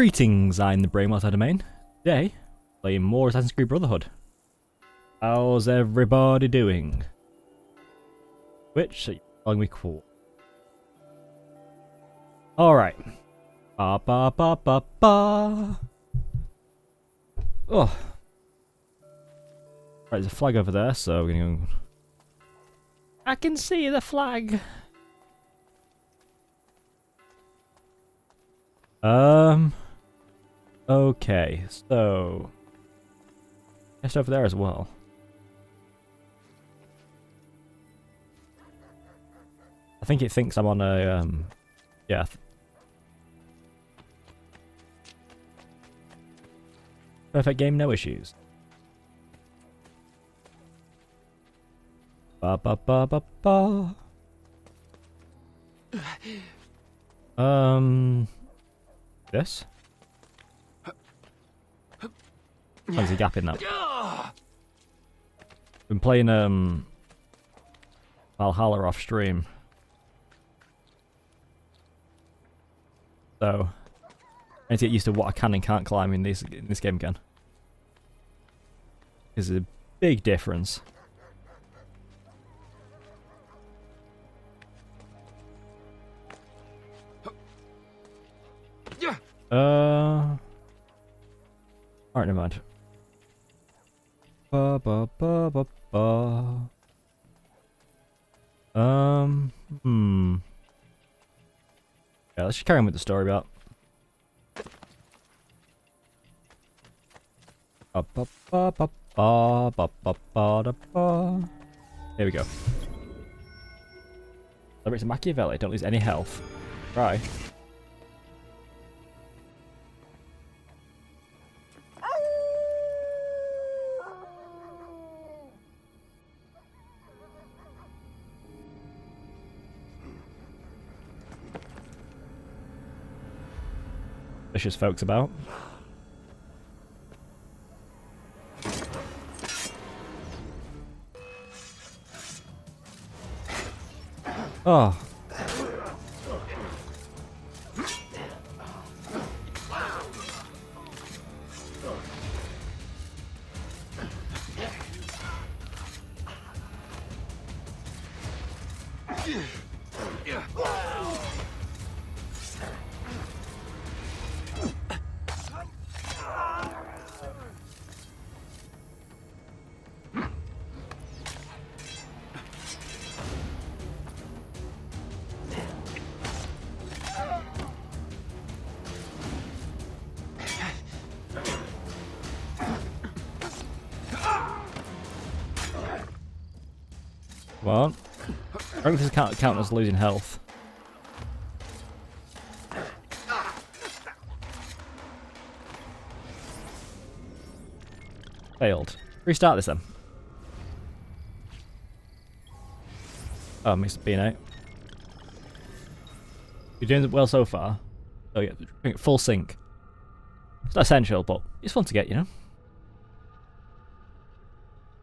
Greetings, I'm the Brainwater Domain. Today, playing more Assassin's Creed Brotherhood. How's everybody doing? Which are you calling me cool? Alright. Ba ba ba ba ba. Oh. Right, there's a flag over there, so we're gonna go. I can see the flag. Okay, so just over there as well. I think it thinks I'm on a yeah. Perfect game, no issues. Ba ba ba ba ba. This? There's a gap in that. Been playing Valhalla off stream. So I need to get used to what I can and can't climb in this game again. There's a big difference. Alright, never mind. Ba ba ba ba ba. Yeah, let's just carry on with the story about. Ba ba ba ba ba ba ba ba da ba. Here we go. Celebrate to Machiavelli. Don't lose any health. Try. Vicious folks about. Oh. What? I don't think this count as losing health. Failed. Restart this then. Oh, missed B8. You're doing well so far. Oh yeah, full sync. It's not essential, but it's fun to get, you know?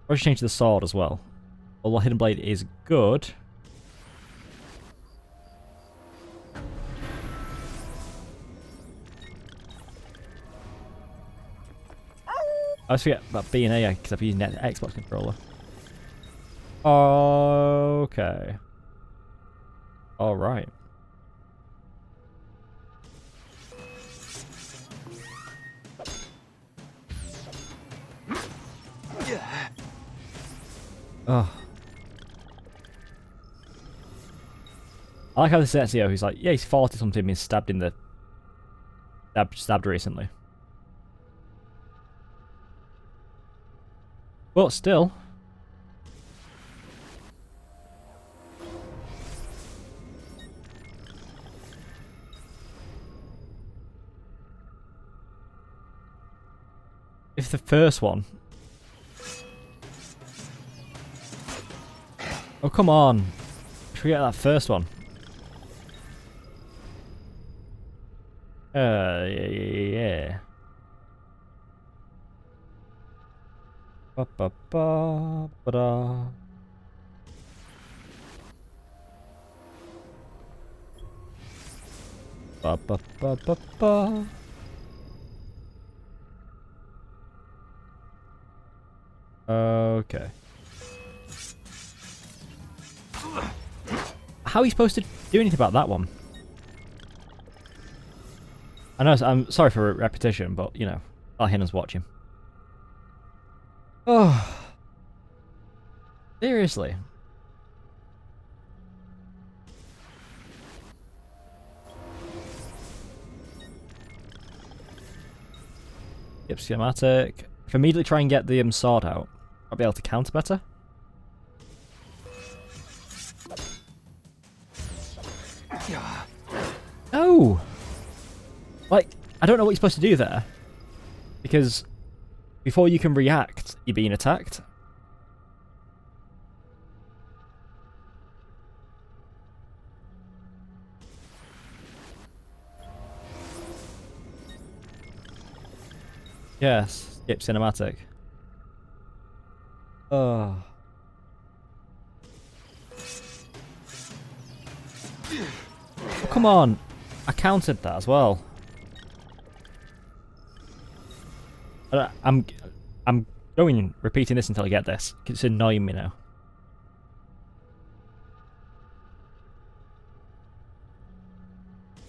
Or just change the sword as well. Although Hidden Blade is good. I always forget about B and A because I've used an Xbox controller. Okay. Alright. Oh. I like how this is Ezio, who's like, yeah, he's 40 something, been stabbed in the stabbed recently. But still. If the first one. Oh, come on. Forget that first one. Yeah. Ba ba ba ba da. Ba ba ba ba ba. Okay. How are you supposed to do anything about that one? I know, I'm sorry for repetition, but, you know, Alhina's watching. Oh. Seriously. Yep, schematic. If I immediately try and get the sword out, I'll be able to counter better. No! Like, I don't know what you're supposed to do there. Because before you can react, you're being attacked. Yes, skip cinematic. Oh. Oh, come on. I countered that as well. I'm going repeating this until I get this. It's annoying me now.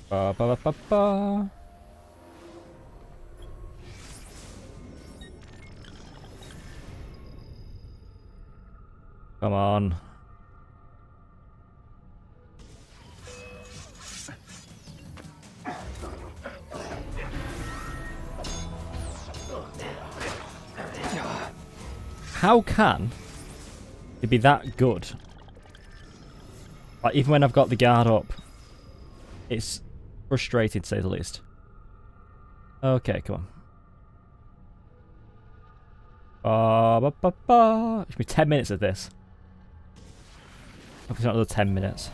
Ba ba ba ba ba. Come on. How can it be that good? Like, even when I've got the guard up, it's frustrating to say the least. Okay, come on. Ba, ba, ba, ba. It should be 10 minutes of this. Hope it's not another 10 minutes.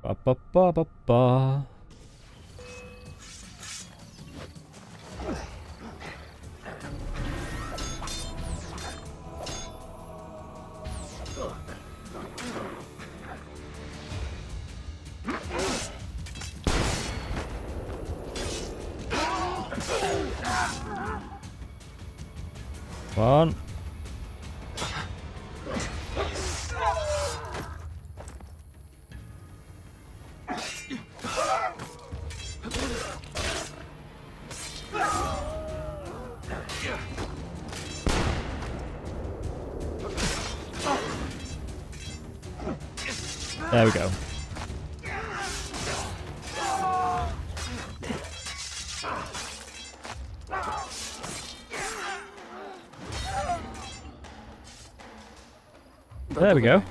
Ba, ba, ba, ba, ba. Come on. There we go. There we go.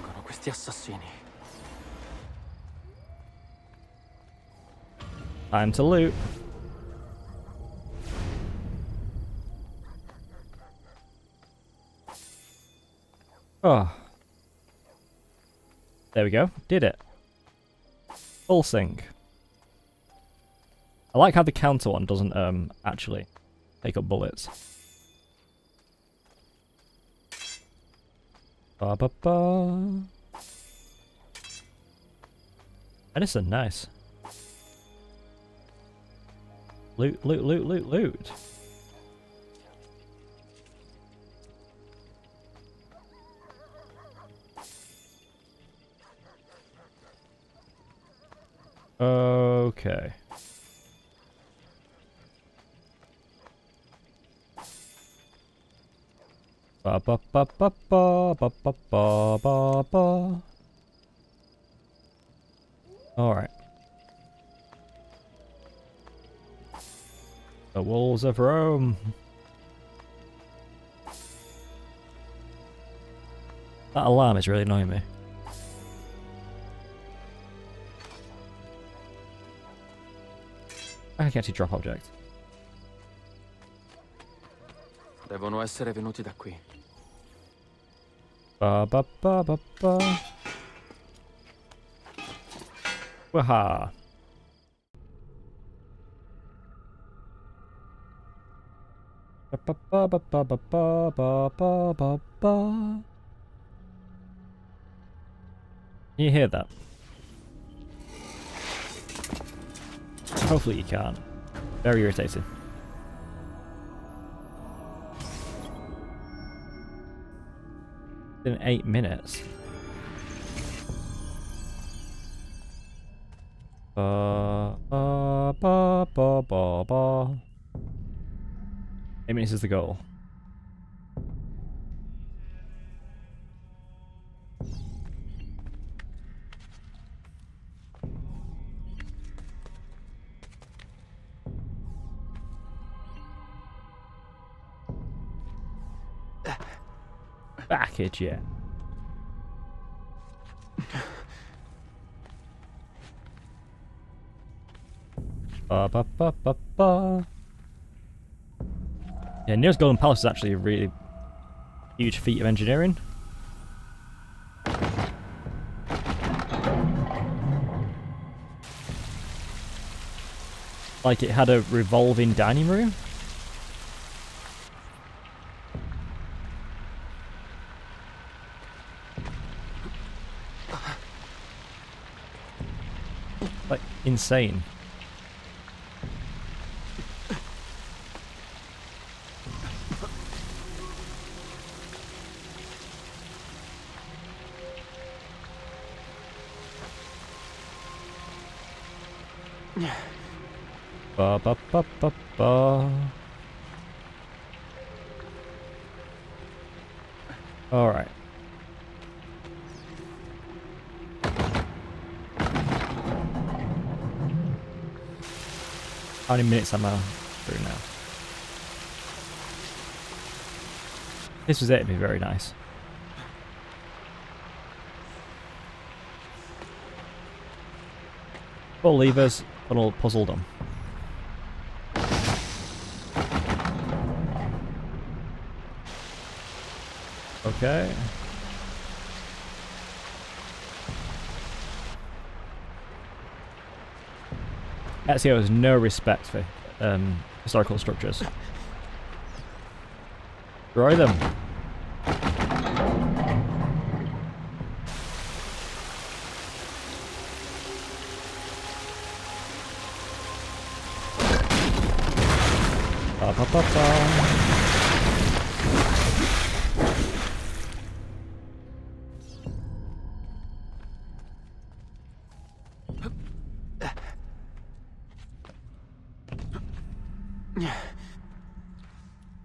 Time to loot. Oh. There we go. Did it. Full sync. I like how the counter one doesn't actually take up bullets. Ba ba ba. Medicine, nice. Loot, loot, loot, loot, loot. Okay. Ba ba ba ba ba ba ba ba ba ba. All right. The walls of Rome. That alarm is really annoying me. I can actually drop object. Devono essere venuti da qui. Ba ba ba ba ba. Waha. Ba ba ba ba ba ba ba ba ba ba. Can you hear that? Hopefully you can't. Very irritating. In 8 minutes. Ba, ba, ba, ba, ba, ba. 8 minutes is the goal. Back it, yeah. Ba, ba, ba, ba, ba. Yeah, Nero's Golden Palace is actually a really huge feat of engineering. Like, it had a revolving dining room. Like, insane. Ba ba ba ba ba. All right. How many minutes am I through now? This was it. It'd be very nice. Pull levers, funnel puzzle done. Okay. Ezio has no respect for historical structures. Destroy them. Ba, ba, ba, ba.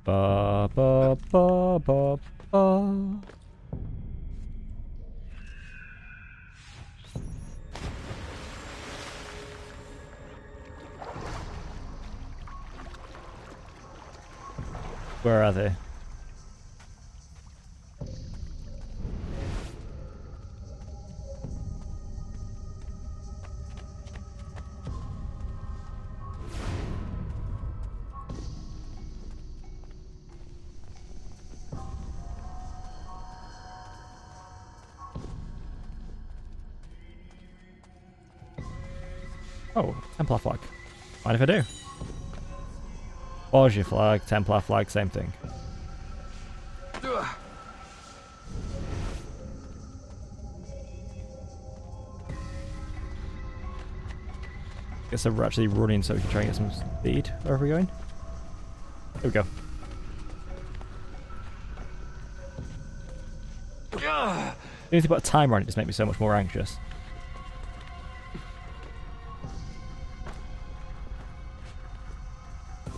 Ba ba ba ba ba. Where are they? Oh, Templar flag. Mind if I do? Borgia flag, Templar flag, same thing. Guess we're actually running so we can try and get some speed. Where are we going? There we go. Anything about a timer on it just makes me so much more anxious.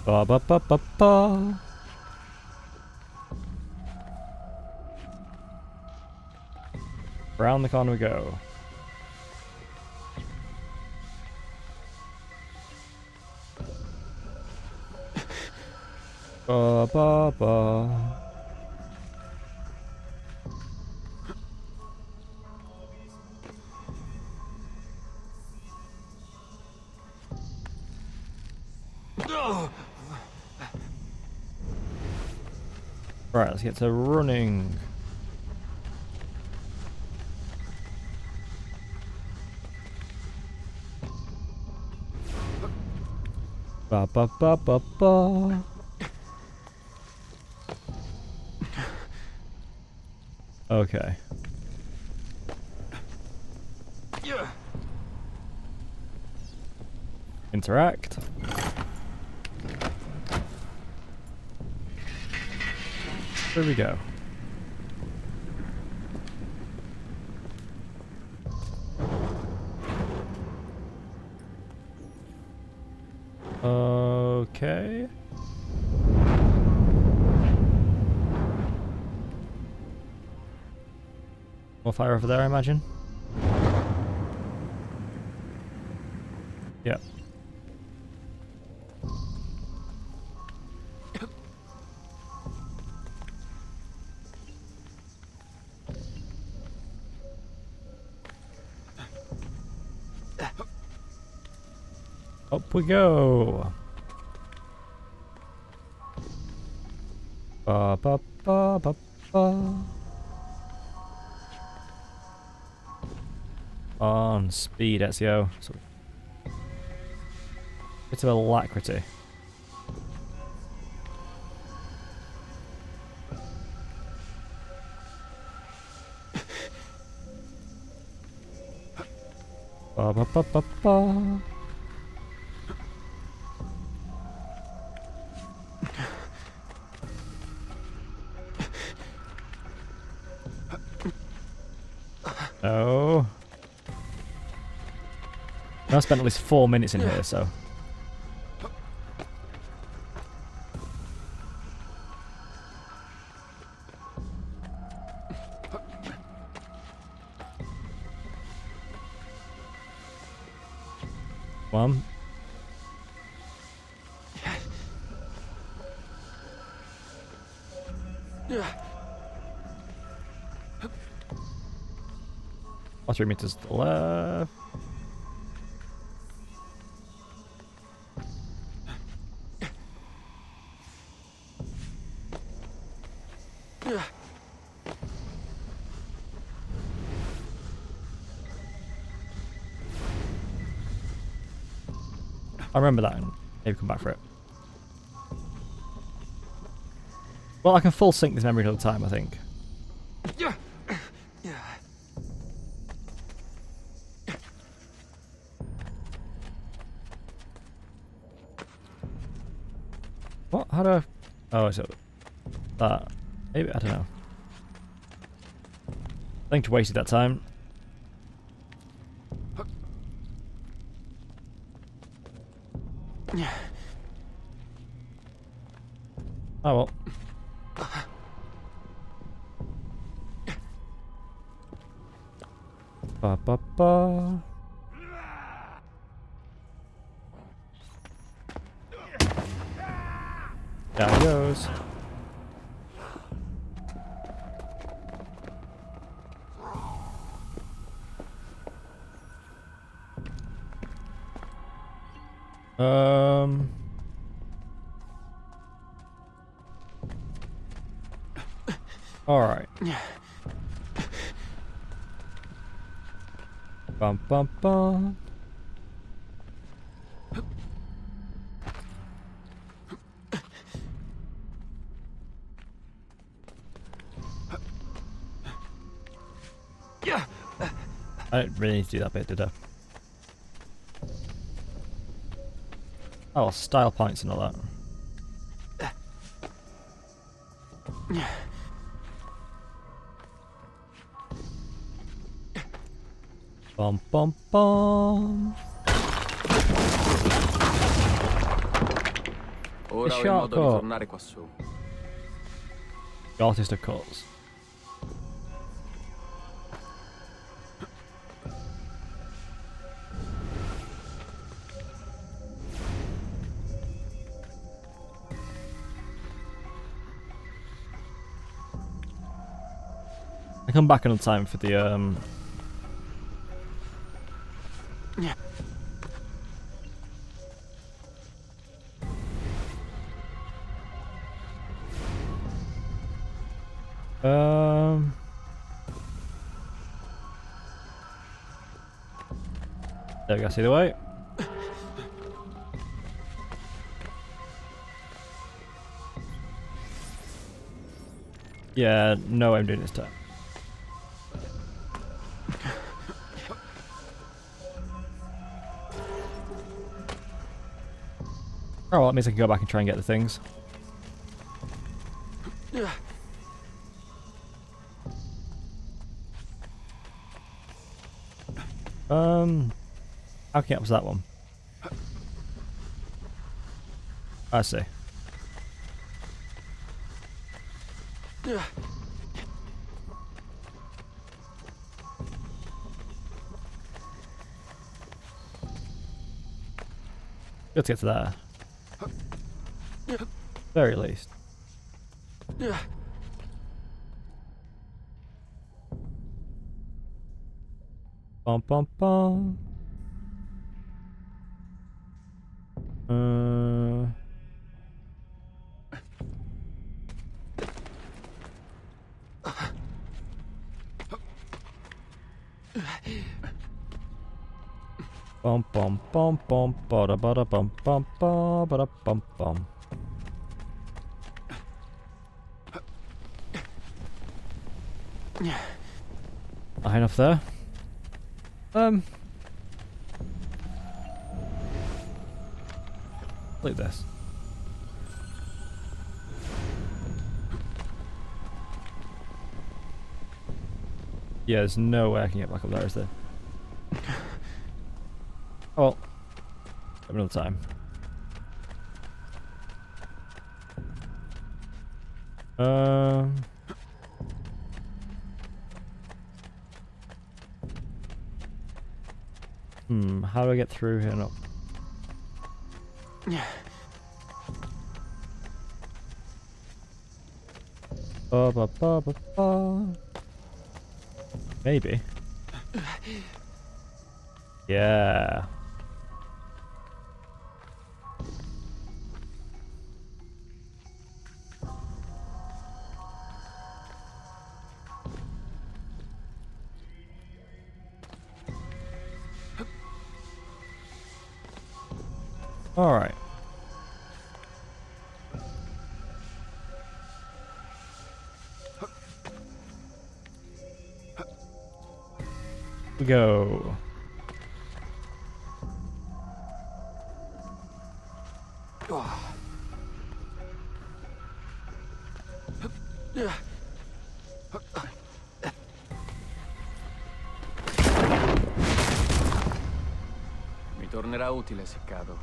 Ba ba ba ba ba. Round the corner we go. Ba ba ba. Right, let's get to running. Ba ba ba ba ba. Okay. Interact. There we go. Okay. More fire over there, I imagine. Yep. Up we go. Ba ba ba ba ba. On speed, Ezio. So, bit of alacrity. Ba ba ba ba ba. No. I spent at least 4 minutes in here, so. One. Or 3 meters to the left. I remember that and maybe come back for it. Well, I can full sync this memory another time, I think. What? How do I... Oh, so that... Maybe, I don't know. I think I wasted that time. Oh well. Ba ba ba. Down he goes. All right. Bum bum bum. I didn't really need to do that bit, did I? Oh, style points and all that. Bum bum bum. Ora ho il modo di tornare qua su. The artist of course. I come back another time for the there we go, see the way. Yeah, no way I'm doing this time. Oh, well, that means I can go back and try and get the things. How can I get up to that one? I see. Good to get to there. Very least. Bum bum bum. Bum bum bum bum bada bada bum bum ba bada bum bum. High enough there. Look at this. Yeah, there's no way I can get back up there, is there? Oh, well, another time. How do I get through here? No. Ba ba ba ba ba. Maybe. Yeah. All right. We go. Mi tornerà utile se cado.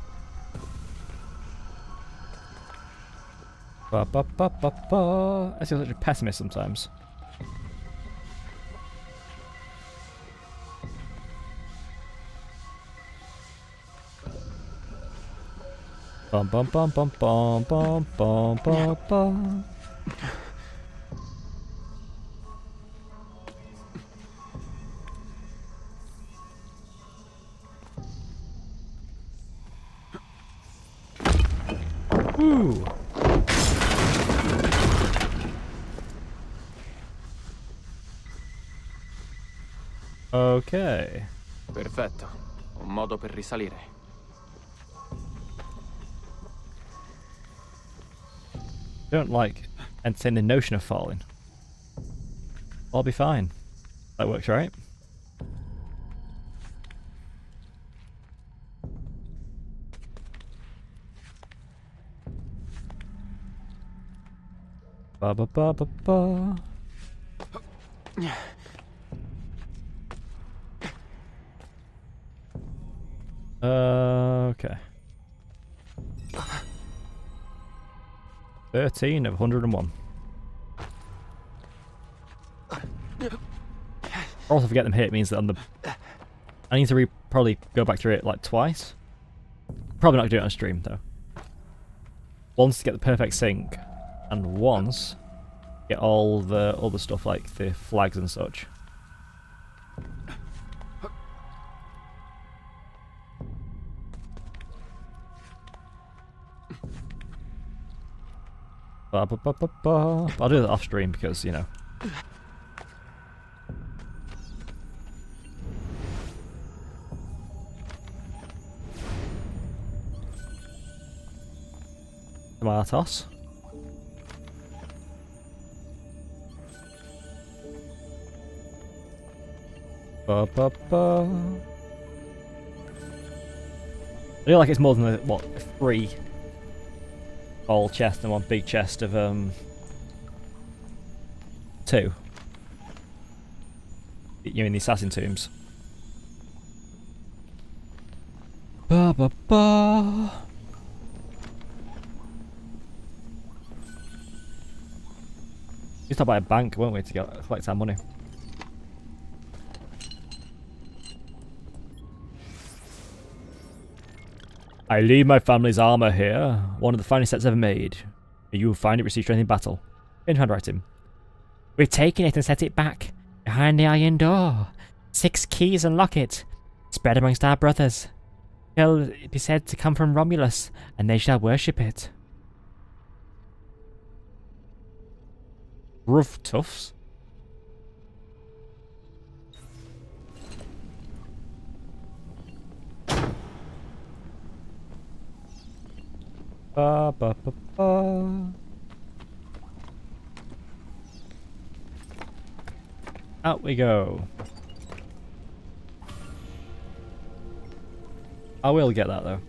Ba ba ba ba ba. I feel such a pessimist sometimes. Bum bum bum bum bum bum bum bum bum. Ooh. Okay. Perfetto. Un modo per risalire. Don't like entertain the notion of falling. I'll be fine. That works, right? Ba ba ba ba ba. Okay. 13 of 101. Also, if I get them hit, it means that on the... I need to probably go back through it like twice. Probably not do it on stream though. Once to get the perfect sync, and once get all the other stuff like the flags and such. Ba ba ba ba ba. I'll do that off stream because, you know. Tomatoes. Ba ba ba. I feel like it's more than what 3 small chest and one big chest of 2. You're in the assassin tombs. Ba ba ba. We used to buy a bank, won't we, to collect our money? I leave my family's armor here, one of the finest sets ever made. You will find it received strength in battle. In handwriting. We've taken it and set it back, behind the iron door. 6 keys unlock it, spread amongst our brothers. Shall be said to come from Romulus, and they shall worship it. Rough toughs? Ba ba ba ba. Out we go. I will get that though.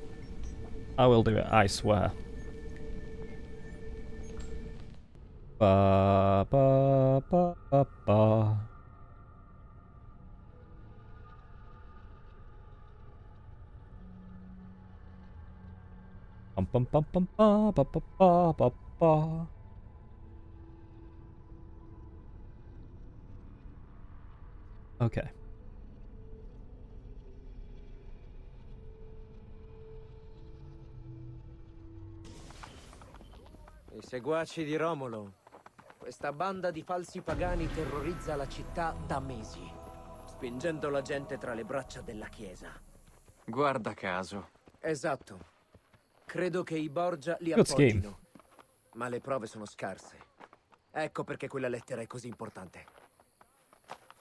I will do it, I swear. Ba ba ba ba ba. Bum bum bum bum ba ba ba ba ba ba. Okay. I seguaci di Romolo. Questa banda di falsi pagani terrorizza la città da mesi, spingendo la gente tra le braccia della chiesa. Guarda caso. Esatto. Credo che i Borgia li Good scheme. appoggino, ma le prove sono scarse. Ecco perché quella lettera è così importante.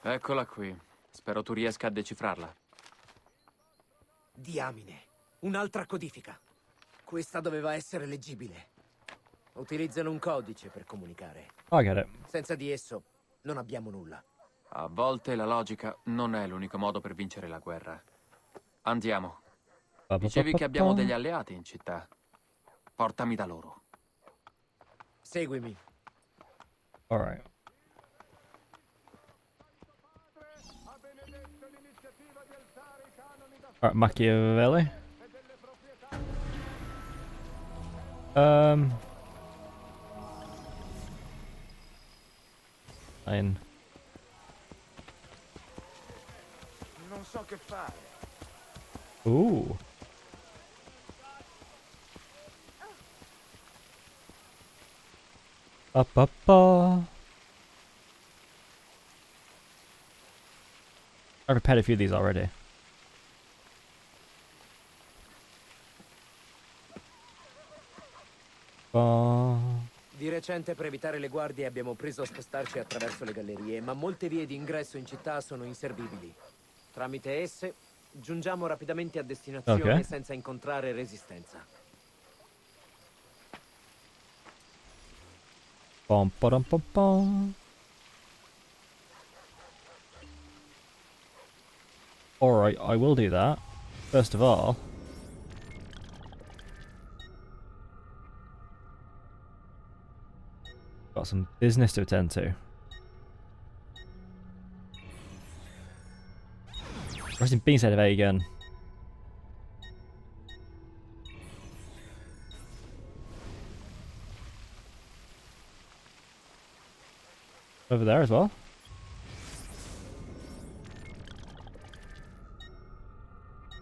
Eccola qui. Spero tu riesca a decifrarla. Diamine, un'altra codifica. Questa doveva essere leggibile. Utilizzano un codice per comunicare. I get it. Senza di esso non abbiamo nulla. A volte la logica non è l'unico modo per vincere la guerra. Andiamo. Ba ba ba Dicevi ba che abbiamo ba. degli alleati in città. Portami da loro. Seguimi. Alright. Alright, Machiavelli. Fine. Non so che fare. Ooh. Up, up, I've prepared a few of these already. Di recente per evitare le guardie abbiamo preso a spostarci attraverso le gallerie, ma molte vie di ingresso in città sono inservibili. Tramite esse giungiamo rapidamente a destinazione Ok. senza incontrare resistenza. Bum, ba-dum, bum, bum. Alright, I will do that. First of all, got some business to attend to. Resting beans head of A again. Over there as well.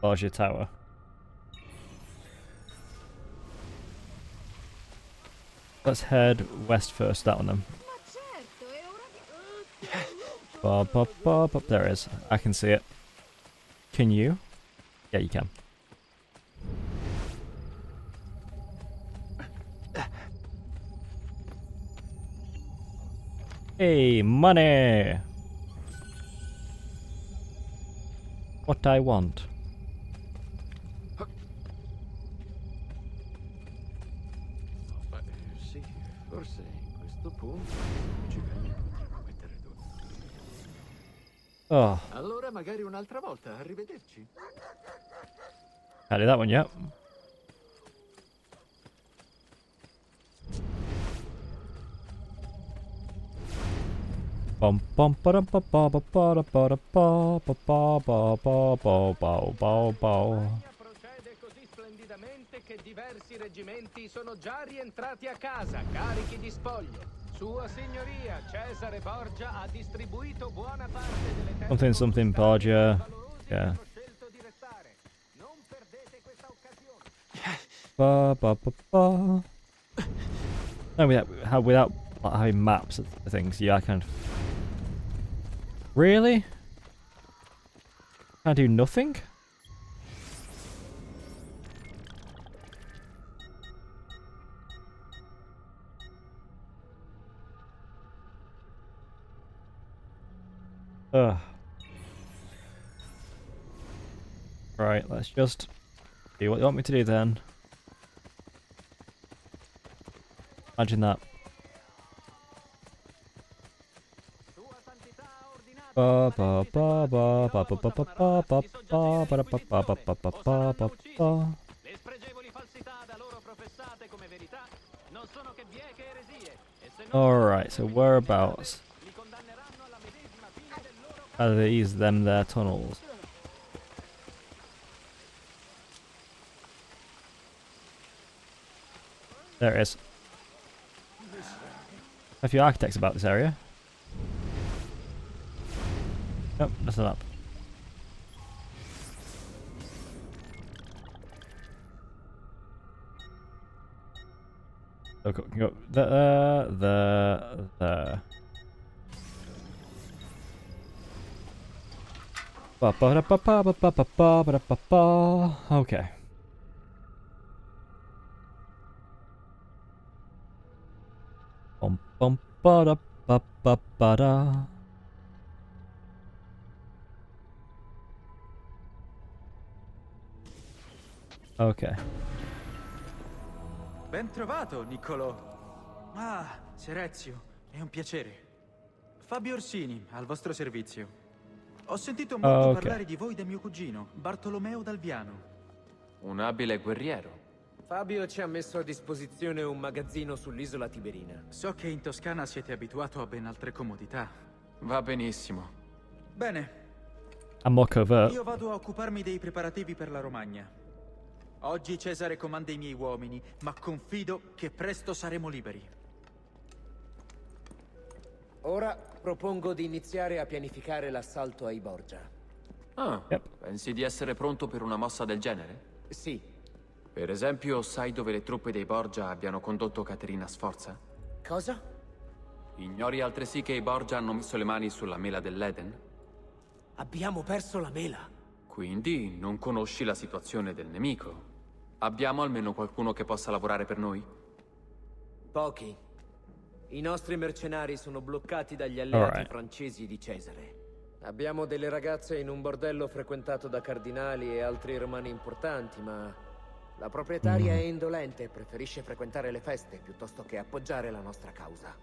Borgia Tower. Let's head west first, that one then. Bob, bob, bob, bob. There it is. I can see it. Can you? Yeah, you can. Hey, money! What I want. Sì, forse in questo punto ci mettere due. Oh, Allora magari un'altra volta, arrivederci. can't do that one yet. Bum bum ba da ba ba ba ba da ba da ba ba ba ba ba ba ba ba ba. Procede così splendidamente che diversi reggimenti sono già rientrati a casa, carichi di spoglio. Sua Signoria Cesare Borgia ha distribuito buona parte delle terre Something Borgia. Yeah. scelto di restare. Non perdete questa occasione. Ba ba ba ba. No, without like, having maps of things, yeah, I kind of. Really? Can I do nothing? Ugh. Right, let's just do what you want me to do then. Imagine that. Ba ba ba ba ba ba ba ba ba ba ba ba ba ba ba ba ba ba ba. Le spregevoli falsità da loro professate come verità non sono che bieche eresie e se non Alright, so whereabouts li condanneranno alla medesima fine del loro are these their tunnels? There it is. A few architects about this area. Nope, nothing up. Okay, can go there. Ba ba da ba ba ba ba ba ba ba ba ba. Okay. Bum bum ba da ba ba ba da. Okay. Ben trovato, Niccolò. Ah, Ser Ezio, è un piacere. Fabio Orsini, al vostro servizio. Ho sentito molto Ok. parlare di voi da mio cugino, Bartolomeo Dalviano. Un abile guerriero. Fabio ci ha messo a disposizione un magazzino sull'isola Tiberina. So che in Toscana siete abituato a ben altre comodità. Va benissimo. Bene, And more covert. io vado a occuparmi dei preparativi per la Romagna. Oggi Cesare comanda i miei uomini, ma confido che presto saremo liberi. Ora propongo di iniziare a pianificare l'assalto ai Borgia. Ah, Yep. pensi di essere pronto per una mossa del genere? Sì. Per esempio, sai dove le truppe dei Borgia abbiano condotto Caterina Sforza? Cosa? Ignori altresì che i Borgia hanno messo le mani sulla mela dell'Eden? Abbiamo perso la mela. Quindi non conosci la situazione del nemico. Abbiamo almeno qualcuno che possa lavorare per noi? Pochi. I nostri mercenari sono bloccati dagli alleati Alright. francesi di Cesare. Abbiamo delle ragazze in un bordello frequentato da cardinali e altri romani importanti, ma la proprietaria è indolente e preferisce frequentare le feste piuttosto che appoggiare la nostra causa.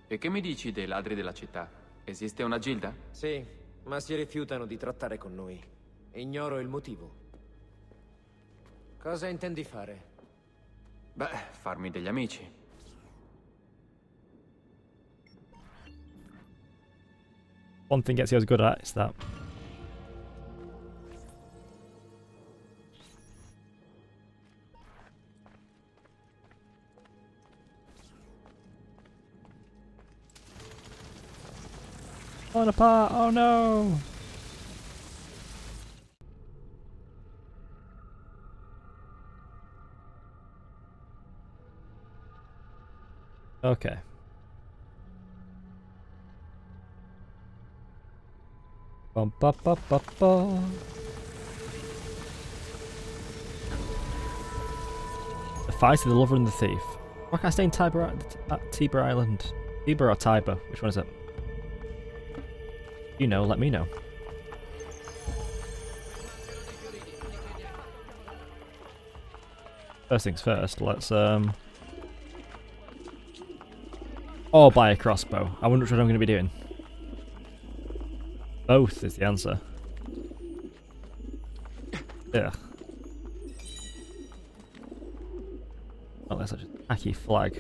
E che mi dici dei ladri della città? Esiste una gilda? Sì, ma si rifiutano di trattare con noi. Ignoro il motivo. Cosa intendi fare? Beh, farmi degli amici. One thing Ezio's good at is that. On apart! Oh no! Okay. Bum ba ba ba ba. The fight of the lover and the thief. Why can't I stay in Tiber Island? Tiber or Tiber? Which one is it? You know, let me know. First things first, let's or buy a crossbow. I wonder which one I'm going to be doing. Both is the answer. Yeah. Oh, that's such a tacky flag.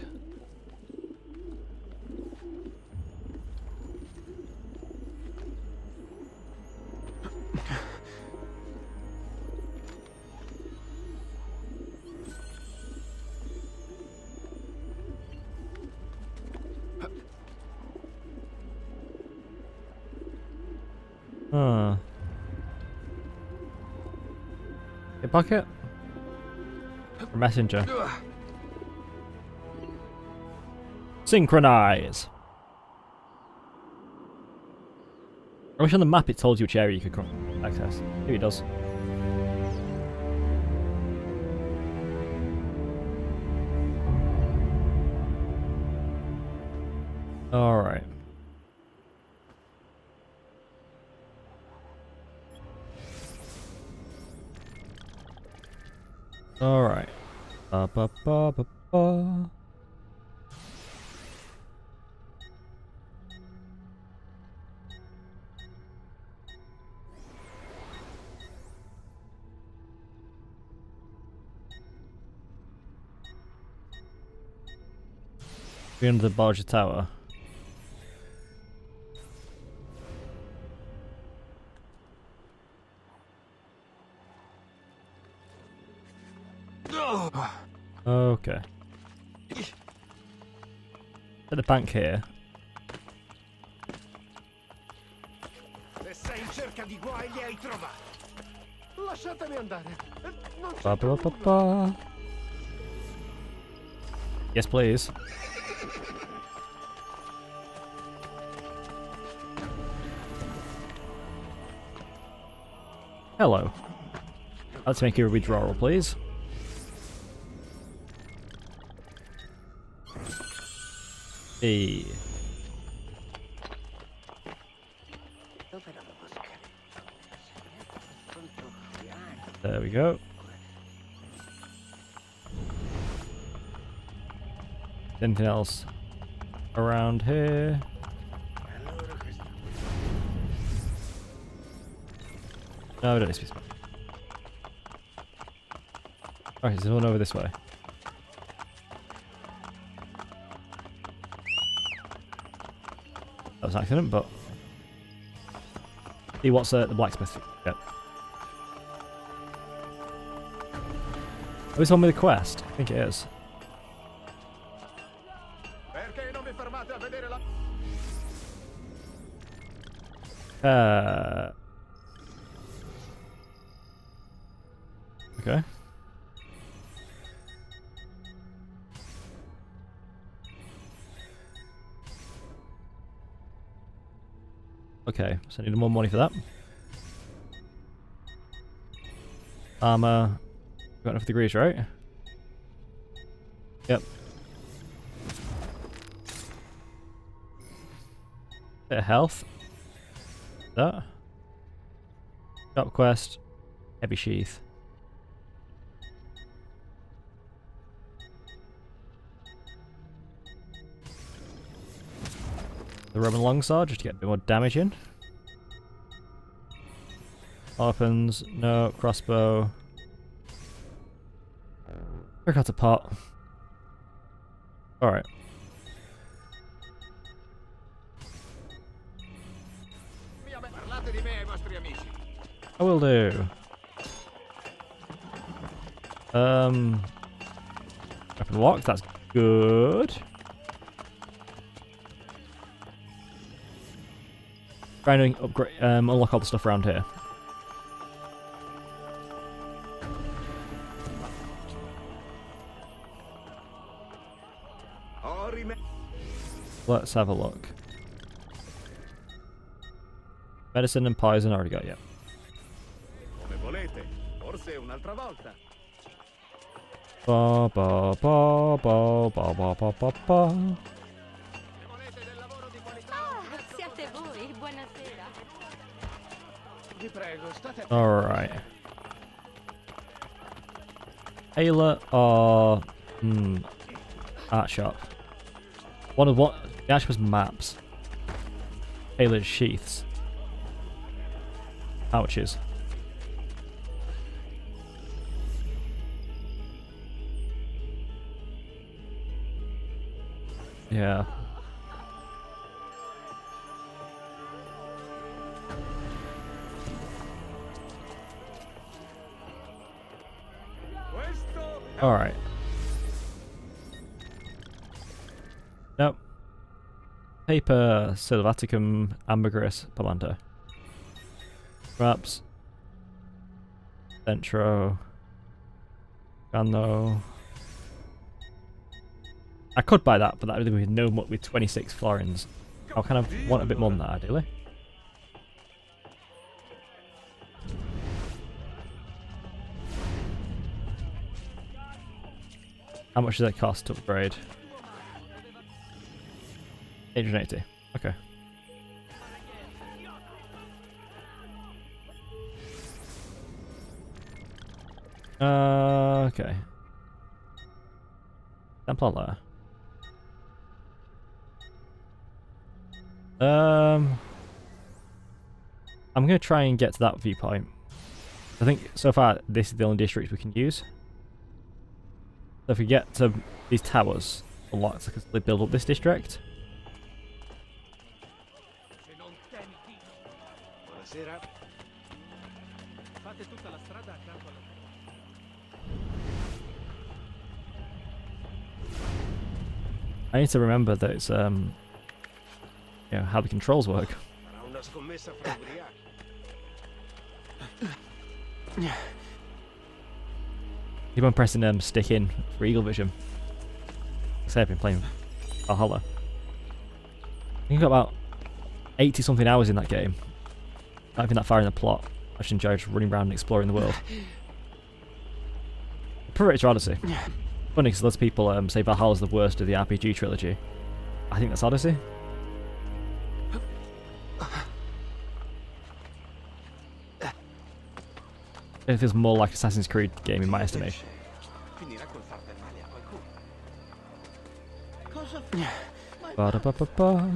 Huh. A bucket? Or messenger? Synchronize! I wish on the map it told you which area you could access. Maybe it does. Alright. Alright. Ba ba ba ba ba. We're under the Barger Tower. Okay. At the bank here. Se sei in cerca di guai li hai trovati. Lasciatemi andare. Non Ba ba ba ba. Yes, please. Hello. Let's make you a withdrawal, please. Hey. There we go. Anything else around here? No, we don't need to be smart. Alright, there's one over this way. That was an accident, but... See what's the blacksmith. Yep. Oh, it's on with a quest? I think it is. Okay. Okay, so I need more money for that. Armor. Got enough degrees, right? Yep. Bit of health. That. Shop quest. Heavy sheath. The Roman longsword just to get a bit more damage in. Weapons, no, crossbow. Work out a pot. Alright. I will do. Weapon locked, that's good. Trying to upgrade, unlock all the stuff around here. Let's have a look. Medicine and poison already got, yeah. Ba ba ba ba ba ba ba ba ba. Siete voi, buonasera. Vi prego, state. Alright. Ayla or art shop. One of what the actual was maps. Ayla's sheaths. Pouches. Yeah. Alright. Nope. Paper, Silvaticum, Ambergris, Palanta. Perhaps. Centro. Gano. I could buy that, but that would be no more with 26 florins. I kind of want a bit more than that, ideally. How much does it cost to upgrade? 880. Okay. Okay. Temple there. I'm gonna try and get to that viewpoint. I think so far this is the only district we can use. So if we get to these towers unlocked, because they build up this district. I need to remember that it's you know, how the controls work. Keep on pressing stick in for eagle vision. Say I've been playing Valhalla. I think I got about 80 something hours in that game. Not even that far in the plot. I just enjoyed just running around and exploring the world. Prefer it to Odyssey. Funny because lots of people say Valhalla's the worst of the RPG trilogy. I think that's Odyssey. It feels more like Assassin's Creed game in my estimation. Ba-da-ba-ba-ba.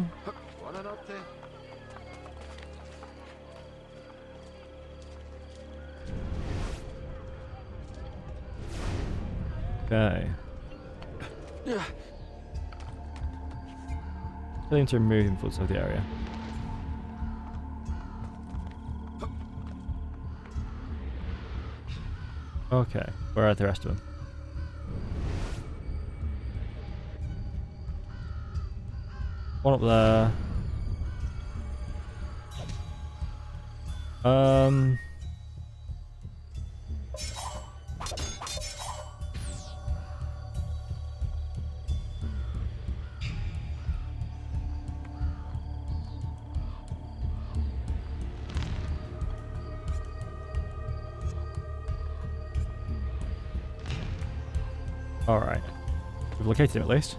Okay. Willing to remove influence of the area. Okay, where are the rest of them? One up there. Alright. We've located him at least.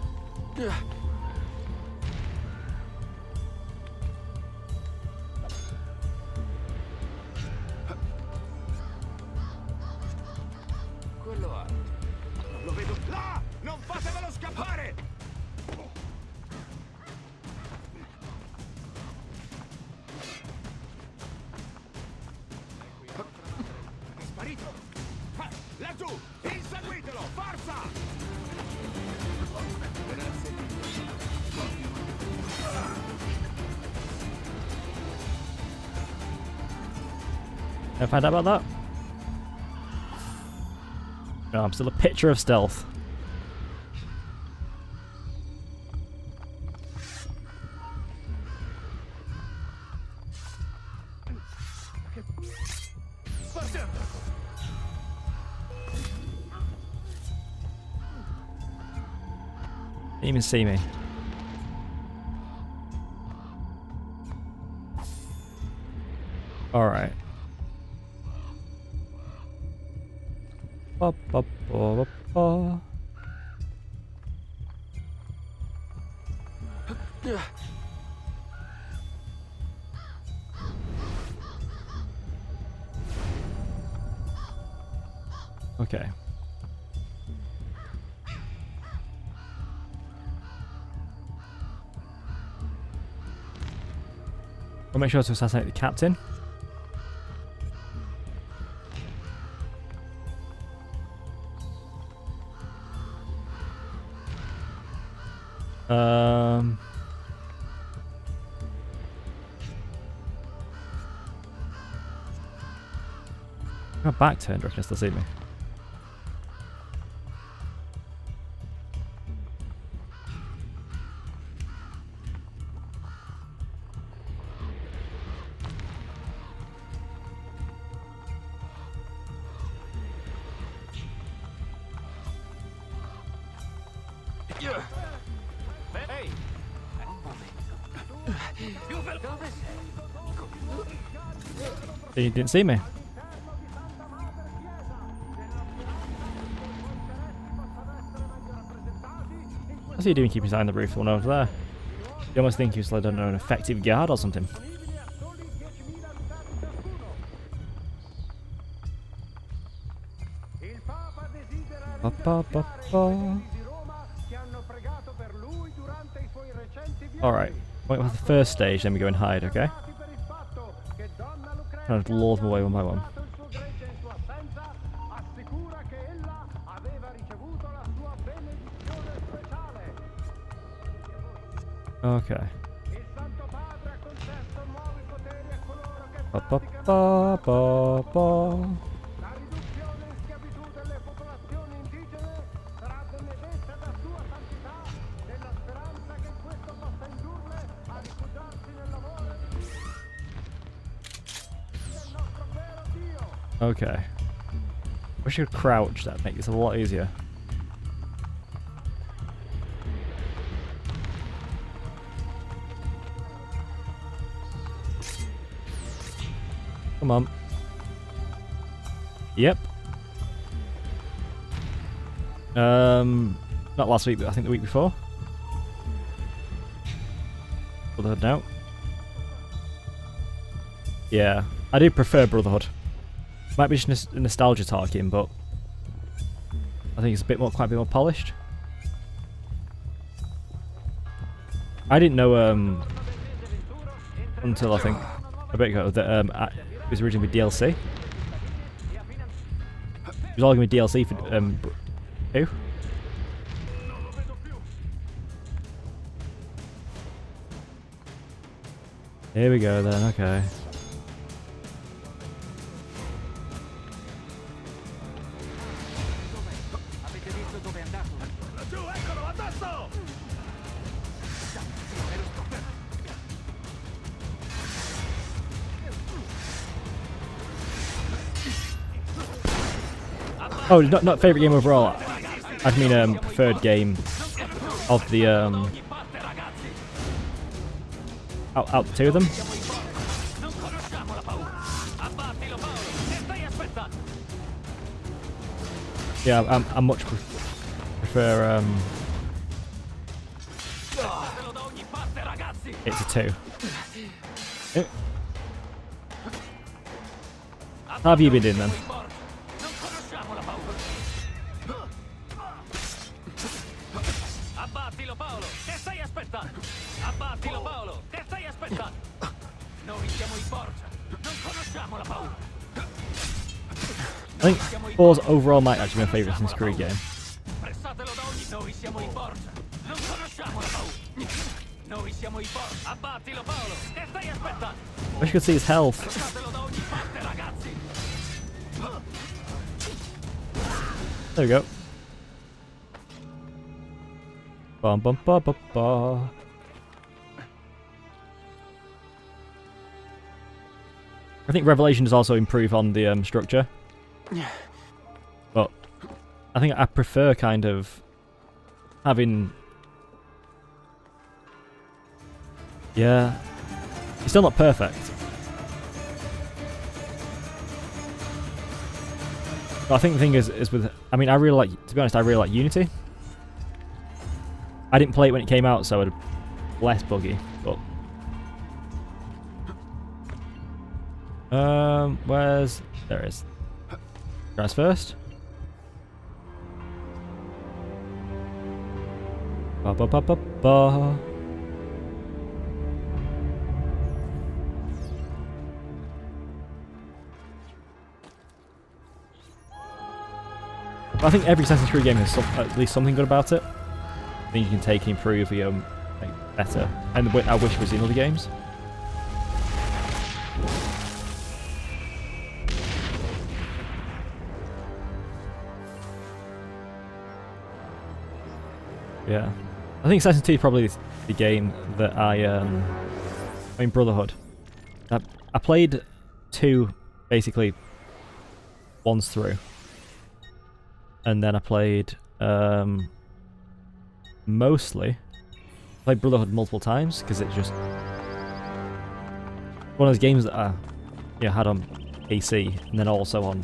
Can I find out about that? No, I'm still a picture of stealth. Didn't even see me. Alright. Ba, ba, ba, ba, ba. Okay. We'll make sure to assassinate the captain. My back turned, I reckon they'll see me. Ehi! Un momento. Dove sei? You didn't see me. What's he doing keeping his eye on the roof, the one over there? You almost think he was, like, I don't know, an effective guard or something. Ba, ba, ba, ba. Alright, wait for the first stage, then we go and hide, okay? Kind of lure them away one by one. Okay. Ba, ba, ba, ba, ba. Okay. Wish you could crouch, that'd make this a lot easier. Come on. Yep. Not last week, but I think the week before. Brotherhood now. Yeah, I do prefer Brotherhood. Might be just nostalgia talking, but I think it's a bit more, quite a bit more polished. I didn't know until I think a bit ago that it was originally DLC. It was all going to be DLC for who? Here we go then. Okay. Oh, not favorite game overall. I mean, preferred game of the out the two of them. Yeah, I much prefer it's a two. How have you been doing then? I think 4's overall might actually be my favourite Assassin's Creed game. I wish you could see his health. There we go. Bum bum ba ba ba. I think Revelation does also improve on the structure. But I think I prefer kind of having... Yeah. It's still not perfect. But I think the thing is with... I mean, I really like... To be honest, I really like Unity. I didn't play it when it came out, so it's less buggy, but... Where's... There it is. Guys first. Ba ba ba ba ba. I think every Assassin's Creed game has at least something good about it. I think you can take and improve, make better. And I wish it was in other games. Yeah, I think Assassin's 2 is probably the game that I mean Brotherhood. I played 2 basically once through, and then I played mostly played Brotherhood multiple times because it's just one of those games that I had on PC and then also on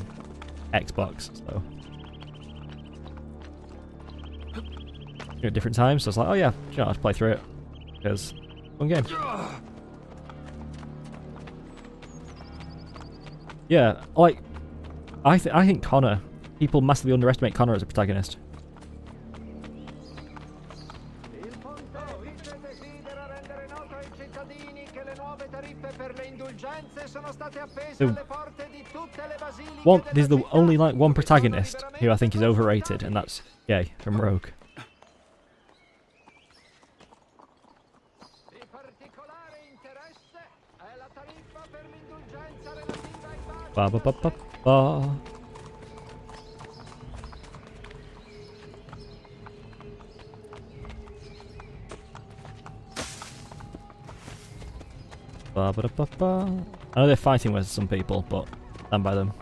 Xbox. So at different times, so I was like, oh yeah, I'll play through it because fun game. Yeah, like I think Connor. People massively underestimate Connor as a protagonist. Il pontefice desidera rendere noto ai cittadini che le nuove tariffe per le indulgenze sono state appese alle porte di tutte le basiliche. There's the only like one protagonist who I think is overrated, and that's Gay from Rogue. Di particolare interesse è la tariffa per l'indulgenza relativa ai basi. Ba ba ba ba ba. Ba ba ba ba. I know they're fighting with some people, but stand by them.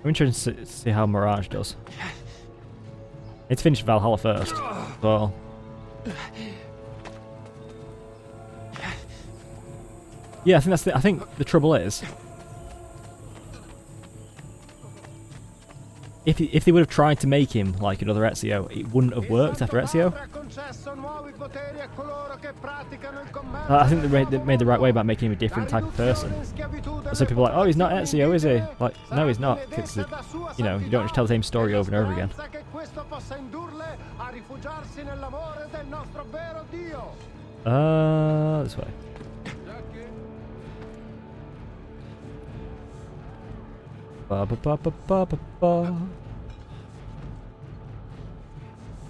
I'm interested to see how Mirage does. Need to finish Valhalla first. Well, yeah, I think that's I think the trouble is, if they would have tried to make him like another Ezio, it wouldn't have worked after Ezio. I think they made the right way about making him a different type of person. So people are like, oh, he's not Ezio, is he? Like, no, he's not. Because you don't just tell the same story over and over again. This way. Ba ba ba ba ba ba ba.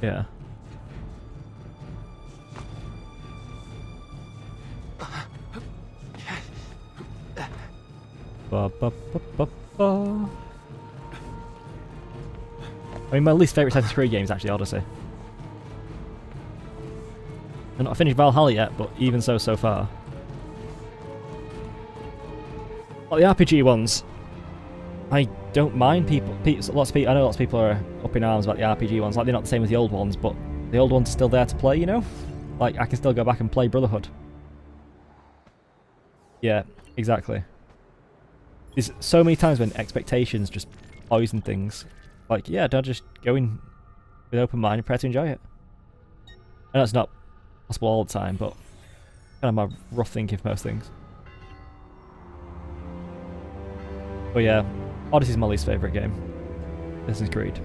Yeah. Ba ba ba ba ba. I mean, my least favourite Assassin's Creed game is actually Odyssey. I've not finished Valhalla yet, but even so far. Well, the RPG ones, I don't mind people. I know lots of people are up in arms about the RPG ones. Like, they're not the same as the old ones, but the old ones are still there to play, you know? Like, I can still go back and play Brotherhood. Yeah, exactly. There's so many times when expectations just poison things. Like, yeah, don't just go in with open mind and prepare to enjoy it. And that's not possible all the time, but kind of my rough thinking for most things. But yeah, Odyssey's my least favourite game. Assassin's Creed.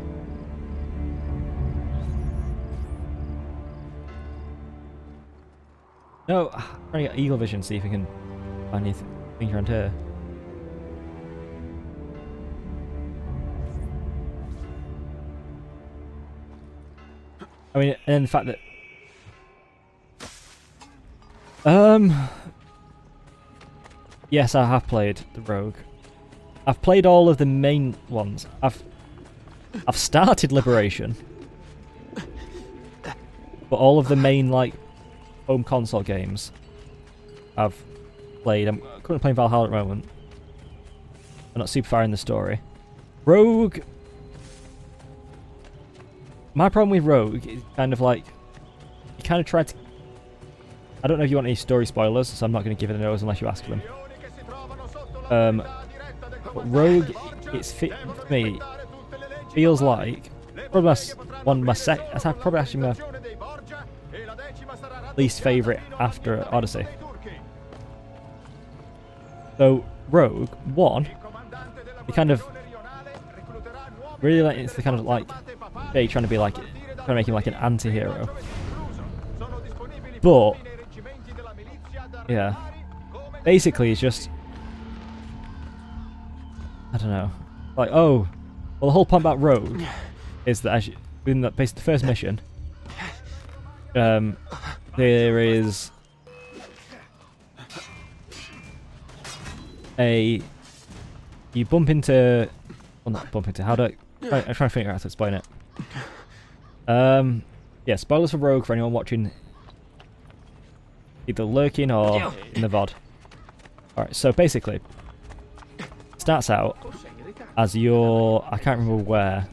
No, I'm trying to get Eagle Vision, see if we can find anything around here. I mean, and the fact that yes, I have played the Rogue. I've played all of the main ones. I've started Liberation, but all of the main like home console games I've played. I'm currently playing Valhalla at the moment. I'm not super far in the story. Rogue. My problem with Rogue is kind of like you kind of tried to. I don't know if you want any story spoilers, so I'm not going to give it a nose unless you ask for them. But Rogue, it's for me, feels like probably that's probably actually my least favourite after Odyssey. So Rogue 1, you kind of really like it's the kind of like they trying to be like trying to make him like an anti-hero. But yeah, basically it's just I don't know. Like, oh, well, the whole point about Rogue is that as within the basically the first mission, there is you bump into, well, not bump into. How do I'm trying to figure out how to explain it. Yeah, spoilers for Rogue for anyone watching either lurking or in the VOD. Alright, so basically, starts out as your... I can't remember where.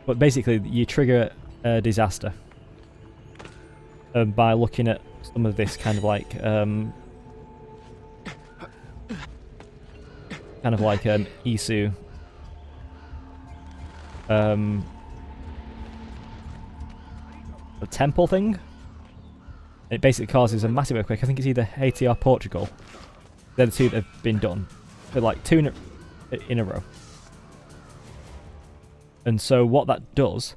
But basically, you trigger a disaster by looking at some of this kind of like... Isu. A temple thing. It basically causes a massive earthquake. I think it's either Haiti or Portugal. They're the two that have been done. They're like two in a row. And so what that does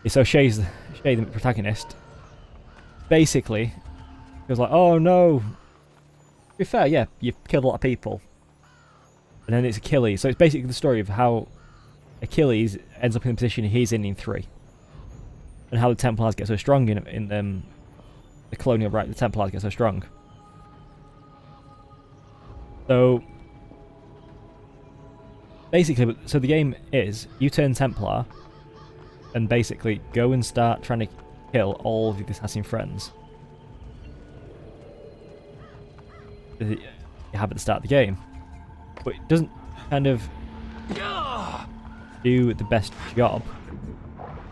is, so Shay, the protagonist, basically goes like, oh no. To be fair, yeah, you've killed a lot of people. And then it's Achilles. So it's basically the story of how Achilles ends up in the position he's in 3. And how the Templars get so strong in the colonial right, the Templars get so strong. So basically, so the game is you turn Templar and basically go and start trying to kill all of the assassin friends that you have at the start of the game. But it doesn't kind of do the best job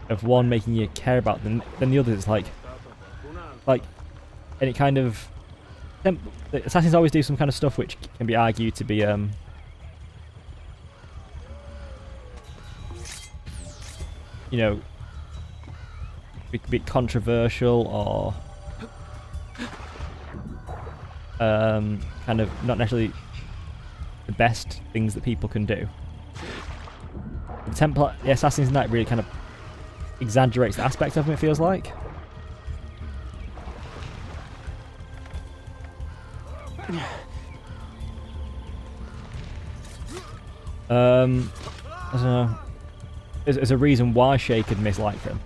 of one making you care about them, then the other is like, and it kind of, the assassins always do some kind of stuff which can be argued to be you know, be controversial or kind of not necessarily the best things that people can do. The Assassin's Knight really kind of exaggerates the aspect of them, it feels like. I don't know. There's a reason why Shay could mislike them.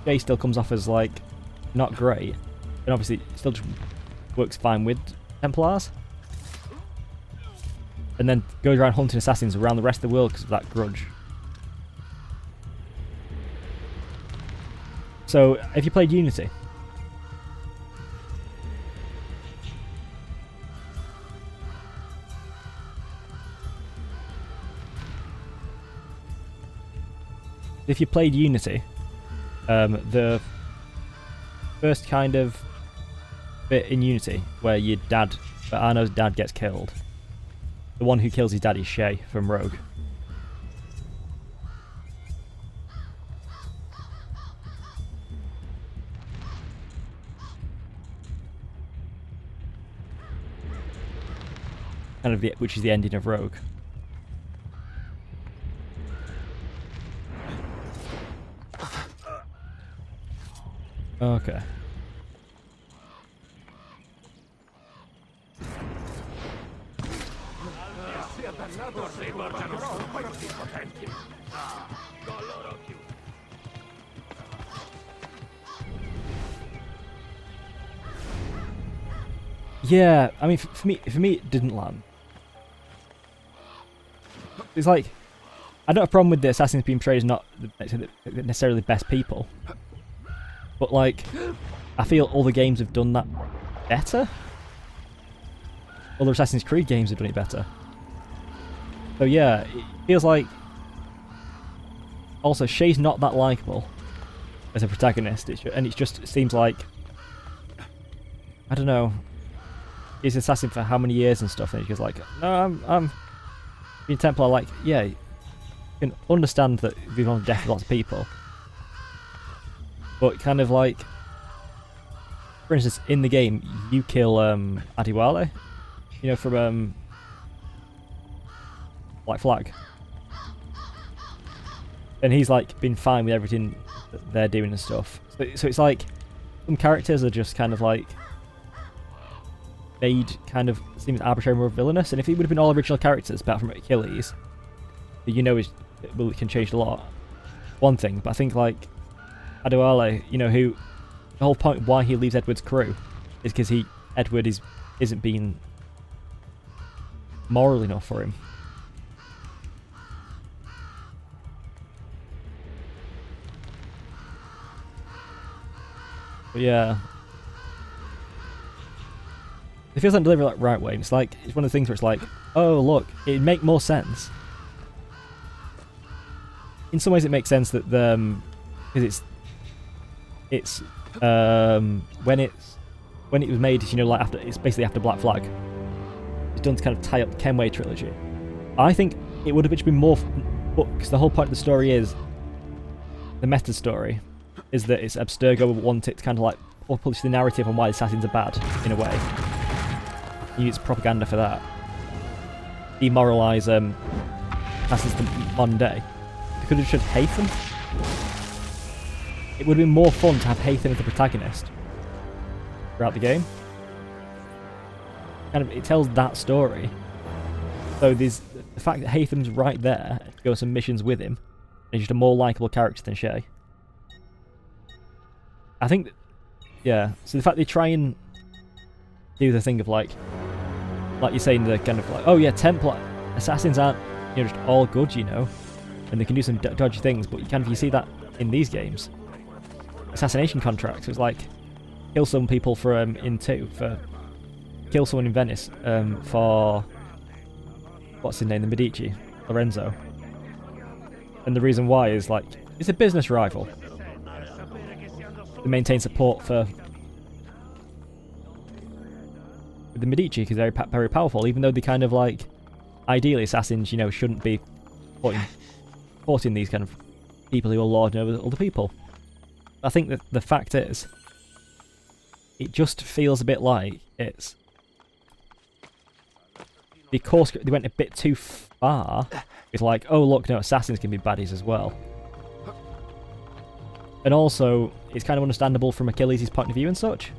Shay still comes off as like not great, and obviously still just works fine with Templars. And then goes around hunting assassins around the rest of the world because of that grudge. So, have you played Unity? If you played Unity, the first kind of bit in Unity where your dad, where Arno's dad gets killed, the one who kills his dad is Shay from Rogue. Kind of which is the ending of Rogue. Okay. Yeah, I mean, for me it didn't land. It's like, I don't have a problem with the assassins being portrayed as not necessarily the best people, but like, I feel other games have done that better. Other Assassin's Creed games have done it better. So yeah, it feels like. Also, Shay's not that likable as a protagonist, and it just seems like, I don't know. He's an assassin for how many years and stuff, and he's just like, no, I'm being Templar. Like, yeah, you can understand that we've on death of lots of people, but kind of like, for instance, in the game, you kill Adiwale, you know, from Black Flag, and he's like been fine with everything that they're doing and stuff. So it's like some characters are just kind of like made kind of seems arbitrary, more villainous, and if it would have been all original characters apart from Achilles, you know, it can change a lot. One thing, but I think like Adewale, you know, who the whole point why he leaves Edward's crew is because Edward isn't being moral enough for him. But yeah. It feels like delivered like right way. It's like it's one of the things where it's like, oh look, it'd make more sense. In some ways, it makes sense that because when it was made, you know, like after it's basically after Black Flag. It's done to kind of tie up the Kenway trilogy. I think it would have been more, because the whole point of the story is the meta story is that it's Abstergo wanted to kind of like publish the narrative on why assassins are bad in a way. He used propaganda for that. Demoralise assassins the modern day. They could have just Haytham. It would have been more fun to have Haytham as the protagonist throughout the game. Kind of, it tells that story. So there's the fact that Haytham's right there to go on some missions with him, and he's just a more likable character than Shay. I think, yeah. So the fact they try and do the thing of like you're saying, the kind of like, oh yeah, Templar assassins aren't, you know, just all good, you know, and they can do some dodgy things, but you see that in these games. Assassination contracts. It's like kill some people for in 2 for kill someone in Venice for what's his name, the Medici, Lorenzo. And the reason why is like it's a business rival. They maintain support for the Medici because they're very powerful, even though they kind of like ideally assassins, you know, shouldn't be supporting these kind of people who are lording over other people. I think that the fact is, it just feels a bit like it's because they went a bit too far. It's like, oh look, no, assassins can be baddies as well. And also, it's kind of understandable from Achilles' point of view and such.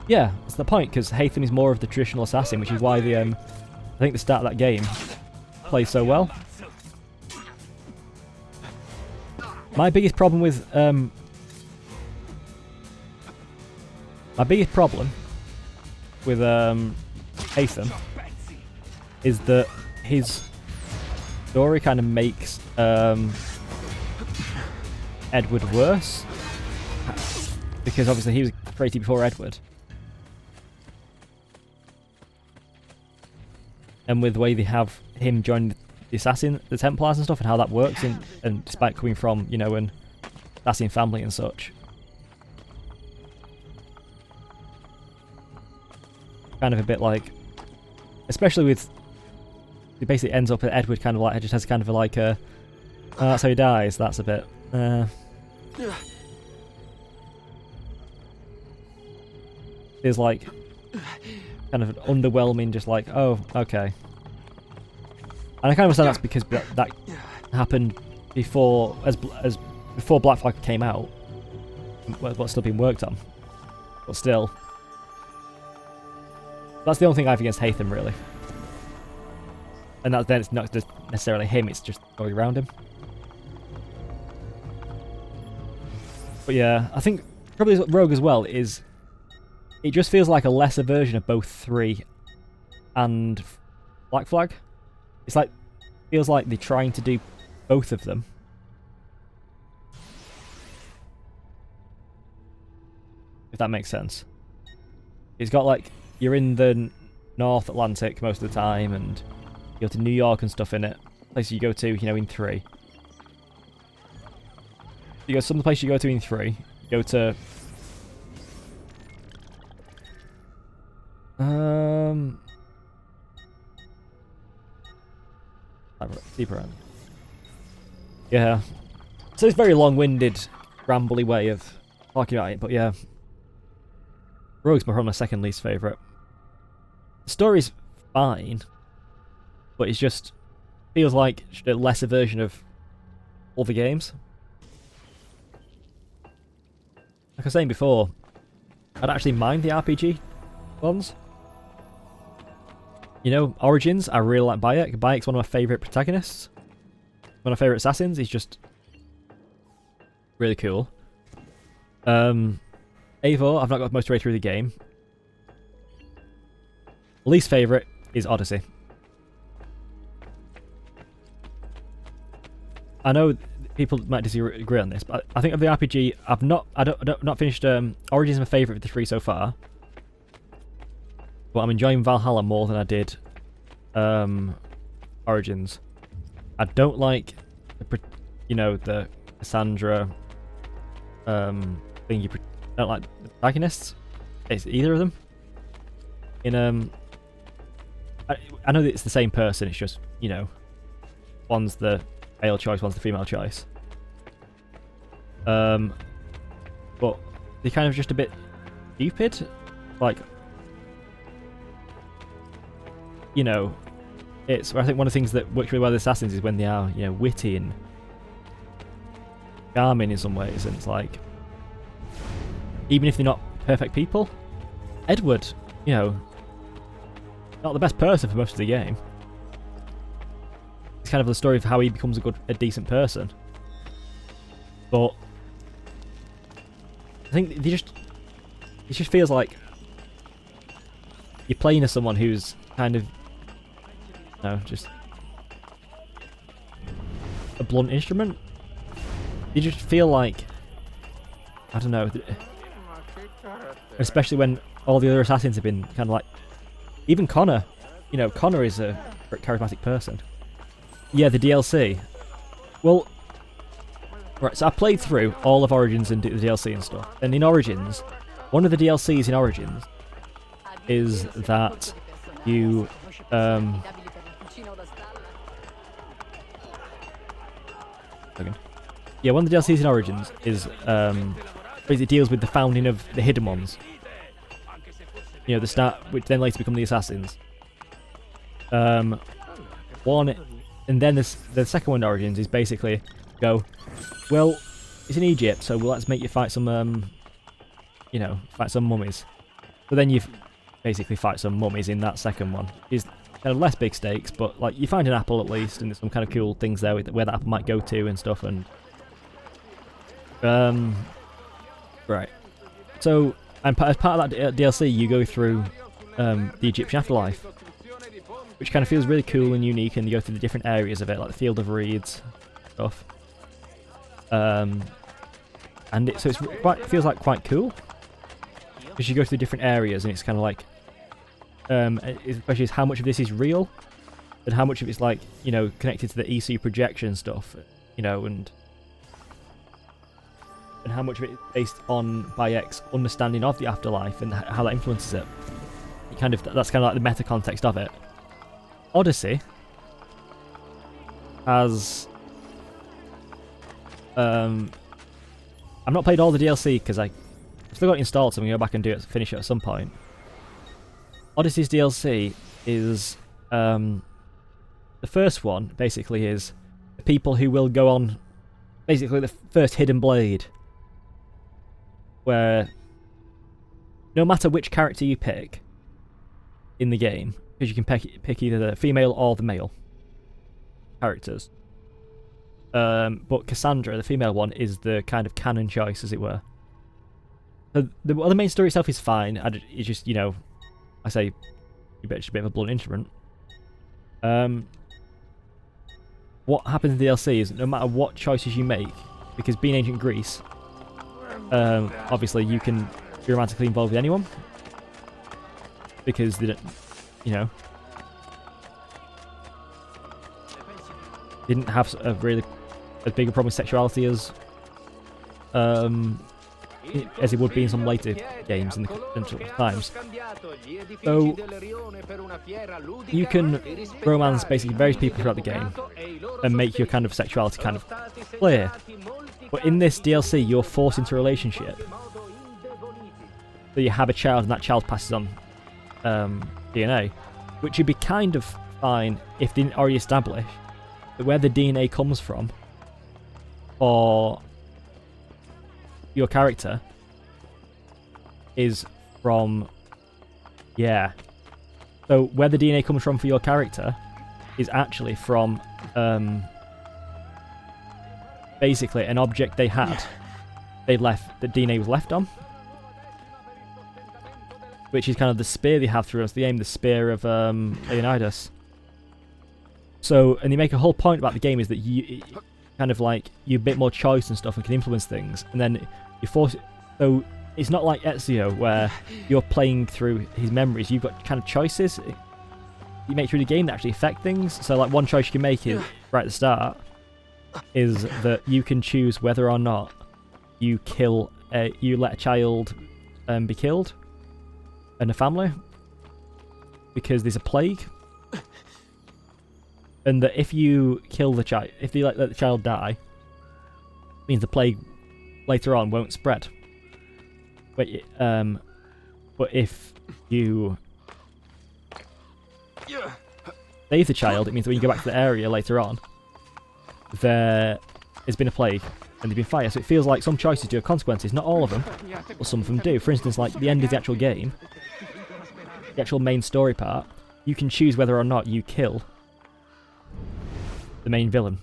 Yeah, that's the point, because Haytham is more of the traditional assassin, which is why the I think the start of that game plays so well. My biggest problem with Haytham is that his story kind of makes Edward worse, because obviously he was created before Edward, and with the way they have him join the Templars and stuff, and how that works, and despite coming from, you know, an assassin family and such, kind of a bit like, especially with, it basically ends up at Edward kind of like, it just has kind of a like a, oh, that's how he dies, that's a bit, feels like kind of an underwhelming, just like, oh, okay. And I kind of understand that's because that happened before, before Black Flag came out, what's still being worked on, but still. That's the only thing I have against Haytham, really. And then it's not just necessarily him, it's just going around him. But yeah, I think probably Rogue as well is, it just feels like a lesser version of both 3 and Black Flag. It's like, feels like they're trying to do both of them. If that makes sense. It's got like, you're in the North Atlantic most of the time, and you go to New York and stuff in it. Places you go to, you know, in 3. You go some of the places you go to in 3. You go to deeper end. Yeah. So it's a very long-winded, rambly way of talking about it, but yeah. Rogue's probably my second least favourite. The story's fine, but it's just feels like a lesser version of other games. Like I was saying before, I'd actually mind the RPG ones. You know, Origins, I really like Bayek. Bayek's one of my favourite protagonists. One of my favourite assassins. He's just really cool. Eivor, I've not got most of the way through the game. Least favourite is Odyssey. I know people might disagree on this, but I think of the RPG, I've not finished. Origins is my favourite of the three so far, but I'm enjoying Valhalla more than I did Origins. I don't like the Cassandra thing. Don't like the protagonists. It's either of them. I know that it's the same person. It's just one's the male choice, one's the female choice. But they're kind of just a bit stupid. Like, it's. I think one of the things that works really well with Assassins is when they are, witty and charming in some ways, and it's like, even if they're not perfect people, Edward, not the best person for most of the game. It's kind of the story of how he becomes a decent person. But I think it just feels like you're playing as someone who's kind of, just a blunt instrument. You just feel like, I don't know, especially when all the other assassins have been kind of like, even Connor, Connor is a charismatic person. Yeah, the DLC. Well, right, so I played through all of Origins and the DLC and stuff. And in Origins, one of the DLCs in Origins is that you, yeah, one of the DLCs in Origins is, basically deals with the founding of the Hidden Ones. The start, which then later become the Assassins. One, and then the second one in Origins is basically well, it's in Egypt, so let's make you fight some, fight some mummies. But then you basically fight some mummies in that second one. It's kind of less big stakes, but like you find an apple at least, and there's some kind of cool things there where that apple might go to and stuff. And right, so. And as part of that DLC, you go through the Egyptian afterlife, which kind of feels really cool and unique, and you go through the different areas of it, like the Field of Reeds stuff. And it feels like quite cool, because you go through different areas, and it's kind of like, especially how much of this is real, and how much of it's like, connected to the EC projection stuff, and how much of it is based on Bayek's understanding of the afterlife and how that influences it. That's kind of like the meta context of it. Odyssey has I've not played all the DLC because I've still got it installed, so I'm going to go back and finish it at some point. Odyssey's DLC is the first one basically is the people who will go on, basically the first Hidden Blade, where no matter which character you pick in the game, because you can pick either the female or the male characters, but Cassandra, the female one, is the kind of canon choice, as it were. So the main story itself is fine. It's just, I say, it's a bit of a blunt instrument. What happens in the DLC is no matter what choices you make, because being ancient Greece, obviously you can be romantically involved with anyone, because they don't, didn't have a really as big a problem with sexuality as it would be in some later games in the times. So you can romance basically various people throughout the game and make your kind of sexuality kind of clear. But in this DLC, you're forced into a relationship. So you have a child, and that child passes on DNA, which would be kind of fine if they didn't already establish that where the DNA comes from for your character is from, so where the DNA comes from for your character is actually from basically an object they had, the DNA was left on, which is kind of the spear they have through us, the spear of Leonidas. So, and they make a whole point about the game is that kind of like you a bit more choice and stuff and can influence things, and then you force it. So it's not like Ezio where you're playing through his memories. You've got kind of choices you make through the game that actually affect things. So like one choice you can make is right at the start is that you can choose whether or not you let a child be killed in a family because there's a plague, and that if you kill the child, if you let the child die, it means the plague later on won't spread. But if you save the child, it means that when you go back to the area later on, there has been a plague and there's been fire. So it feels like some choices do have consequences. Not all of them, but some of them do. For instance, like the end of the actual game, the actual main story part, you can choose whether or not you kill the main villain.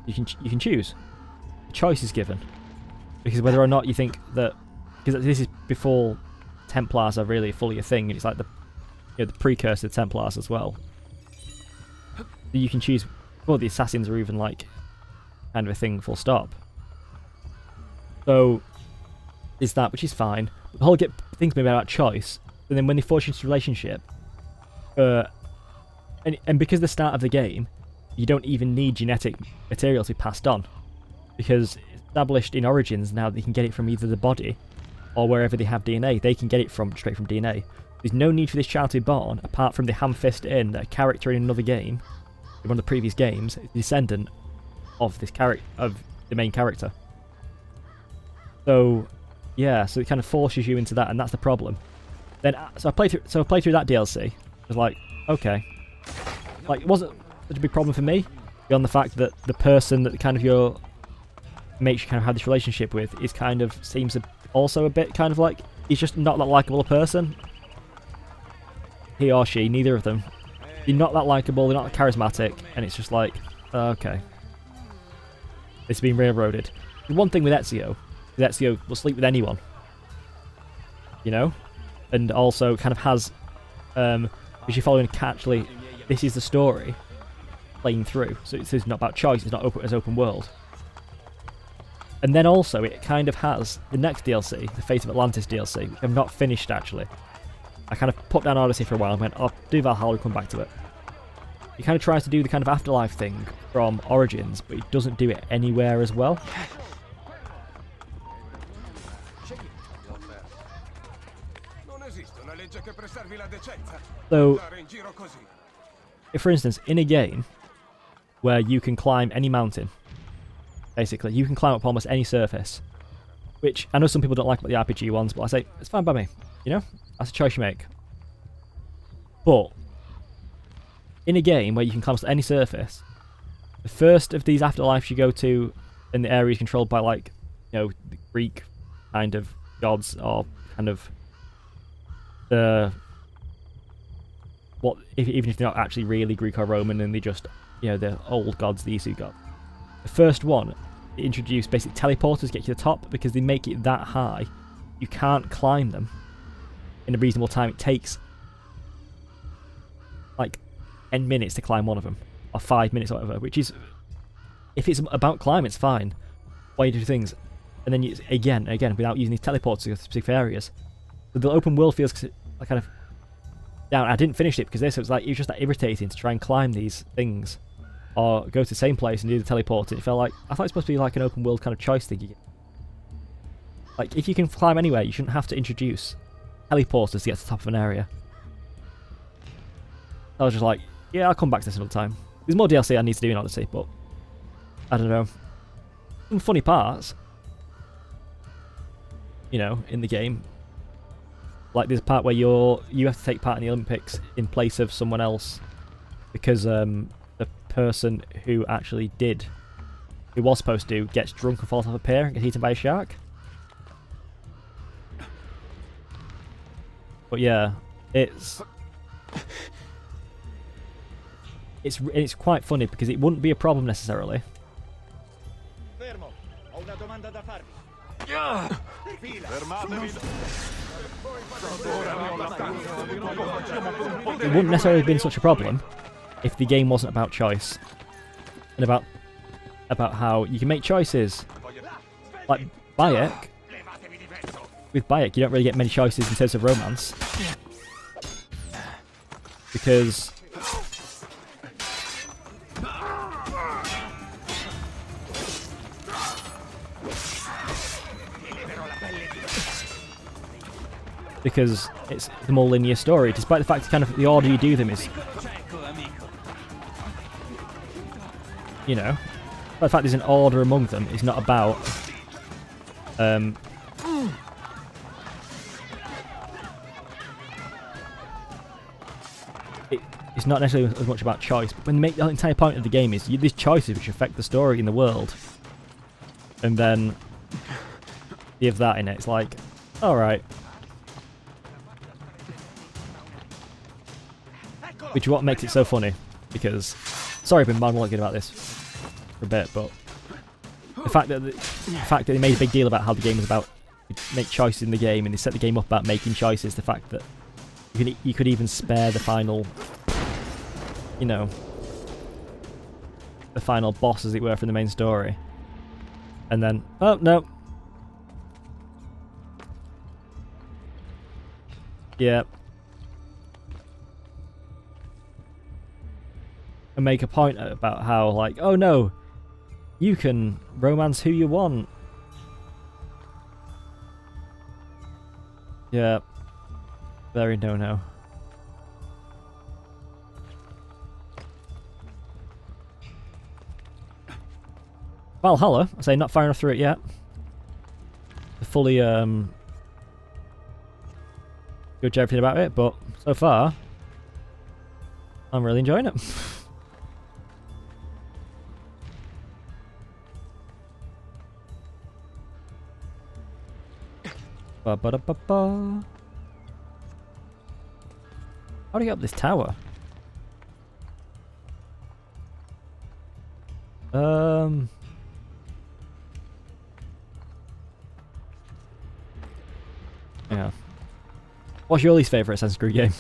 You can choose. The choice is given, because whether or not you think that, because this is before Templars are really fully a thing, and it's like the precursor to Templars as well. You can choose. Well, the assassins are even like kind of a thing. Full stop. So is that, which is fine. But the whole thing's been about choice, and then when they force you into a relationship, and because the start of the game, you don't even need genetic material to be passed on, because it's established in Origins now they can get it from either the body or wherever they have DNA. They can get it straight from DNA. There's no need for this child to be born, apart from the ham-fist in that a character in another game, in one of the previous games, is a descendant of this of the main character. So yeah, so it kind of forces you into that, and that's the problem. Then so I played through that DLC. I was like, okay, like it wasn't such a big problem for me, beyond the fact that the person that kind of makes you kind of have this relationship with is kind of seems also a bit kind of like he's just not that likable a person. He or she, neither of them. You're not that likable, they're not that charismatic, and it's just like, okay. It's been railroaded. The one thing with Ezio will sleep with anyone. You know? And also kind of has, because you're following actually, this is the story playing through. So it's not about choice, it's not open world. And then also it kind of has the next DLC, the Fate of Atlantis DLC, which I've not finished actually. I kind of put down Odyssey for a while and went, I'll do Valhalla and come back to it. He kind of tries to do the kind of afterlife thing from Origins, but he doesn't do it anywhere as well. So, if for instance, in a game where you can climb any mountain, basically, you can climb up almost any surface, which I know some people don't like about the RPG ones, but I say, it's fine by me, you know? That's a choice you make. But, in a game where you can climb to any surface, the first of these afterlives you go to in the area is controlled by, like, you know, the Greek kind of gods, or kind of the... even if they're not actually really Greek or Roman, and they just, you know, the old gods, the Ezio god. The first one, they introduce basic teleporters to get you to the top, because they make it that high, you can't climb them in a reasonable time. It takes like 10 minutes to climb one of them, or 5 minutes or whatever, which is, if it's about climbing, it's fine. Why you do things, and then you, again, without using these teleporters to go to specific areas. So the open world feels like kind of down. I didn't finish it because this, it was like, it was just that irritating to try and climb these things, or go to the same place and do the teleport. It felt like, I thought it was supposed to be like an open world kind of choice thing you get. Like, if you can climb anywhere, you shouldn't have to introduce teleporters to get to the top of an area. I was just like, yeah, I'll come back to this another time. There's more DLC I need to do in Odyssey, but I don't know. Some funny parts, you know, in the game. Like, there's a part where you have to take part in the Olympics in place of someone else, because the person who was supposed to, gets drunk and falls off a pier and gets eaten by a shark. But yeah, it's quite funny, because it wouldn't be a problem necessarily. Fermo, ho una domanda da farvi. Fermatevi! It wouldn't necessarily have been such a problem if the game wasn't about choice and about how you can make choices. Like Bayek, with Bayek you don't really get many choices in terms of romance because it's the more linear story, despite the fact kind of the order you do them is, you know, but the fact there's an order among them is not about it's not necessarily as much about choice, but when they make the entire point of the game is these choices which affect the story in the world, and then you have that in it, it's like, alright. Which is what makes it so funny, because, sorry I've been monologuing about this for a bit, but the fact that they made a big deal about how the game was about make choices in the game, and they set the game up about making choices, the fact that you could even spare the final, you know, the final boss, as it were, from the main story, and then, oh no, yeah. And make a point about how, like, oh no, you can romance who you want. Yeah. Very no-no. Valhalla, I say not far enough through it yet. To fully judge everything about it, but so far, I'm really enjoying it. Ba-ba-da-ba-ba. How do I get up this tower? Yeah. What's your least favourite Assassin's Creed game?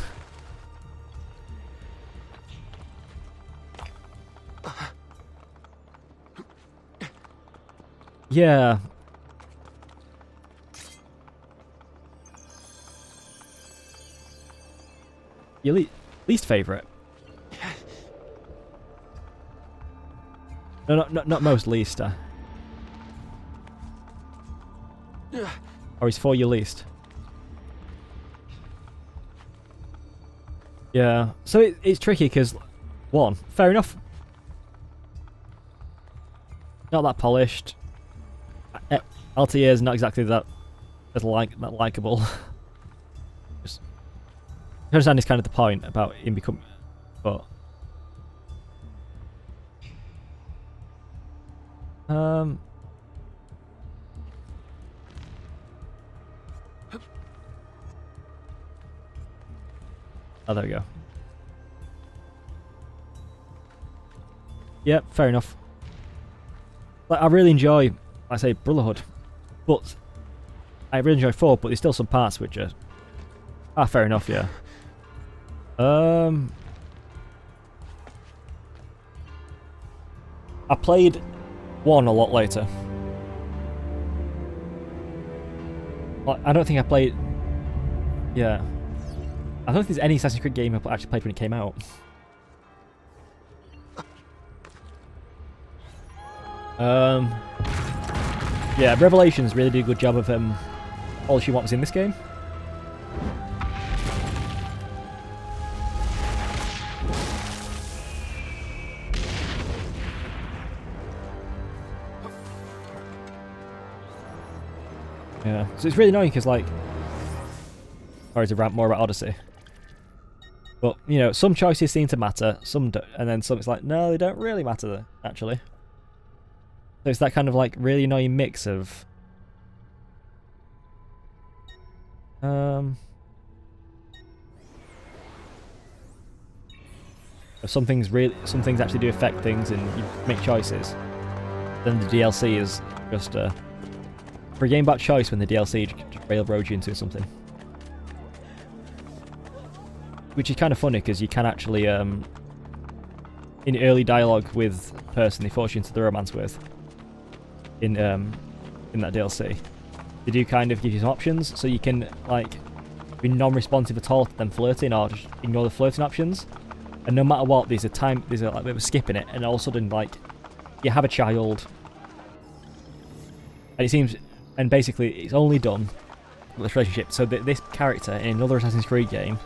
Yeah. Your least favourite? No, not most least. Or is 4 your least? Yeah. So it's tricky because, one, fair enough. Not that polished. Altair is not exactly that likable. I understand it's kind of the point about him becoming, but oh, there we go. Yep, fair enough. Like, I really enjoy, like I say, Brotherhood, but I really enjoy 4, but there's still some parts which are fair enough, yeah. I played 1 a lot later. Like, I don't think I played... Yeah. I don't think there's any Assassin's Creed game I actually played when it came out. Yeah, Revelations really did a good job of polishing what was in this game. Yeah, so it's really annoying because, like, sorry to rant more about Odyssey, but, you know, some choices seem to matter, some don't, and then some it's like, no, they don't really matter, actually. So it's that kind of, like, really annoying mix of... some things actually do affect things and you make choices. Then the DLC is just for a game about choice when the DLC just railroads you into something. which is kind of funny because you can actually, in early dialogue with the person they force you into the romance with, in that DLC, they do kind of give you some options, so you can like be non-responsive at all to them flirting, or just ignore the flirting options. And no matter what, there's a like, bit of a skip in it, and all of a sudden, like, you have a child, and it seems, and basically it's only done with this relationship, so that this character in another Assassin's Creed game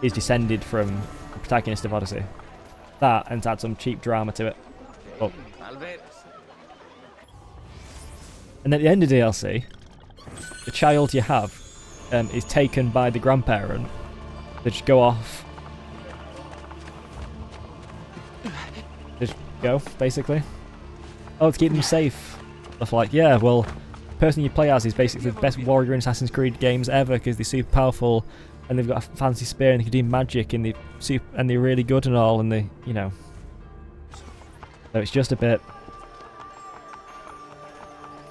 is descended from the protagonist of Odyssey. That, and to add some cheap drama to it. Oh. And at the end of DLC, the child you have is taken by the grandparent. They just go off. Just go, basically. Oh, to keep them safe. Stuff like, yeah, well, the person you play as is basically the best warrior in Assassin's Creed games ever because they're super powerful and they've got a fancy spear and they can do magic and they're really good and all, and they, you know. So it's just a bit.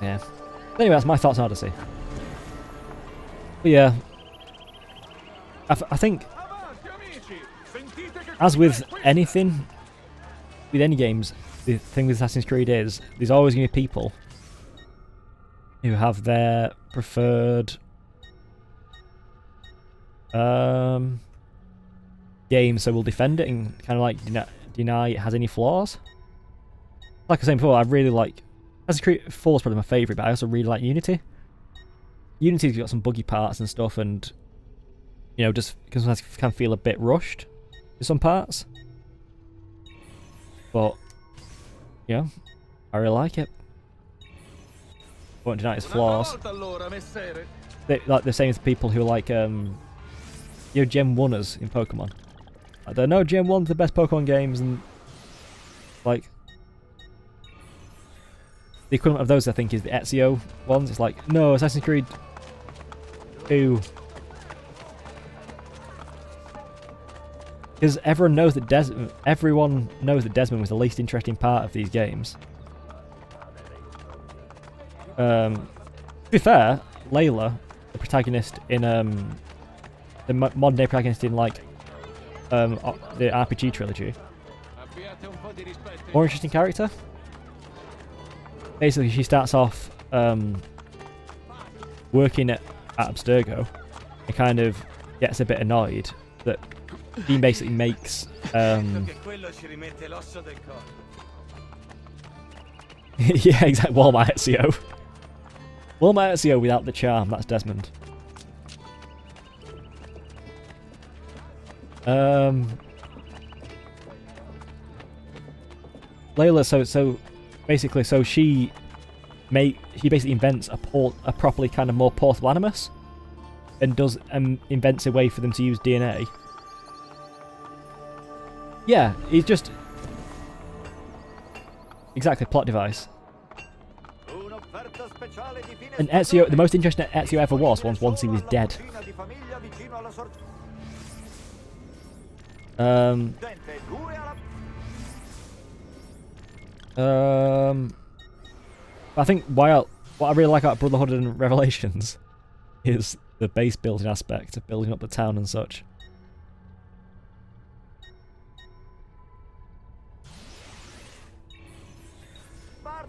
Yeah. Anyway, that's my thoughts on Odyssey. But yeah, I think, as with anything, with any games, the thing with Assassin's Creed is there's always going to be people who have their preferred game, so will defend it and kind of like deny it has any flaws. Like I was saying before, I really like Assassin's Creed 4 is probably my favourite, but I also really like Unity. Unity's got some buggy parts and stuff, and you know, just sometimes can feel a bit rushed in some parts. But yeah, I really like it. Won't deny its flaws. Like the same as people who like you know, Gen 1ers in Pokemon. I don't know, Gen 1's the best Pokemon games, and like the equivalent of those I think is the Ezio ones. It's like, no, Assassin's Creed 2. Because everyone knows that Desmond was the least interesting part of these games. To be fair, Layla, the protagonist in the modern day protagonist in like the RPG trilogy, more interesting character. Basically, she starts off working at Abstergo and kind of gets a bit annoyed that he basically makes yeah, exactly. Walmart Ezio. Walmart Ezio without the charm. That's Desmond. Layla. So basically, she basically invents a properly kind of more portable animus, and invents a way for them to use DNA. Yeah, he's just exactly plot device. And Ezio, the most interesting Ezio ever was once he was dead. I think what I really like about Brotherhood and Revelations is the base building aspect of building up the town and such.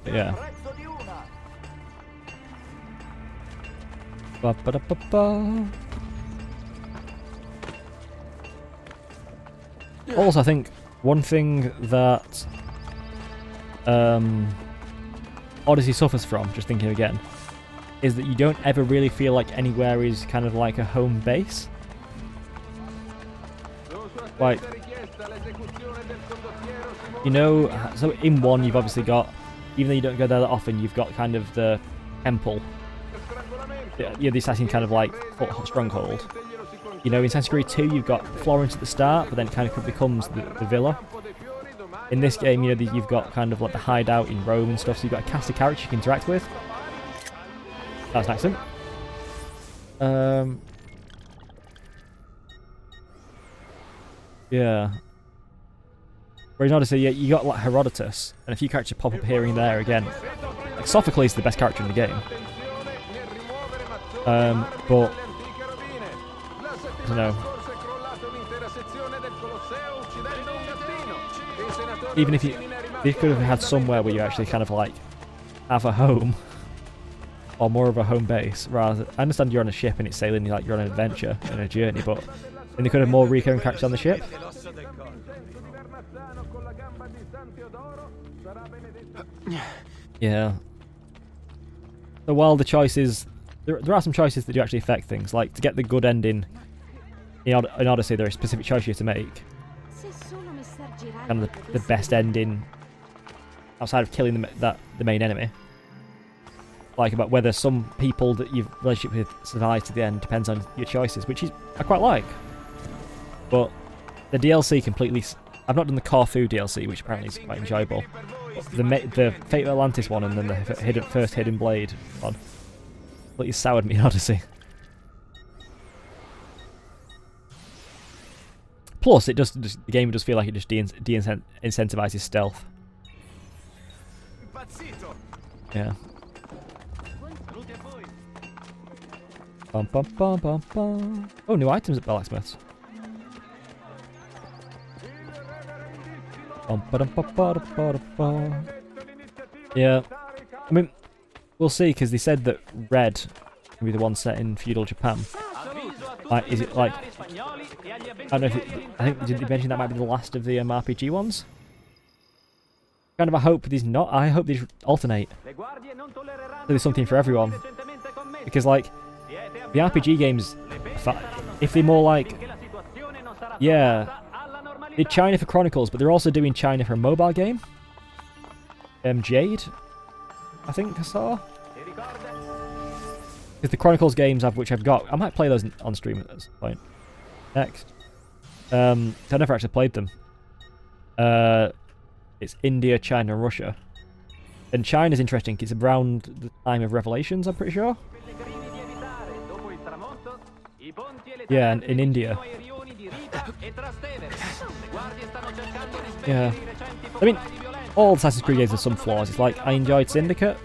Yeah. Also, I think one thing that Odyssey suffers from, just thinking again, is that you don't ever really feel like anywhere is kind of like a home base. Like, you know, so in 1 you've obviously got, even though you don't go there that often, you've got kind of the temple. Yeah, the assassin kind of like stronghold. You know, in Assassin's Creed 2 you've got Florence at the start, but then it kind of becomes the villa. In this game, you know, you've got kind of like the hideout in Rome and stuff, so you've got a cast of characters you can interact with. That's an accent. Yeah. Whereas in Odyssey, yeah, you got like Herodotus, and a few characters pop up here and there again. Like Sophocles is the best character in the game. But I don't know. even if they could have had somewhere where you actually kind of like have a home or more of a home base. Rather, I understand you're on a ship and it's sailing like you're on an adventure and a journey, but then they could have more recurring characters on the ship. Yeah. So while the choices, there are some choices that do actually affect things. Like to get the good ending in Odyssey, there is a specific choice you have to make. Kind of the best ending outside of killing the main enemy. Like about whether some people that you've relationship with survive to the end depends on your choices, which I quite like. But the DLC completely. I've not done the Corfu DLC, which apparently is quite enjoyable. But the Fate of Atlantis one and then the first Hidden Blade one completely soured me in Odyssey. Plus, the game does feel like it just de-incentivizes stealth. Yeah. Bum, bum, bum, bum, bum. Oh, new items at Blacksmith's. Yeah. I mean, we'll see, because they said that red can be the one set in feudal Japan. Like, is it like... I don't know if I think, did they mention that might be the last of the RPG ones? Kind of, I hope these not. I hope these alternate. There's something for everyone. Because, like, the RPG games, if they're more like... Yeah. Did China for Chronicles, but they're also doing China for a mobile game. Jade, I think I saw. Because the Chronicles games which I've got, I might play those on stream at this point. Next. I've never actually played them. It's India, China, and Russia. And China's interesting, it's around the time of Revelations, I'm pretty sure. Yeah, and in India. Yeah. I mean, all Assassin's Creed games have some flaws. It's like, I enjoyed Syndicate.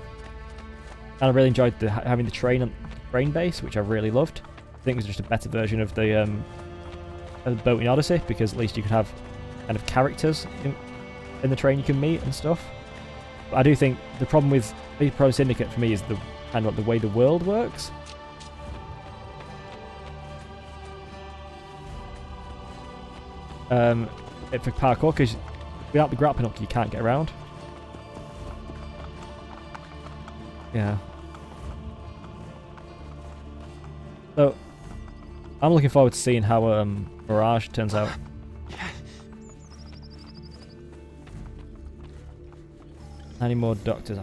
And I really enjoyed having the train base, which I really loved. I think it was just a better version of the boat in Odyssey, because at least you could have kind of characters in the train you can meet and stuff. But I do think the problem with Pro Syndicate for me is the kind of like the way the world works. For parkour, because without the grappling hook you can't get around. Yeah. So, I'm looking forward to seeing how Mirage turns out. Any more doctors?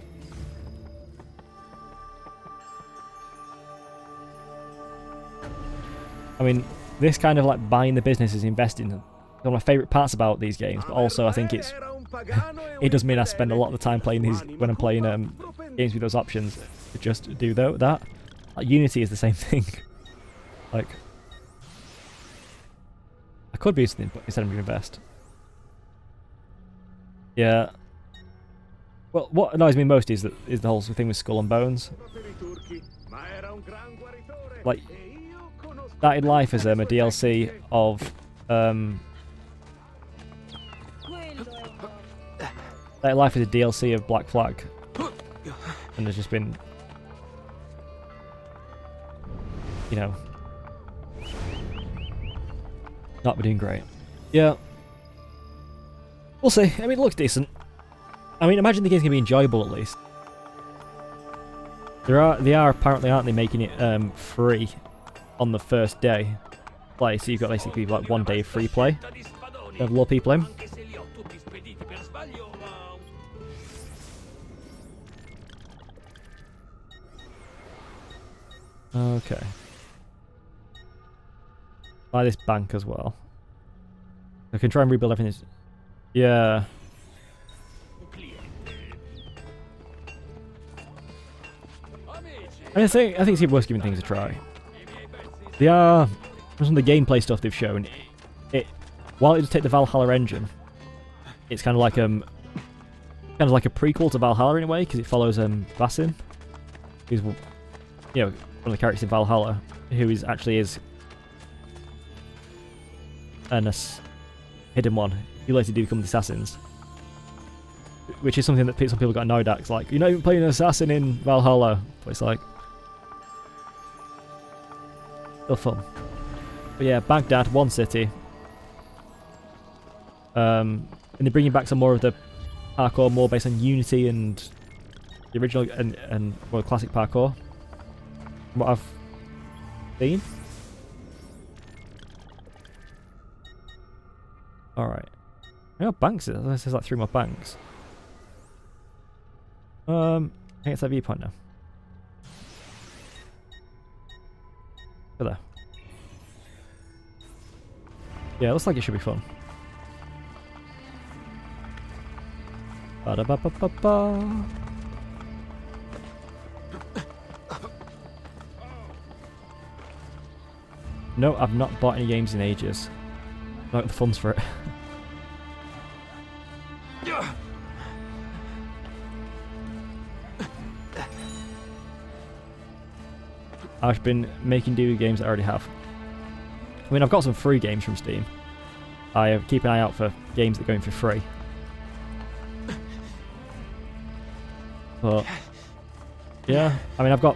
I mean, this kind of like buying the business is investing. One of my favourite parts about these games, but also I think it does mean I spend a lot of the time playing these when I'm playing games with those options to just do that. Like Unity is the same thing. Like, I could be something, but instead I'm going to invest. Yeah. Well, what annoys me most is the whole thing with Skull and Bones. Like, started life as a DLC of started life as a DLC of Black Flag, and there's just been, you know, not been doing great. Yeah. We'll see. I mean, it looks decent. I mean, imagine the game's gonna be enjoyable at least. They are apparently, aren't they, making it free on the first day play, so you've got basically like 1 day of free play. They have a lot of people in. Okay. Buy this bank as well. I can try and rebuild everything. Yeah. I think it's worth giving things a try. They are, from some of the gameplay stuff they've shown, while it does take the Valhalla engine, it's kind of like a prequel to Valhalla in a way, because it follows Vasin, who's, you know, one of the characters in Valhalla, who is a hidden one. He later do become the assassins. which is something that some people got annoyed at. It's like, you're not even playing an assassin in Valhalla. But it's like, still fun. But yeah, Baghdad, one city. And they're bringing back some more of the parkour, more based on Unity and the original and more classic parkour. From what I've seen. Alright. I got banks. This is like 3 more banks. I think it's that viewpoint now. Go there. Yeah, it looks like it should be fun. Ba-da-ba-ba-ba-ba. No, I've not bought any games in ages. Not got the funds for it. I've been making do with games that I already have. I mean, I've got some free games from Steam. I keep an eye out for games that are going for free. But yeah, I mean, I've got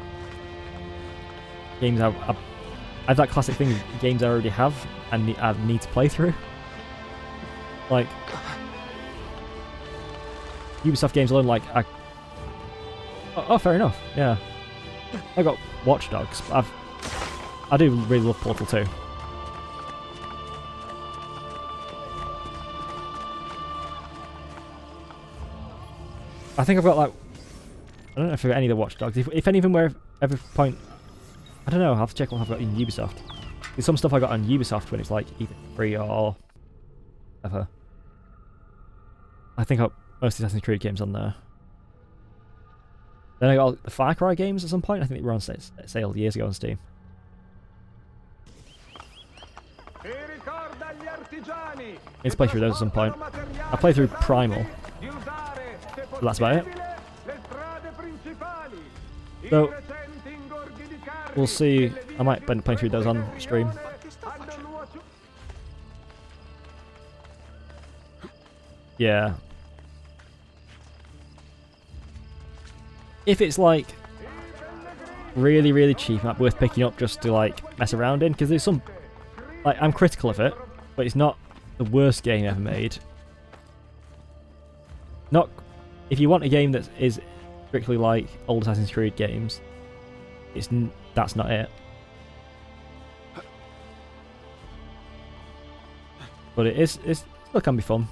games I have that classic thing, games I already have and I need to play through. Like Ubisoft games alone, like oh, fair enough. Yeah, I got Watch Dogs. But I do really love Portal 2. I think I've got like, I don't know if I've got any of the Watch Dogs. If any of them were every point, I don't know. I'll have to check what I've got in Ubisoft. There's some stuff I got on Ubisoft when it's like either free or whatever. I think I got most Assassin's Creed games on there. Then I got the Far Cry games at some point. I think they were on sale years ago on Steam. I need to play through those at some point. I played through Primal. But that's about it. So, we'll see. I might end up playing through those on stream. Yeah. If it's like really, really cheap, it might be worth picking up just to like mess around in, because there's some, like, I'm critical of it, but it's not the worst game ever made. Not if you want a game that is strictly like old Assassin's Creed games, that's not it. But it still can be fun.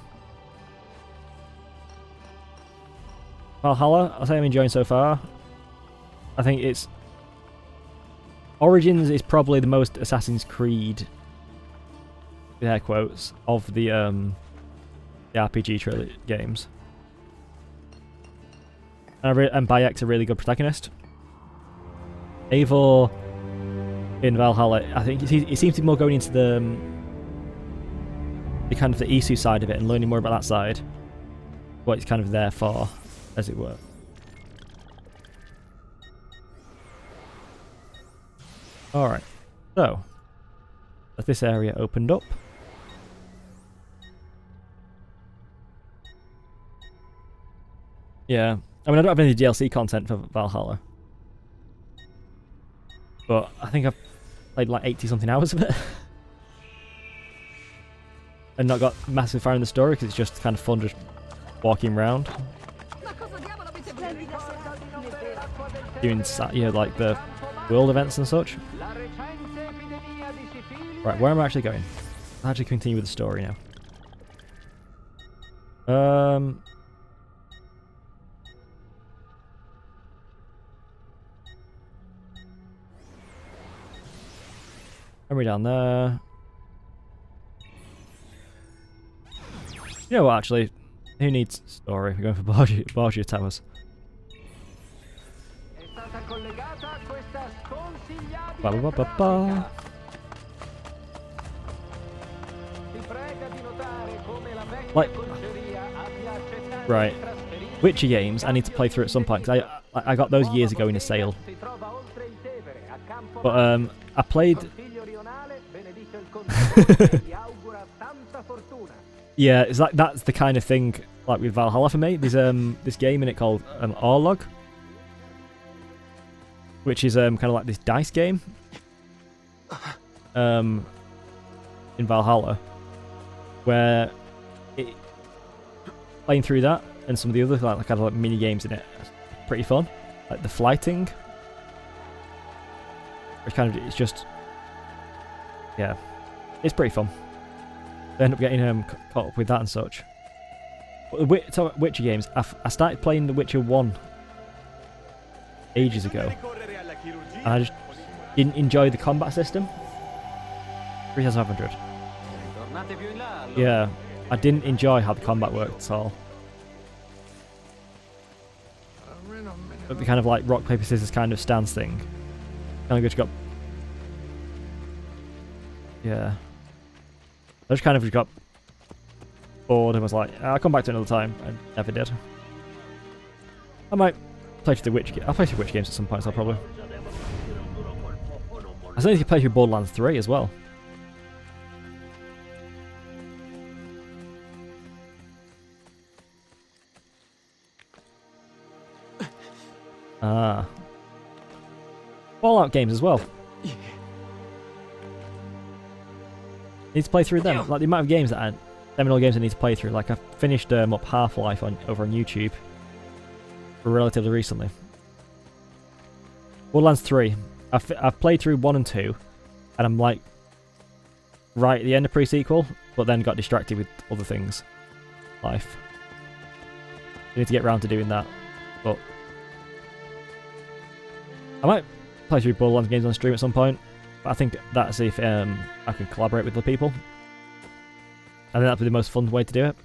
Valhalla, I'll say I'm enjoying so far. I think it's Origins is probably the most Assassin's Creed, with air quotes, of the RPG trilogy games. And Bayek's a really good protagonist. Eivor in Valhalla, I think he seems to be more going into the kind of the Isu side of it and learning more about that side. What it's kind of there for, as it were. Alright, so as this area opened up. Yeah, I mean, I don't have any DLC content for Valhalla. But I think I've played like 80 something hours of it. And not got massive far in the story because it's just kind of fun just walking around. Doing, you know, like the world events and such. Right, where am I actually going? I'll actually continue with the story now. Are we down there? You know what, actually? Who needs story? We're going for Borgia Towers. Ba ba ba ba ba. Like, right. Witcher games, I need to play through at some point, because I got those years ago in a sale. But, I played... Yeah, it's like, that's the kind of thing like with Valhalla for me. There's this game in it called Orlog, which is kind of like this dice game in Valhalla, where playing through that and some of the other kind of like mini games in it, pretty fun. Like the flighting, which kind of it's just yeah, it's pretty fun. I end up getting caught up with that and such. But the Witcher games, I started playing The Witcher 1 ages ago, and I just didn't enjoy the combat system. 3,500. Yeah, I didn't enjoy how the combat worked at all. But the kind of like rock, paper, scissors kind of stance thing. Kind of just got... Yeah. I just kind of got bored and was like, I'll come back to it another time, and never did. I might play through the Witch I'll play through Witch games at some point, so probably. I still need to play through Borderlands 3 as well. Ah. Fallout games as well. Need to play through them. Like the amount of games that seminal games I need to play through. Like I finished up Half-Life over on YouTube relatively recently. Borderlands 3. I've played through 1 and 2, and I'm like right at the end of pre-sequel, but then got distracted with other things. Life. I need to get around to doing that, but I might play through Borderlands games on stream at some point. But I think that's if I can collaborate with other people. I think that'd be the most fun way to do it,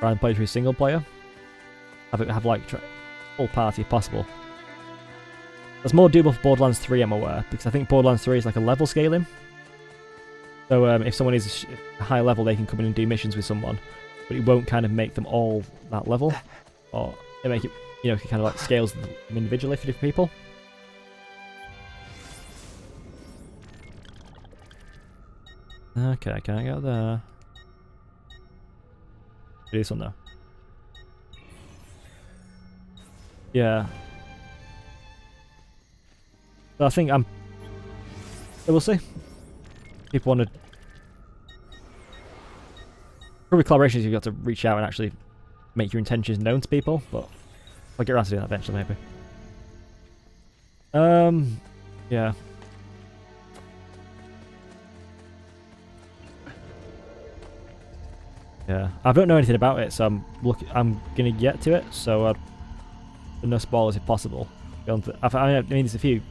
rather than play through single player. Have like full party if possible. That's more doable for Borderlands 3, I'm aware, because I think Borderlands 3 is like a level scaling. So if someone is a high level, they can come in and do missions with someone, but it won't kind of make them all that level, or it make it, you know, it kind of like scales them individually for different people. Okay, can I go there? Do this one though. Yeah. So I think so we'll see. People want to... Probably collaborations, you've got to reach out and actually make your intentions known to people, but I'll get around to doing that eventually, maybe. Yeah. Yeah, I don't know anything about it, so I'm gonna get to it. So no spoilers if possible. I mean, there's a few.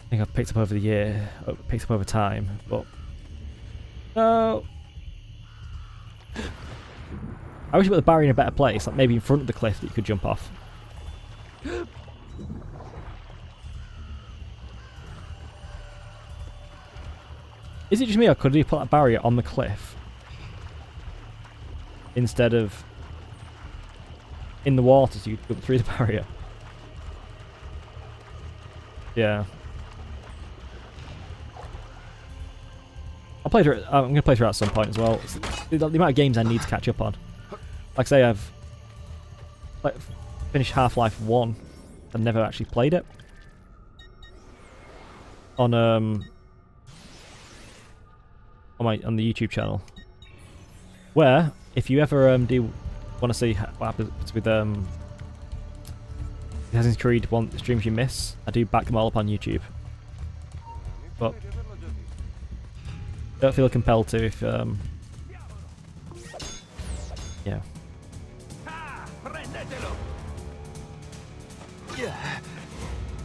I think I've picked up over the year, picked up over time, but no. I wish you put the barrier in a better place, like maybe in front of the cliff that you could jump off. Is it just me, or could you put that barrier on the cliff instead of in the water so you jump through the barrier? Yeah. I'll play through it. I'm going to play through it at some point as well. The amount of games I need to catch up on. Like I say, I've finished Half-Life 1 and never actually played it. On the YouTube channel. Where, if you ever do want to see what happens with Assassin's Creed streams you miss, I do back them all up on YouTube. But don't feel compelled to if yeah.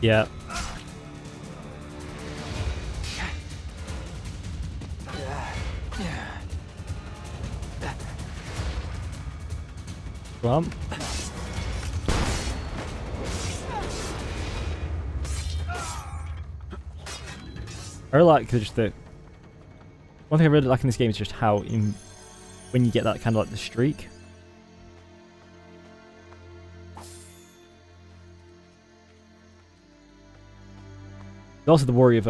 Yeah. Come on. I really like just the one thing I really like in this game is just how when you get that kind of like the streak. There's also the worry of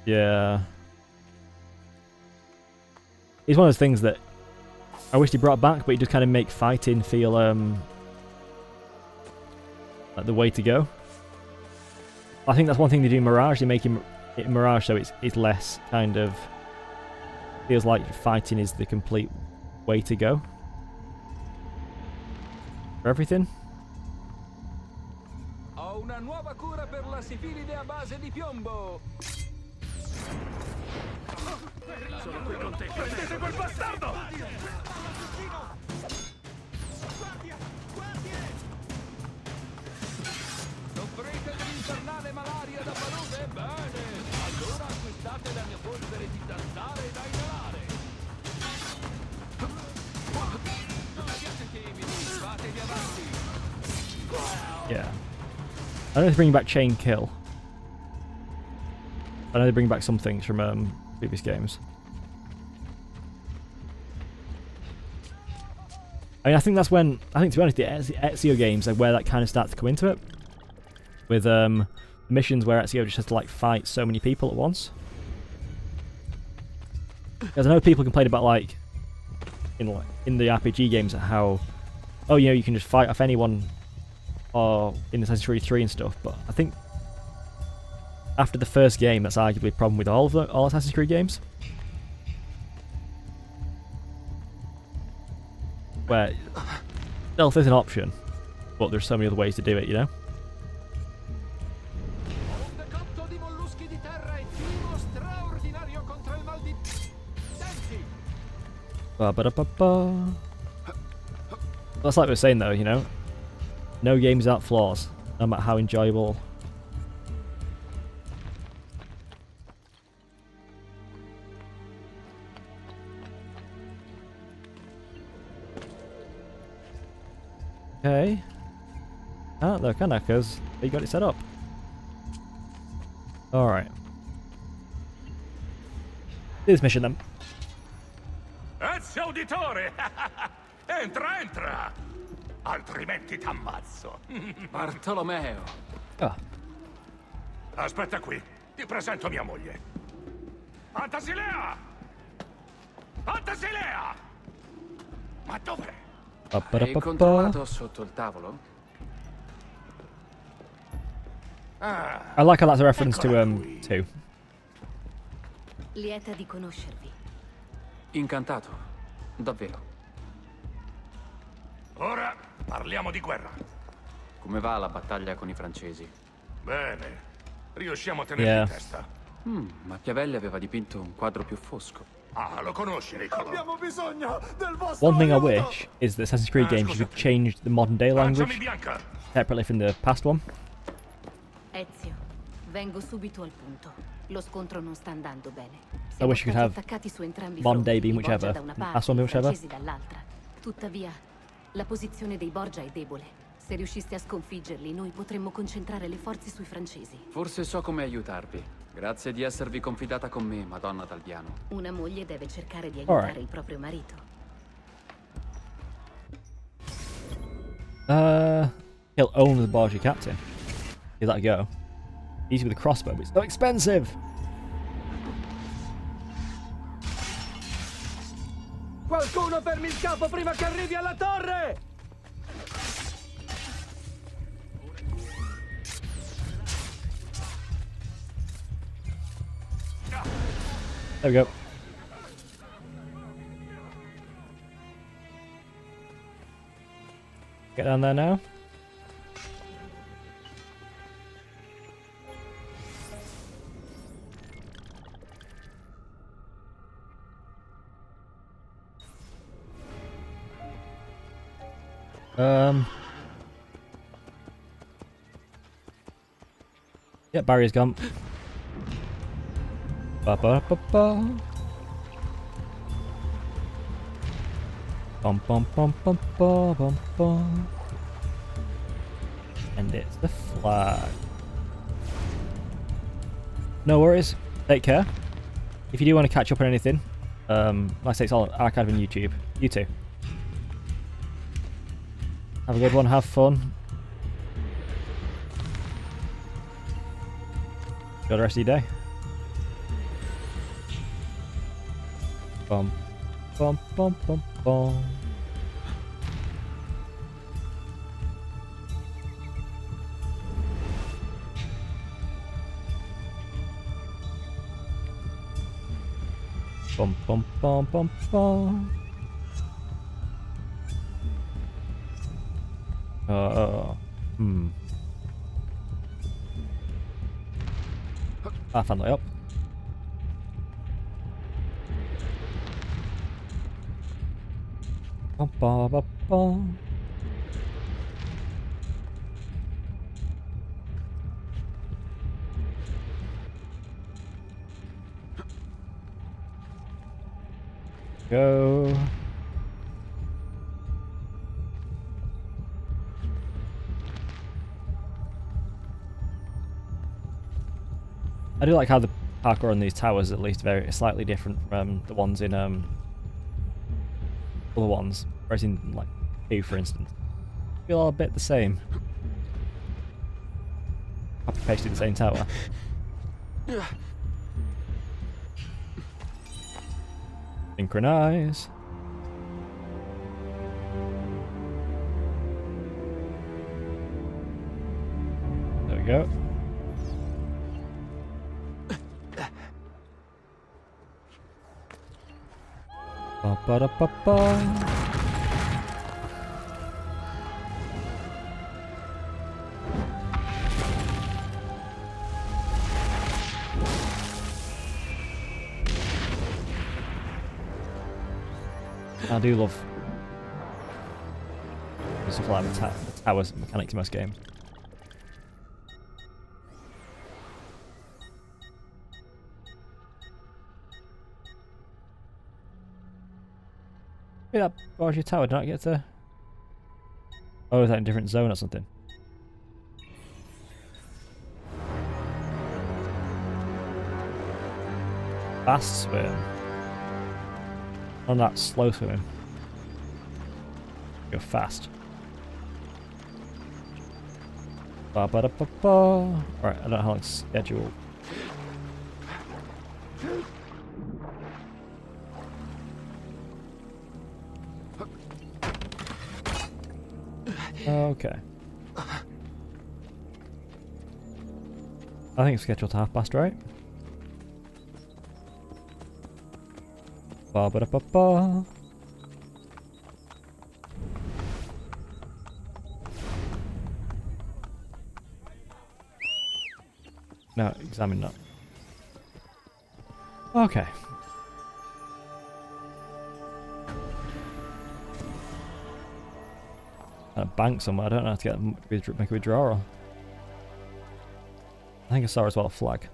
yeah. it's one of those things that I wish they brought back, but it just kind of make fighting feel like the way to go. I think that's one thing they do in Mirage. They make it in Mirage so it's less kind of feels like fighting is the complete way to go for everything. Ho una nuova cura per la sifilide a base di piombo. Sono qui con te. Prendete quel bastardo! Soffrite dell'infernale malaria da palude? Bene! Allora acquistate la mia polvere di zanzare da inalare. Non siate timidi, fatevi avanti. Yeah. I know they bring back Chain Kill. I know they bring back some things from previous games. I mean, I think that's when, to be honest, the Ezio games are where that kind of starts to come into it. With missions where Ezio just has to like fight so many people at once. Because I know people complain about like in the RPG games how, oh, you know, you can just fight off anyone or in Assassin's Creed 3 and stuff, but I think after the first game that's arguably a problem with all Assassin's Creed games. Where stealth is an option, but there's so many other ways to do it, you know? Un decotto di molluschi di terra e timo straordinario contro il mal di denti. Ba-ba-da-ba-ba. That's like we were saying though, you know? No game is without flaws, no matter how enjoyable. Okay. Ah, look, I know, because you got it set up. Alright. Do this mission then. Ezio Auditore! Entra, entra! Altrimenti t'ammazzo. Bartolomeo! Ah, Aspetta qui, ti presento mia moglie. Fantasilea! Fantasilea! Ma dov'è? Hai ba-ba-da-ba-ba. controllato sotto il tavolo? I like how that's a reference to 2. Lieta di conoscervi. Incantato, davvero. Ora parliamo di guerra. Come va la battaglia con i francesi? Bene, riusciamo a tenerli Yeah. in testa. Machiavelli aveva dipinto un quadro più fosco. Ah, lo conosci, Niccolo? Abbiamo bisogno del vostro One thing I aiuto! wish is that Assassin's Creed games you could change the modern day Lanciami language bianca! separately from the past one. Ezio, vengo subito al punto. Lo scontro non sta andando bene. I Siamo wish you could stati have attaccati su entrambi i modern day fronti, being i Borgia whichever, da una and parte, past one being i whichever. francesi dall'altra. Tuttavia, la posizione dei Borgia è debole. Se riusciste a sconfiggerli, noi potremmo concentrare le forze sui francesi. Forse so come aiutarvi. Grazie di esservi confidata con me, Madonna d'Albiano. Una moglie deve cercare di aiutare Alright. il proprio marito. He'll own the Borgia captain. Give that a go. Easy with a crossbow, but it's so expensive. Qualcuno fermi il capo prima che arrivi alla torre! There we go. Get down there now. Yeah, barrier's gone. Ba ba ba ba. Bum bum bum bum bum bum bum. And it's the flag. No worries. Take care. If you do want to catch up on anything, like I say, it's all archived on YouTube. You too. Have a good one. Have fun. Enjoy the rest of your day. Bum Bum bum bum bum. Bum bum bum bum bum. Hmm. I found the way up. Bum bum bum bum. Go. I do like how the parkour on these towers, at least, very slightly different from the ones in other ones. Whereas in like 2, for instance, feel all a bit the same. Copy pasted the same tower. Synchronize. There we go. Ba ba da ba ba. I do love stuff like the towers mechanics in most games. Yeah, that barge tower, did I get to? Oh, is that in a different zone or something? Fast swim. On that slow swimming. Go fast. Ba ba da ba ba. Alright, I don't know how it's scheduled. Okay. I think it's scheduled to past, right? Ba ba da ba ba. No, examine that. Okay. A bank somewhere. I don't know how to make a withdrawal. I think I saw as well a flag.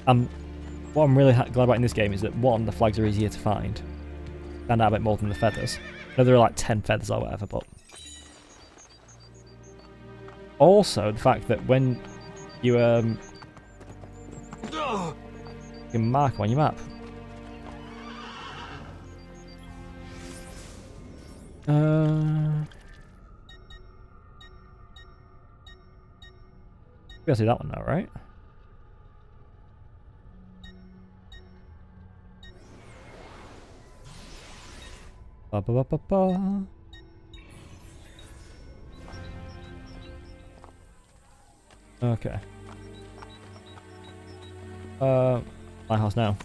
What I'm really glad about in this game is that one, the flags are easier to find. Stand out a bit more than the feathers. I know there are like 10 feathers or whatever, but also the fact that when you can mark them on your map. We gotta do that one now, right? Ba ba ba ba ba. Okay. My house now.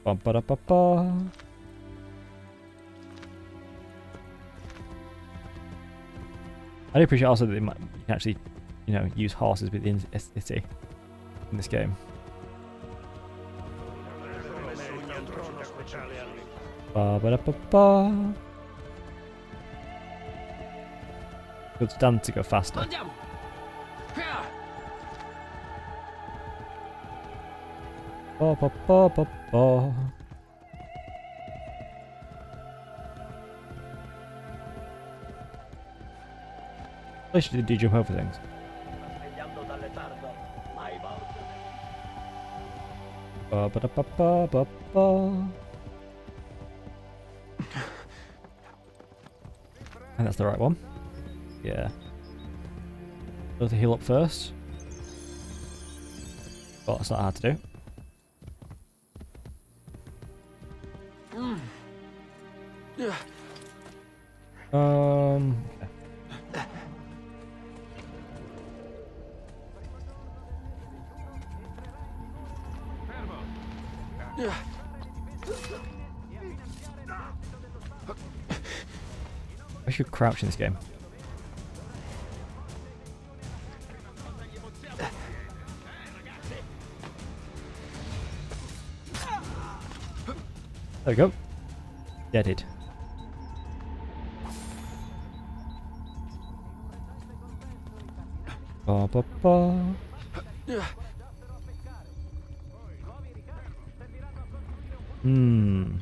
Ba ba da ba ba. I do appreciate also that you can actually, you know, use horses within a city in this game. Ba ba da ba ba. Good stand to go faster. Ba ba ba ba ba. I should do jump over things. Ba ba da ba ba ba ba. I think that's the right one. Yeah. Go to heal up first. Well, that's not hard to do. Okay. I should crouch in this game. There we go. Deaded. Ba ba ba. Hmm.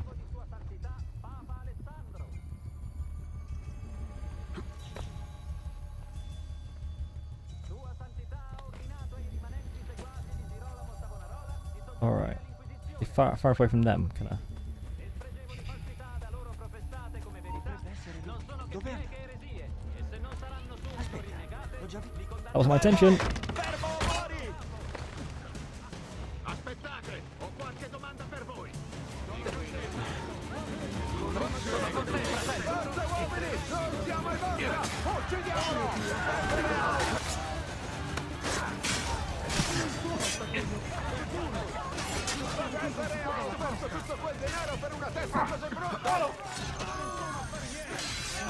All right. Far away from them, can I? That was my intention. Aspettate, ho qualche domanda per voi. Tutto quel denaro per una testa così brutta!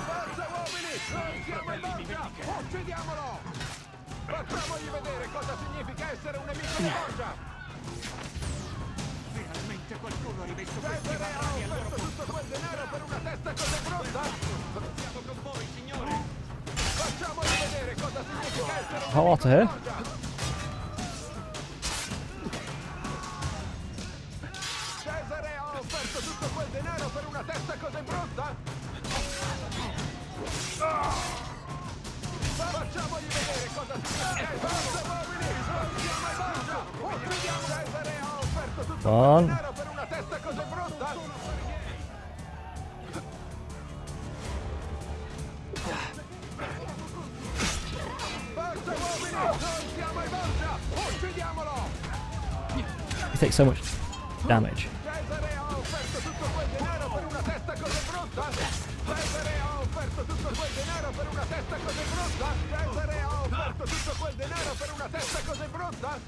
Forza uomini! Noi siamo in Borgia! Uccidiamolo! Facciamogli vedere cosa significa essere un nemico di Borgia! Finalmente qualcuno ha rimesso Cesare ha offerto tutto quel denaro per una testa così brutta! Siamo con voi, signore! Facciamogli vedere cosa significa essere un Hot water here. Borgia! Cesare ha offerto tutto quel denaro per una testa così brutta? Facciamogli vedere cosa significa forza uomini! Siamo in Borgia! Uccidiamo Cesare ha offerto tutto quel denaro per una testa così brutta? Forza uomini! Noi siamo in Borgia! Uccidiamolo! He takes so much damage. Cesare ha offerto tutto quel denaro per una testa così brutta? Cesare ha offerto tutto quel denaro per una testa così brutta? Cesare ha offerto tutto quel denaro per una testa così brutta?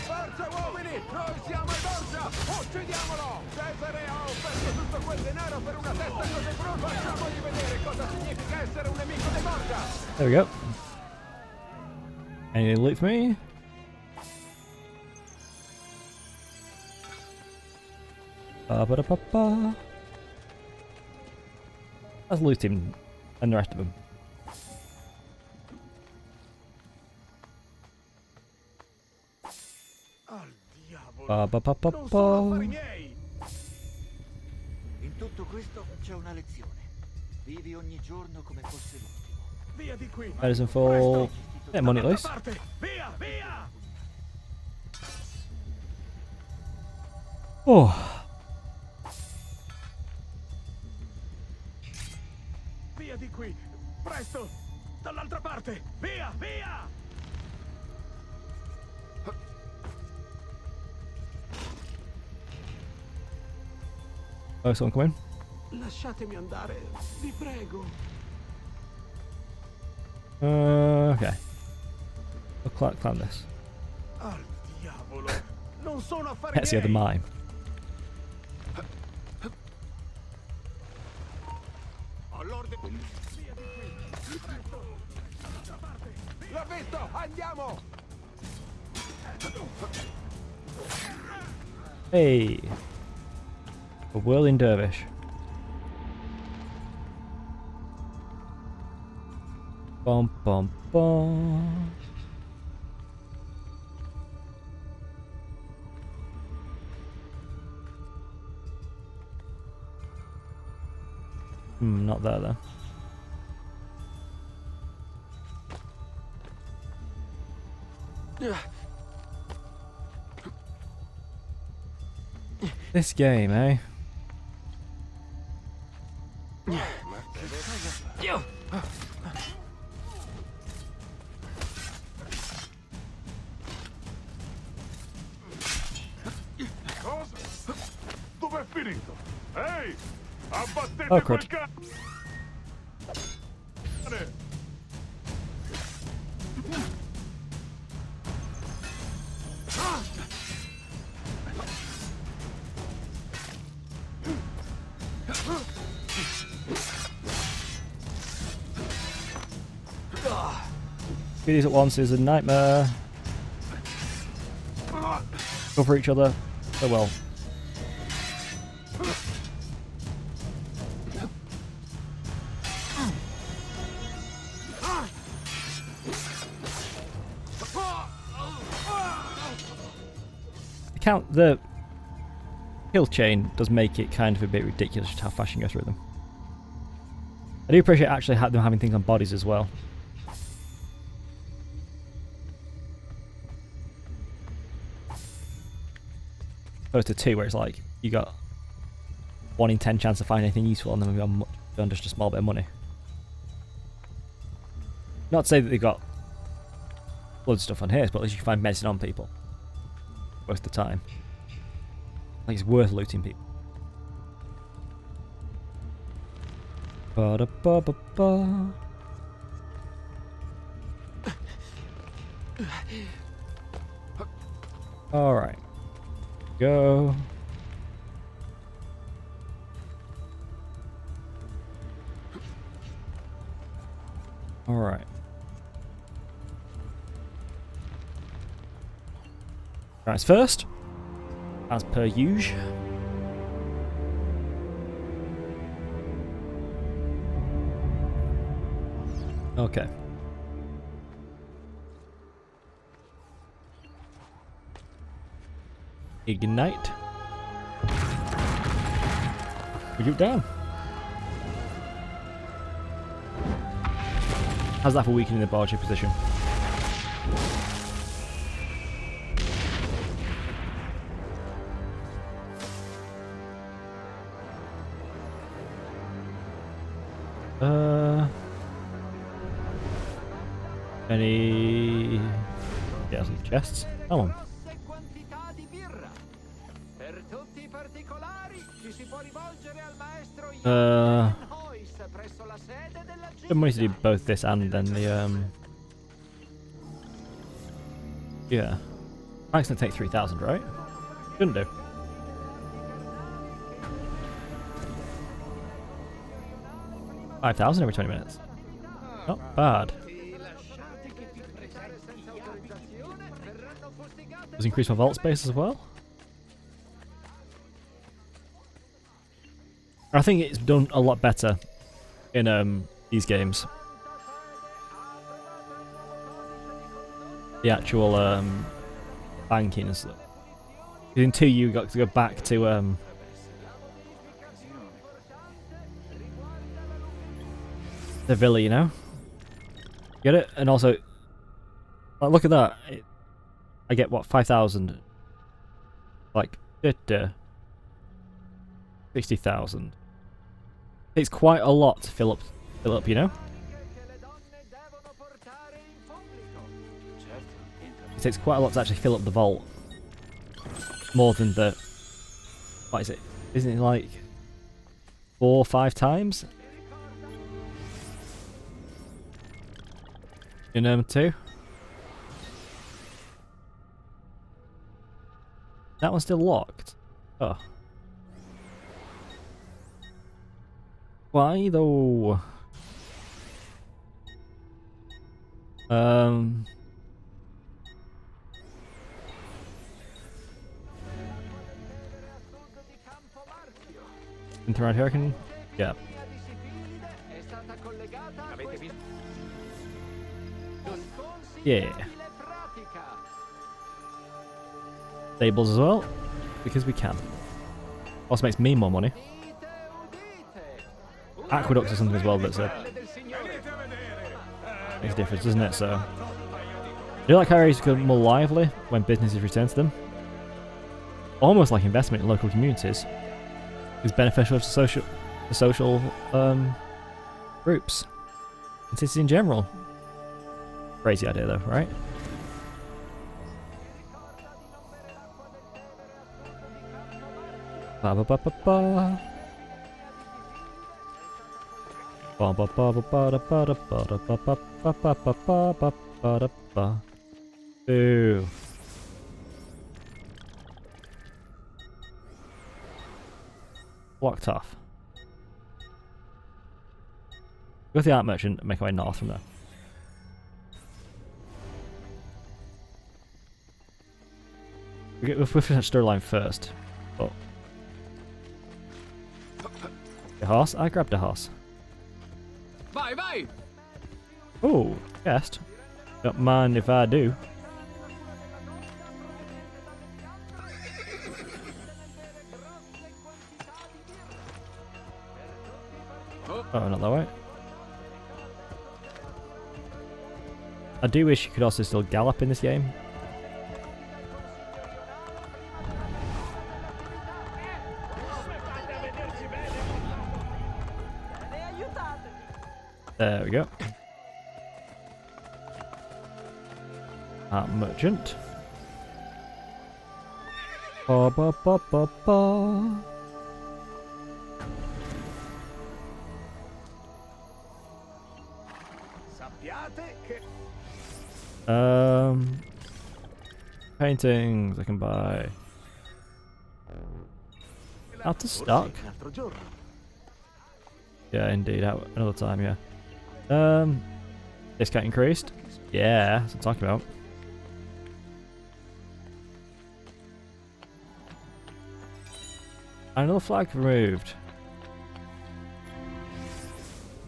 Forza uomini! Noi siamo in Borgia! Uccidiamolo! Cesare ha offerto tutto quel denaro per una testa così brutta? Facciamogli vedere cosa significa essere un nemico di Borgia! There we go. Any loot for me? Ba-ba-da-ba-ba. Let's loot him and the rest of them. Al diavolo! Ba-ba-ba-ba-ba. In tutto questo c'è una lezione. Vivi ogni giorno come fosse l'ultimo. Via di qui! Medicine for... Yeah, money at least. Via, via! Oh. Via di qui! Presto! Dall'altra parte! Via, via! Oh, someone come in? Lasciatemi andare, vi prego. Okay. We'll climb this. Al diavolo! Non sono affari Ezio the miei! mime. All'ordine! L'ho visto! Andiamo! Hey. A whirling dervish. Bum bum bum. Not there though. This game, eh? Cosa? Dov'è finito? Ehi! Abbattete Oh, quel crud. cane! Do these at once is a nightmare. Cover each other so well. The kill chain does make it kind of a bit ridiculous just how fast you can go through them. I do appreciate actually them having things on bodies as well. Opposed to 2 where it's like you got 1 in 10 chance to find anything useful on them on just a small bit of money. Not to say that they've got loads of stuff on here, but at least you can find medicine on people most of the time. I think it's worth looting people. Ba-da-ba-ba-ba. Alright. Go. Alright. Right, first, as per usual. Okay. Ignite. We get down. How's that for weakening the barge position? Any... Yeah, some chests. Come on. Grosse quantità di birra. Per tutti i particolari ci si può rivolgere al maestro Hoyce presso la sede della Good money to do both this and then the yeah. Bank's gonna take 3,000, right? Shouldn't do. $5,000 every 20 minutes. Not bad. Does increase my vault space as well? I think it's done a lot better in these games. The actual banking and stuff. In 2 you got to go back to the villa, you know? Get it? And also, like, look at that. I get what, 5,000? Like, 60,000. It's quite a lot to fill up, you know? It takes quite a lot to actually fill up the vault. More than the... What is it? Isn't it like 4 or 5 times? In 2? That one's still locked. Oh. Why though? Around here I can... Yeah. Yeah. Stables as well, because we can. Also makes me more money. Aqueducts or something as well that's makes a difference, doesn't it? So I do like how areas become more lively when businesses return to them. Almost like investment in local communities. Is beneficial to social groups and cities in general. Crazy idea though, right? Ba ba ba ba ba. Boo. Blocked off. Go to the art merchant and make our way north from there. We'll finish storyline first. Oh. The horse? I grabbed a horse. Vai, vai! Oh, guest. Don't mind if I do. Oh, not that way. I do wish you could also still gallop in this game. There we go. Merchant. Ba ba ba ba ba. Paintings I can buy. Out of stock? Yeah, indeed. Out another time, yeah. Discount increased? Yeah, that's what I'm talking about. Another flag removed.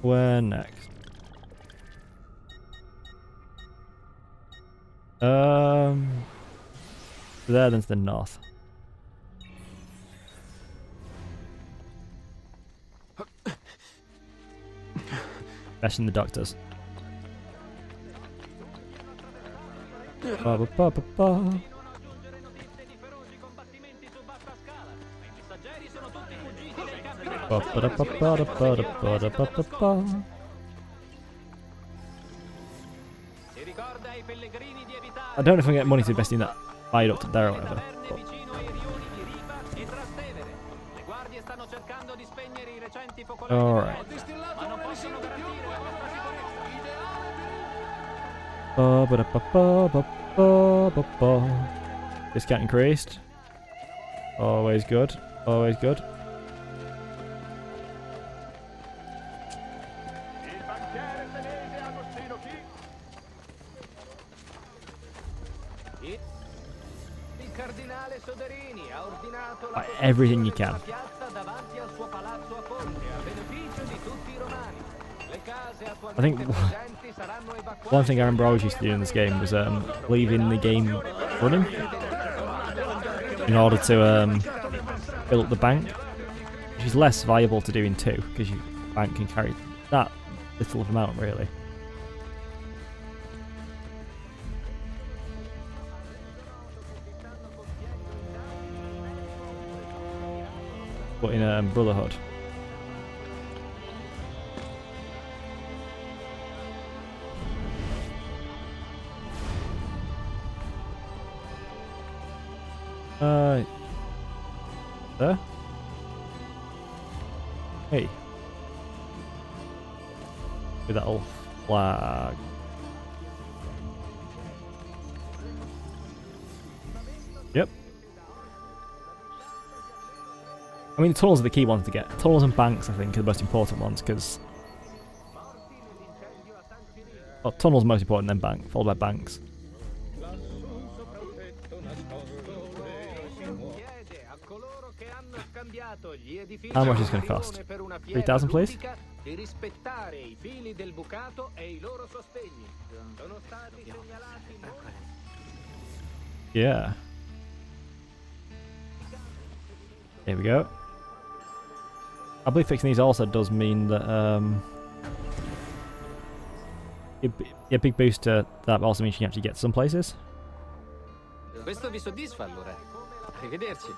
Where next? There, then to the north. Best in the doctors. Ba, ba, ba, ba, ba. Ba, ba, da, ba, ba, da, ba, da, ba, da, ba, ba, ba. I don't know if I get money to invest in that viaduct there or whatever. Alright. Discount increased. Always good. Always good. Buy everything you can. I think one thing I remember I always used to do in this game was leaving the game running in order to fill up the bank, which is less valuable to do in 2 because your bank can carry that little of amount really. But in Brotherhood. There? Hey. With that old flag. Yep. I mean, the tunnels are the key ones to get. Tunnels and banks, I think, are the most important ones, because... Well, tunnels are most important, then bank, followed by banks. How much is it going to cost? 3,000, please? Yeah. Here we go. I believe fixing these also does mean that a big boost to that also means you can actually get some places. Questo vi soddisfa allora. Arrivederci.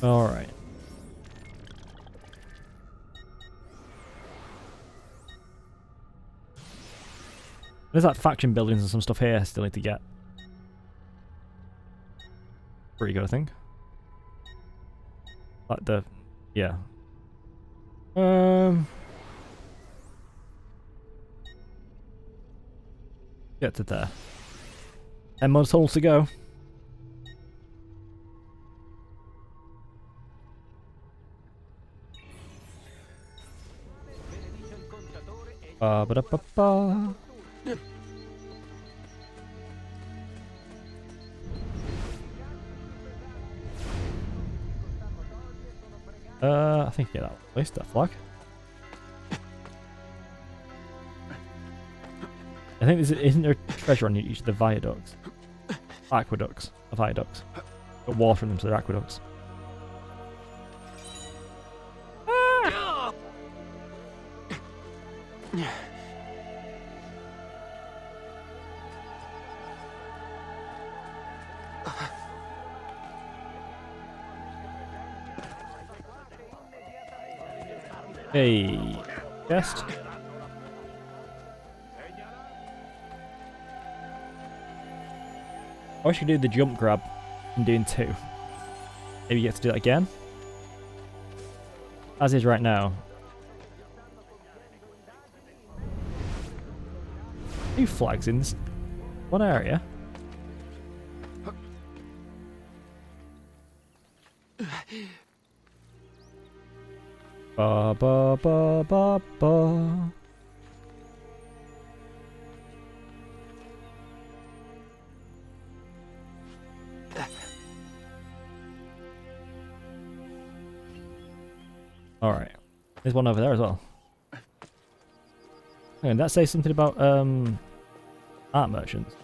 Alright. There's like faction buildings and some stuff here I still need to get. pretty good, I think. Like the, yeah. Get to there. 10 more holes to go. Ba ba da ba ba. I think yeah, that placed that flag. I think isn't there a treasure on each of the viaducts? Aqueducts. Viaducts. Got water in them, so they're aqueducts. Ah! Hey, chest. I wish you could do the jump grab in doing 2. Maybe you get to do that again. As is right now. 2 flags in this one area. Ba ba ba ba ba. Alright. There's one over there as well. And that says something about art merchants.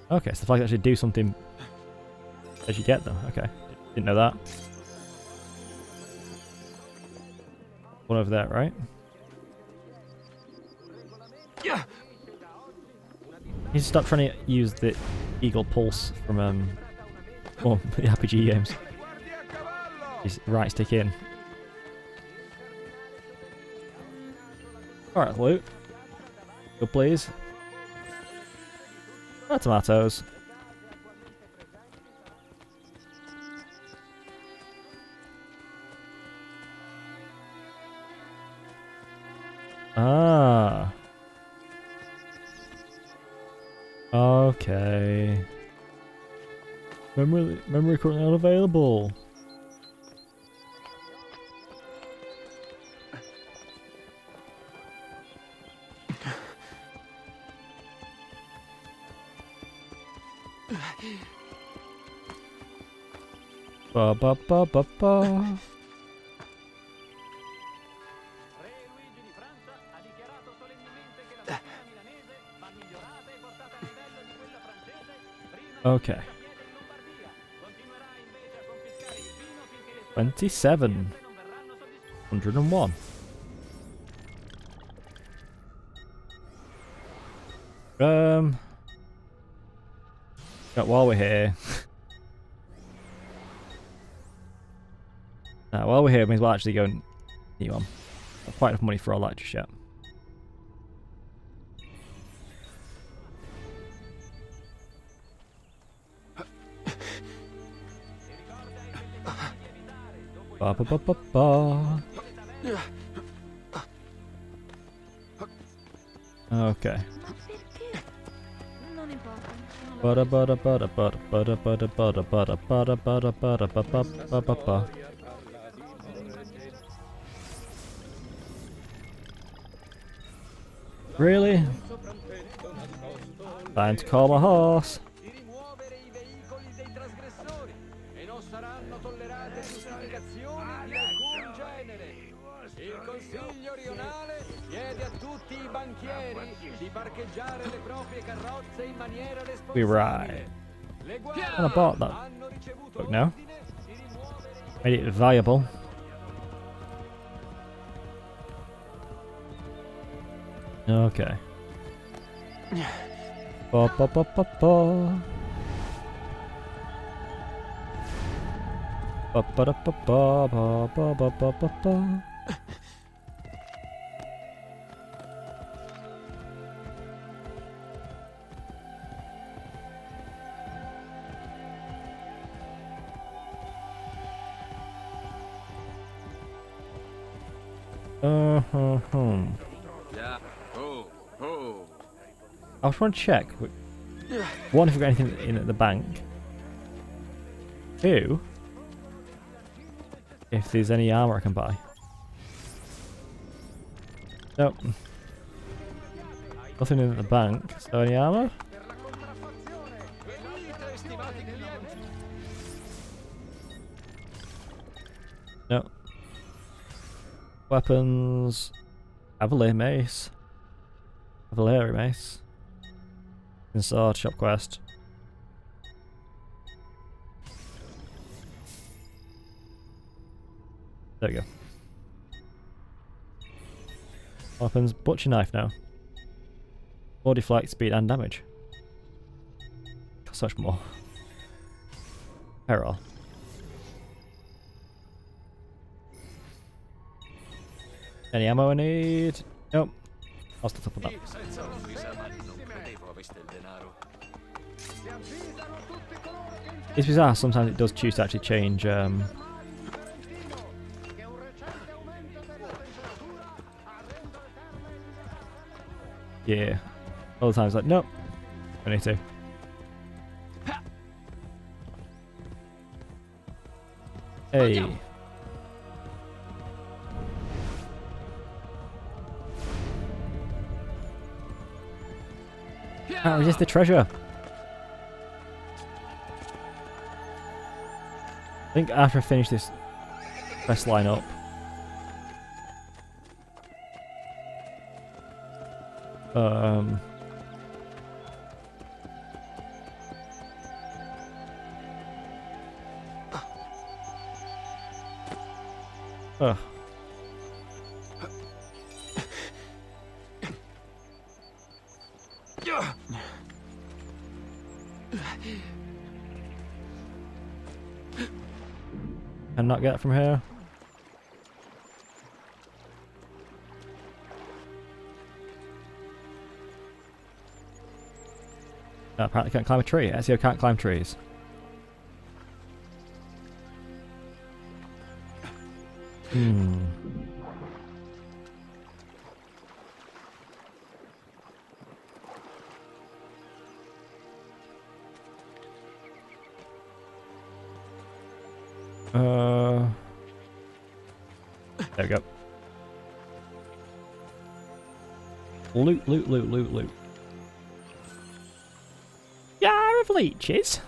Okay, so the flags actually do something as you get them. Okay. Didn't know that. One over there, right? Yeah. You need to stop trying to use the Eagle Pulse from well, the RPG games. Just right stick in. Alright, loot. Good, please. Tomatoes. Ah. Okay. Memory currently unavailable. Ba ba ba ba ba. Okay. 27. 101. While we're here. While we're here, means we'll actually go and need one. Not quite enough money for all that just yet. Ba ba ba ba ba. Okay. Bada bada bada bada bada bada bada bada bada bada bada bada bada bada. Really? Time to call my horse. We ride. And I bought that book now. Made it viable. Okay. Ba ba ba ba ba. Ba ba da ba ba ba ba ba ba ba ba. Yeah. Oh, oh. I was trying to check. One, if we've got anything in at the bank. Two, if there's any armor I can buy. Nope. Nothing in at the bank. So any armor? No. Weapons. Cavalier mace. Cavalier mace. Sword, shop quest. There we go. Weapons, butcher knife now. More deflect, speed and damage. Costs much more. Peril. Any ammo I need? Nope. I'll still top of that. It's bizarre, sometimes it does choose to actually change yeah. All the times like, nope. I need to. Hey. Can't resist the treasure. I think after I finish this quest line up, ugh. Can not get from here. No, apparently can't climb a tree. Ezio can't climb trees. There we go. Loot, loot, loot, loot, loot. Jar of leeches.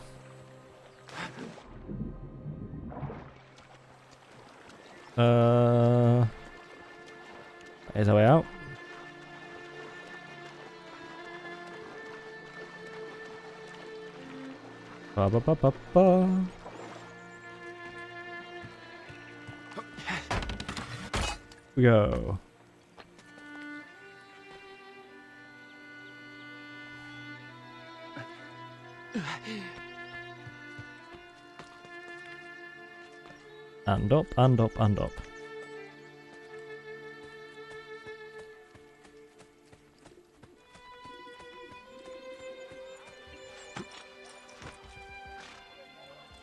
There's our way out. Ba ba ba ba ba. We go. And up, and up, and up.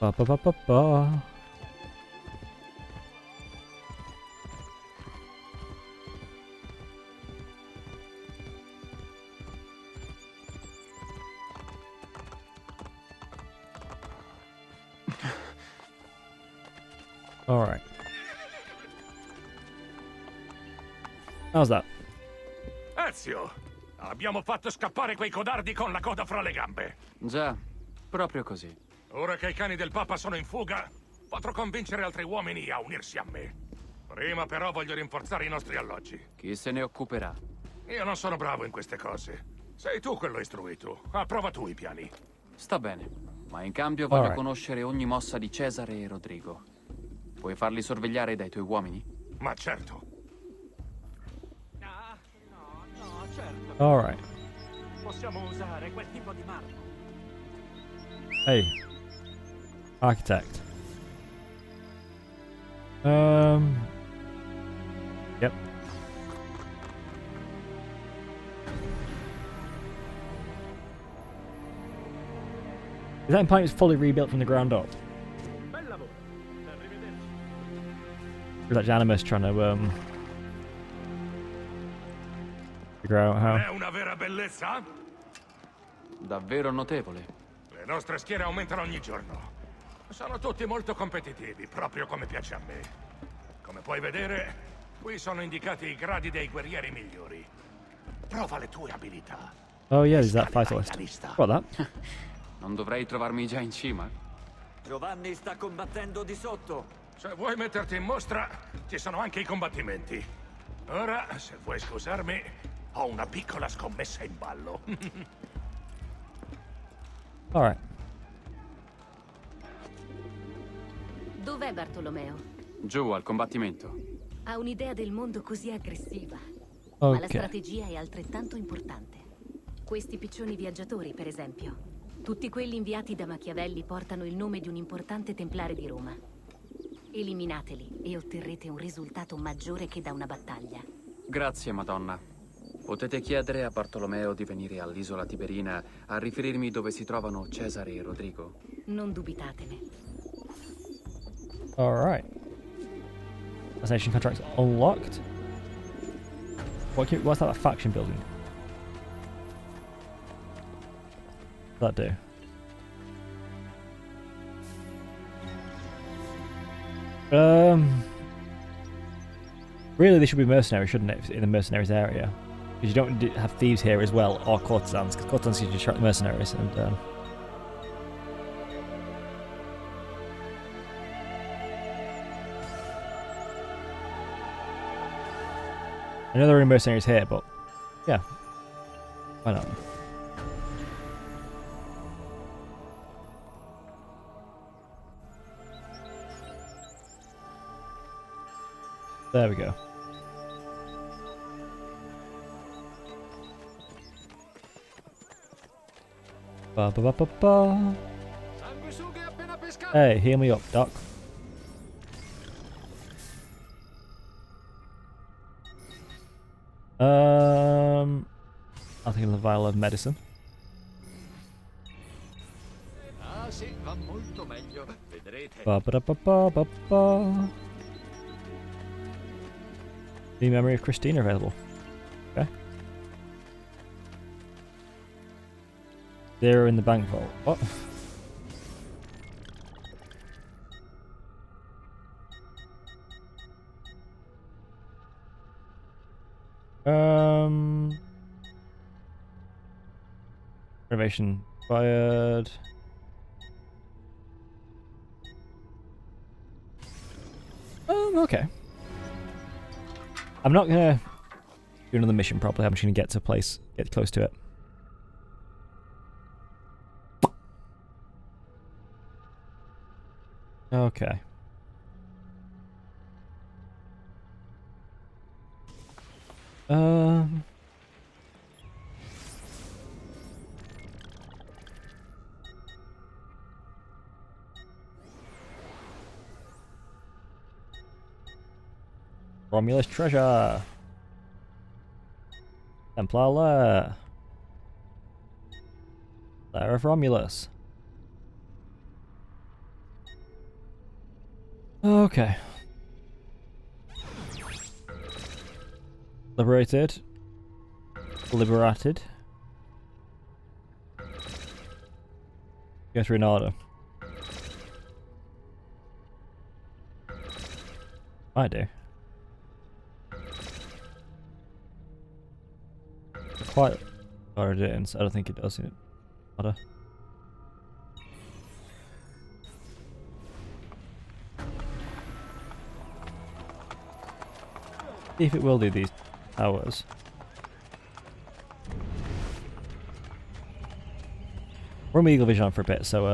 Ba ba ba ba ba. Alright. How's that? Ezio! Abbiamo fatto scappare quei codardi con la coda fra le gambe. Già, proprio così. Ora che i cani del Papa sono in fuga, potrò convincere altri uomini a unirsi a me. Prima però voglio rinforzare i nostri alloggi. Chi se ne occuperà? Io non sono bravo in queste cose. Sei tu quello istruito. Approva tu i piani. Sta bene, ma in cambio voglio Alright. conoscere ogni mossa di Cesare e Rodrigo. Puoi farli sorvegliare dai tuoi uomini? Ma certo. No, certo. Alright. Possiamo usare quel tipo di marmo. Hey. Architect. Yep. Is that implying it's fully rebuilt from the ground up? Bel lavoro. Arrivederci. Or is that Janimus trying to, Figure out how. È una vera bellezza? Davvero notevole. Le nostre schiere aumentano ogni giorno. Sono tutti molto competitivi, proprio come piace a me. Come puoi vedere, qui sono indicati i gradi dei guerrieri migliori. Prova le tue abilità. Oh yeah, there's that Scalerai fighter list. la lista. Got that. Non dovrei trovarmi già in cima? Giovanni sta combattendo di sotto. Se vuoi metterti in mostra, ci sono anche i combattimenti. Ora, se vuoi scusarmi, ho una piccola scommessa in ballo. Alright. Dov'è Bartolomeo? Giù al combattimento. Ha un'idea del mondo così aggressiva. Ma la Ok. strategia è altrettanto importante. Questi piccioni viaggiatori, per esempio. Tutti quelli inviati da Machiavelli portano il nome di un importante templare di Roma. Eliminateli e otterrete un risultato maggiore che da una battaglia. Grazie, Madonna. Potete chiedere a Bartolomeo di venire all'isola Tiberina a riferirmi dove si trovano Cesare e Rodrigo? Non dubitatene. Alright. Assassination contracts unlocked. What's that faction building? What's that do? Really, they should be mercenaries, shouldn't it? In the mercenaries area, because you don't have thieves here as well, or courtesans. Because courtesans usually attract mercenaries, and I know there are mercenaries here, but yeah, why not? There we go. Ba ba ba ba ba. Sanguisughe appena pescato! Hey, heal me up, Doc. I'll take a vial of medicine. Ah sì, va molto meglio, vedrete. Ba ba da ba ba ba ba. The memory of Christina available. Okay. 0 in the bank vault. What? Renovation fired. Okay. I'm not gonna do another mission probably. I'm just gonna get to a place, get close to it. Okay. Romulus treasure. Templar lair. Lair of Romulus. Okay. Liberated. Liberated. Go through an order. I do. Quite already didn't, so I don't think it does in order. See if it will do these towers. We're on Eagle Vision on for a bit, so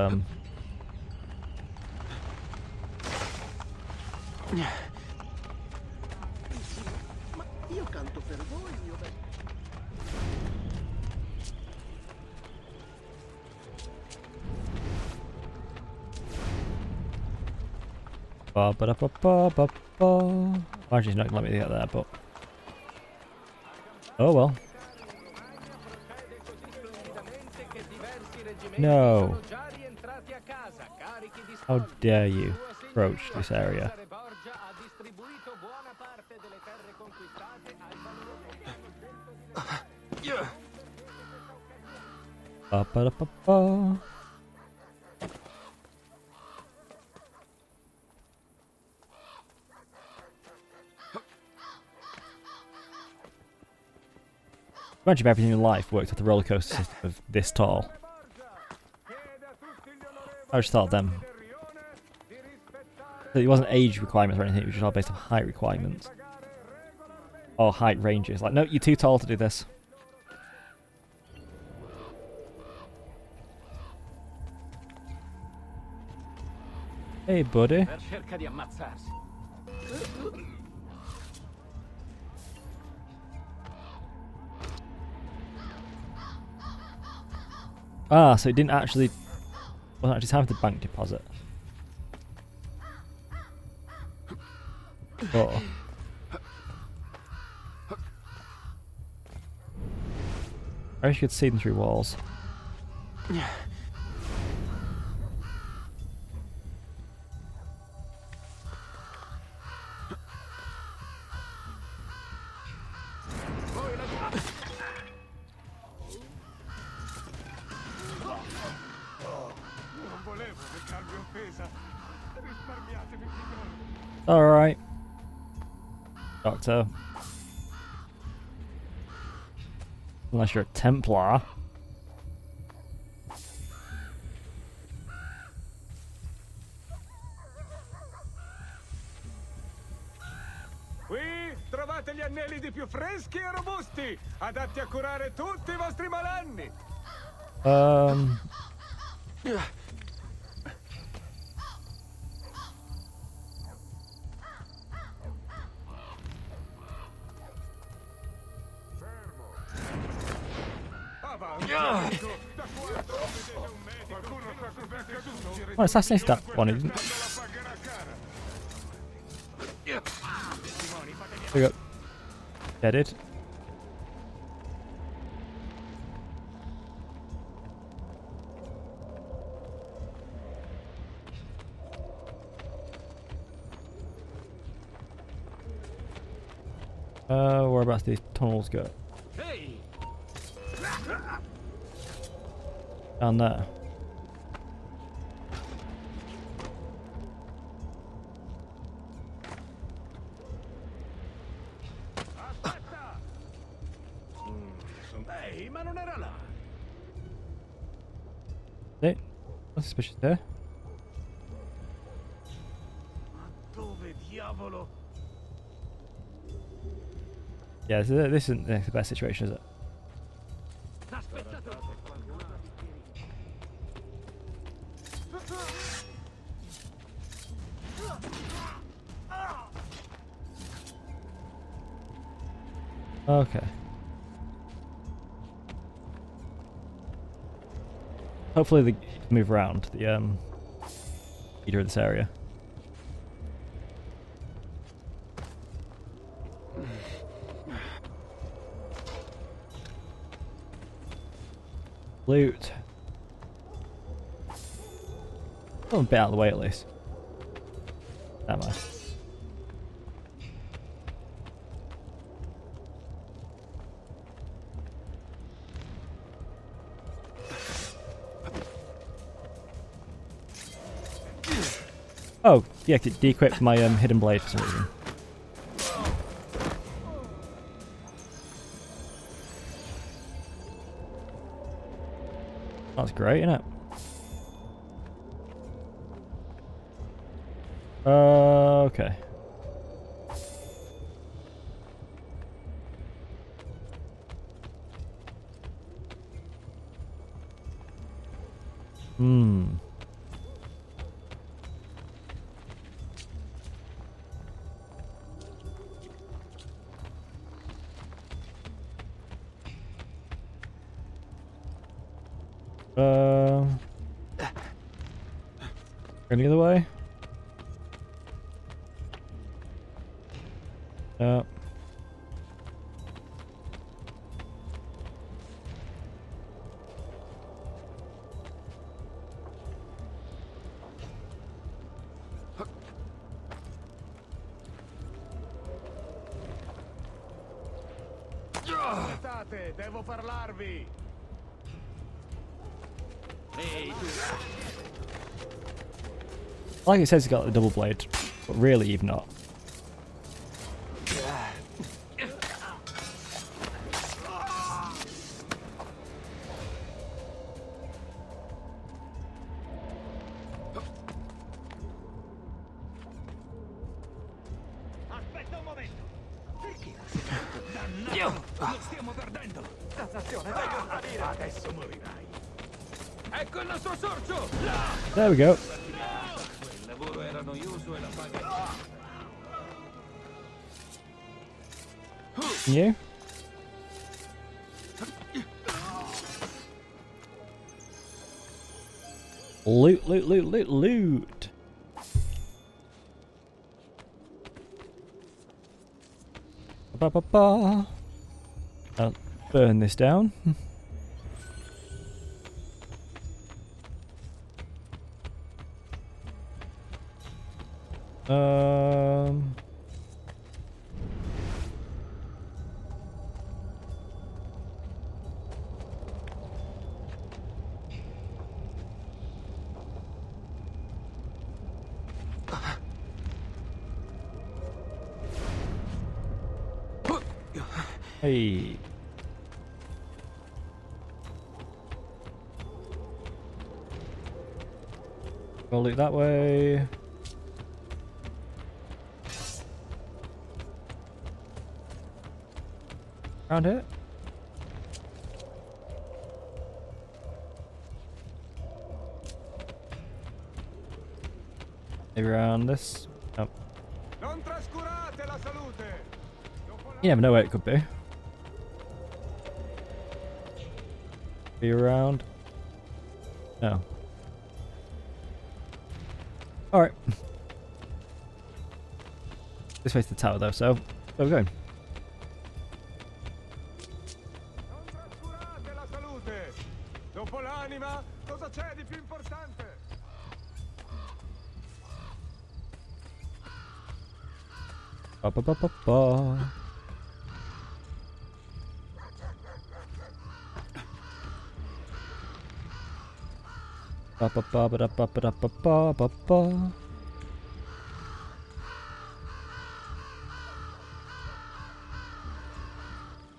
ba ba da ba ba ba ba. Actually, he's not gonna let me get there, but oh well. No. How dare you approach this area? Ba ba da ba ba. Imagine if everything in life worked with the roller coaster system of this tall. I just thought of them. It wasn't age requirements or anything, it was just all based on height requirements. Or height ranges. Like, no, you're too tall to do this. Hey, buddy. Cerca di ammazzarsi. Ah, so it didn't actually... wasn't actually time for the bank deposit. Oh. I wish you could see them through walls. Alright. Doctor. Unless you're a Templar. Qui trovate gli anelidi più freschi e robusti, adatti a curare tutti i vostri malanni. Oh, assassinated that one, he didn't. There we go. Deaded. Whereabouts these tunnels go? Down there. Ehi, ma non era là. Hey, that's suspicious there. Ma dove diavolo? Yeah, this isn't the best situation, is it? Aspettate. Okay. Hopefully they move around the leader of this area. Loot. Oh, a bit out of the way at least. Am I? Oh, yeah, it de-equipped my hidden blade for some reason. That's great, isn't it? Okay. Any other way? Yeah. Aspettate, devo parlarvi. Like it says he's got the double blade, but really you've not. Aspetta un momento. Perché? Dannato! Lo stiamo perdendo. Dannazione, voglio sparire. Adesso morirai. Ecco il nostro sorcio! Là! There we go. Il lavoro era noioso e la paga. You? Loot, loot, loot, loot, loot. Ba ba ba. I'll burn this down. Um. Hey. Roll it that way. Around it. Maybe around this. Oh. Non trascurate la salute. You never know where it could be. Be around. No. Alright. This way's the tower though, so where are we going? Non trascurate la salute. Dopo l'anima, cosa c'è di più importante? Ba ba ba ba ba. Ba ba ba ba da ba ba da ba ba ba ba.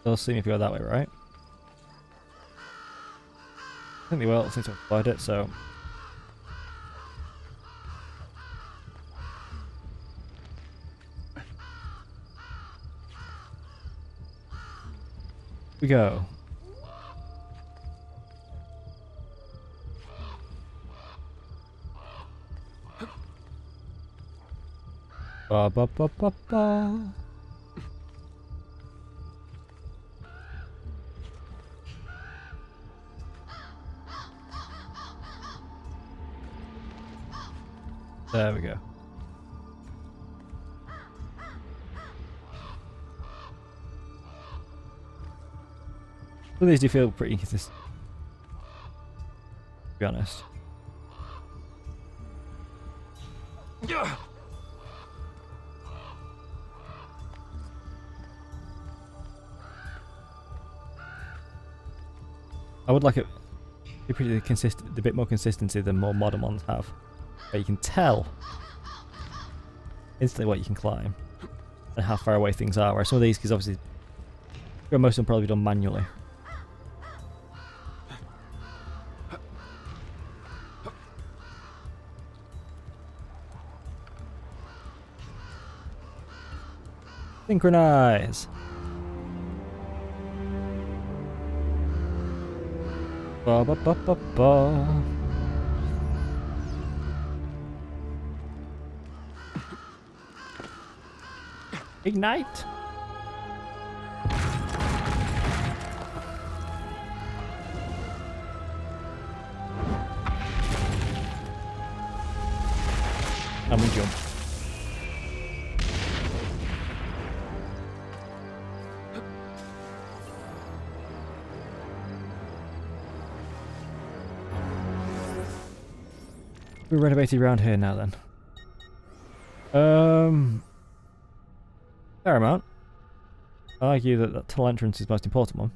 They'll see me if we go that way, right? I think they will, since I've applied it, so. We go. Ba ba ba ba ba. There we go. Well, these do feel pretty consistent, to be honest. I would like it to be pretty consistent, a bit more consistency than more modern ones have. Where you can tell instantly what you can climb and how far away things are. Whereas some of these, because obviously most of them probably done manually. Synchronize. Ba ba ba ba ba. Ignite. And we jump. We're renovated around here now then. Fair amount. I argue that that tunnel entrance is the most important one.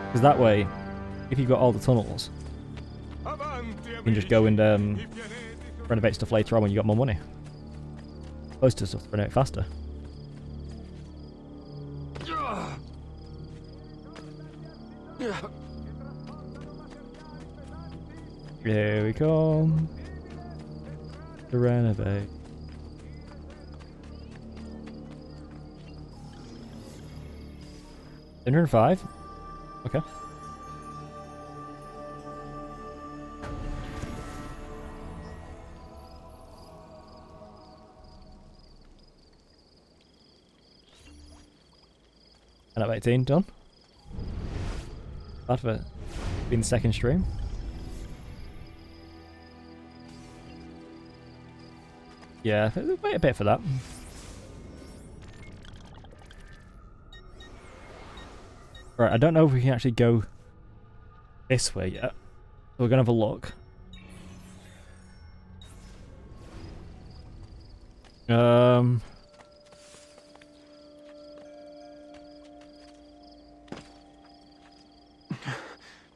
Because that way, if you've got all the tunnels, you can just go and renovate stuff later on when you got more money. Most of the stuff to renovate faster. Here we come to renovate. $105? Okay. And at 18, done. Bad for being the second stream. Yeah, wait a bit for that. Right, I don't know if we can actually go this way yet. So we're gonna have a look.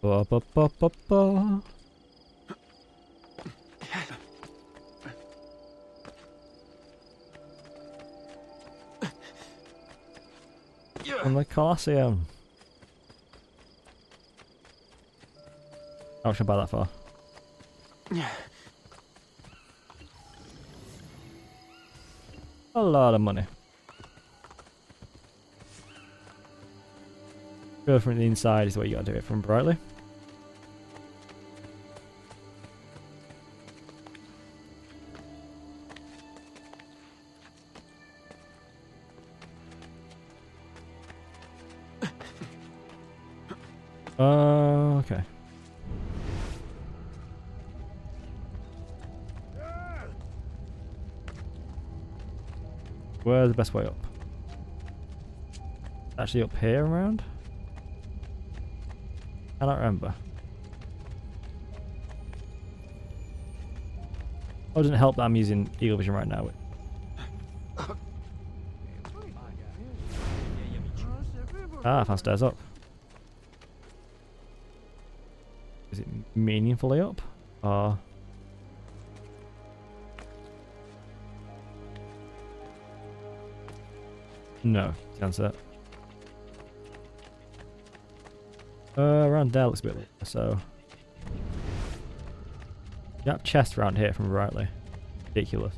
Ba, ba, ba, ba, ba. From the Colosseum. How much should I buy that for? A lot of money. Go from the inside is the way you gotta do it from brightly. Okay. Where's the best way up? Actually up here around? I don't remember. Oh, it doesn't help that I'm using Eagle Vision right now. Ah, I found stairs up. Is it meaningfully up? Or... No, can't say. Around there looks a bit so. You have chests around here from rightly. Ridiculous.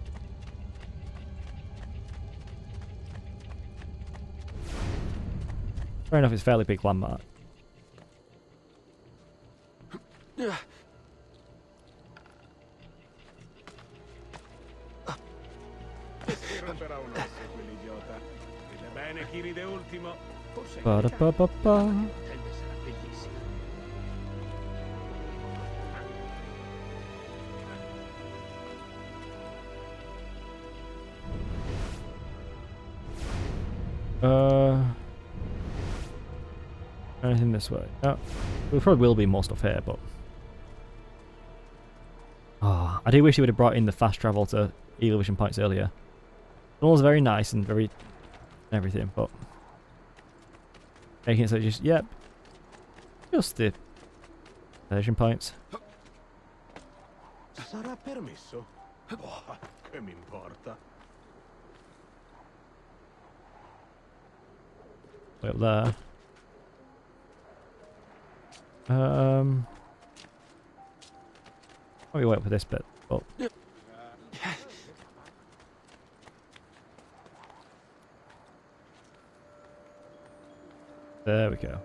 Fair enough, it's a fairly big landmark. Ba-da-ba-ba-ba. Anything this way? No. There probably will be more stuff here, but... Oh, I do wish he would have brought in the fast travel to Eagle Vision points earlier. It was very nice and very... everything, but... making it so just, yep. Just the... version points. Sarà permesso? Boh, che mi importa? Way up there. Probably wait for this bit, but... There we go.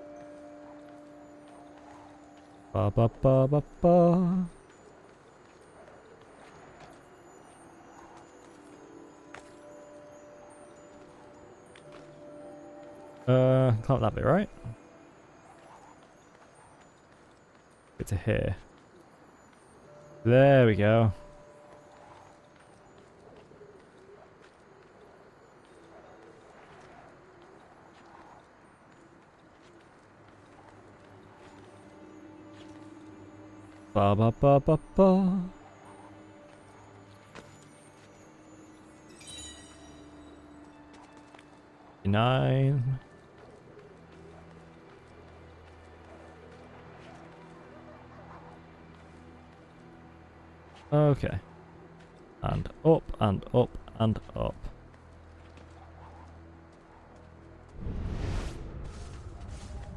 Ba ba ba ba ba. Can't that be right? Get to here. There we go. Ba ba ba ba ba. 39. Okay. And up and up and up.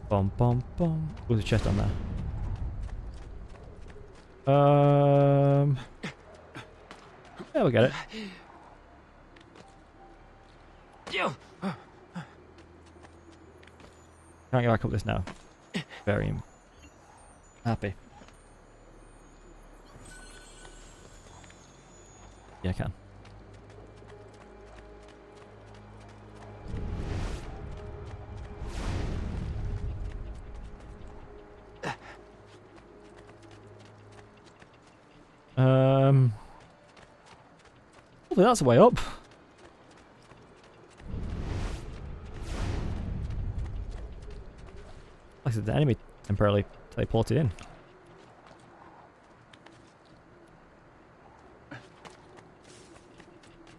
Bum bum bum. There's a chest down there. Yeah, we'll get it. Can't get back up this now. Very happy. Yeah, I can. Hopefully that's the way up. Like I said, the enemy temporarily teleported in.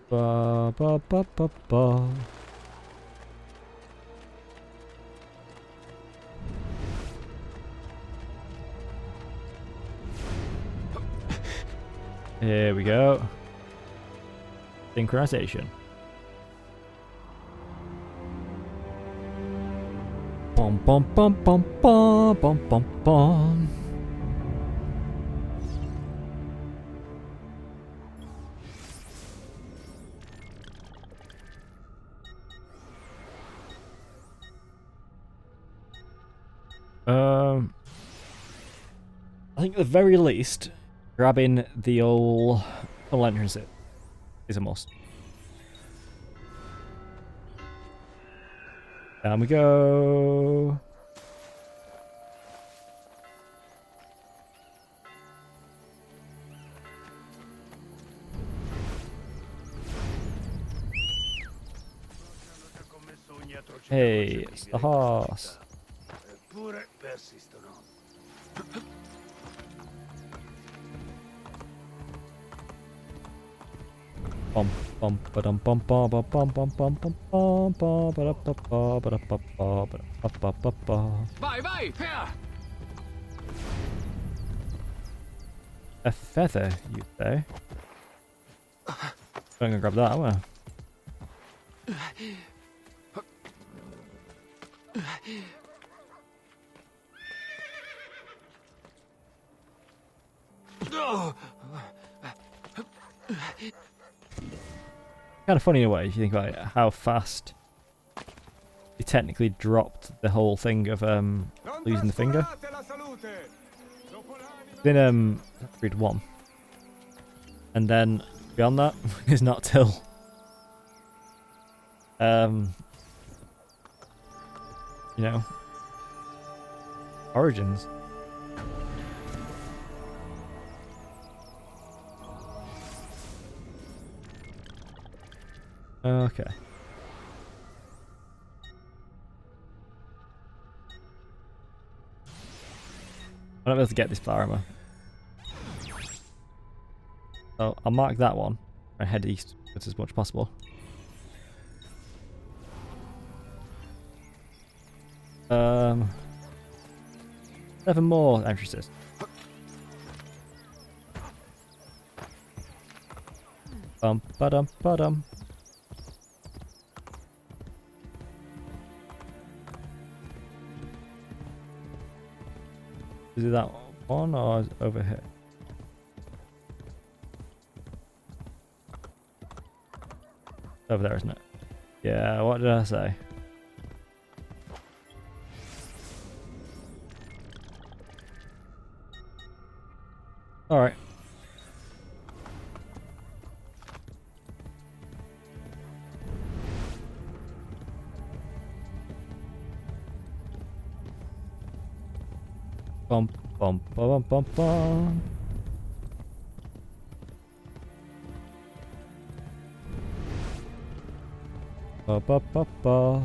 Ba ba ba ba ba. Here we go. Synchronization. Bum bum bum bum bum bum bum bum. I think at the very least, grabbing the old tunnel entrance is a must. Down we go. Hey, it's the horse. Eppure persistono. Bum bum ba-dum bum bum bum bum bum bum bum bum bum ba-da ba ba ba-da ba ba ba ba ba ba. Vai, vai! A feather, you say? I'm gonna grab that, am I? Kind of funny in a way if you think about it, how fast he technically dropped the whole thing of losing the finger. Then read 1, and then beyond that is not till you know, Origins. Okay. I'm not able to get this far, am I? So I'll mark that one and head east as much as possible. Seven more entrances. Bum ba dum ba dum. Is it that one or is it over here? Over there, isn't it? Yeah, what did I say? Alright. Bum bum bum bum bum. Ba ba ba ba.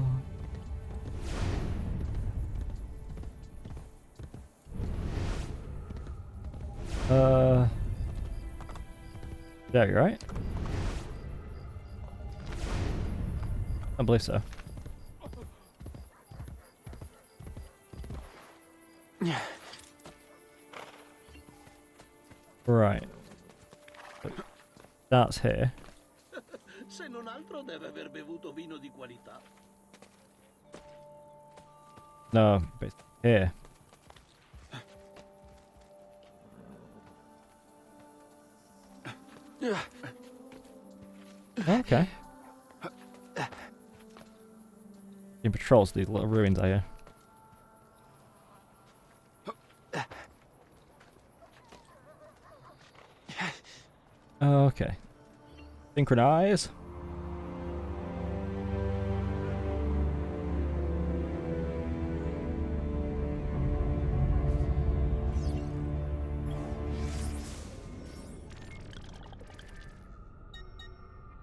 Yeah, you're right. I believe so. Right. That's here. Se non altro deve aver bevuto vino di qualità. No, but it's here. Okay. You patrols these little ruins, are you? Okay. Synchronize.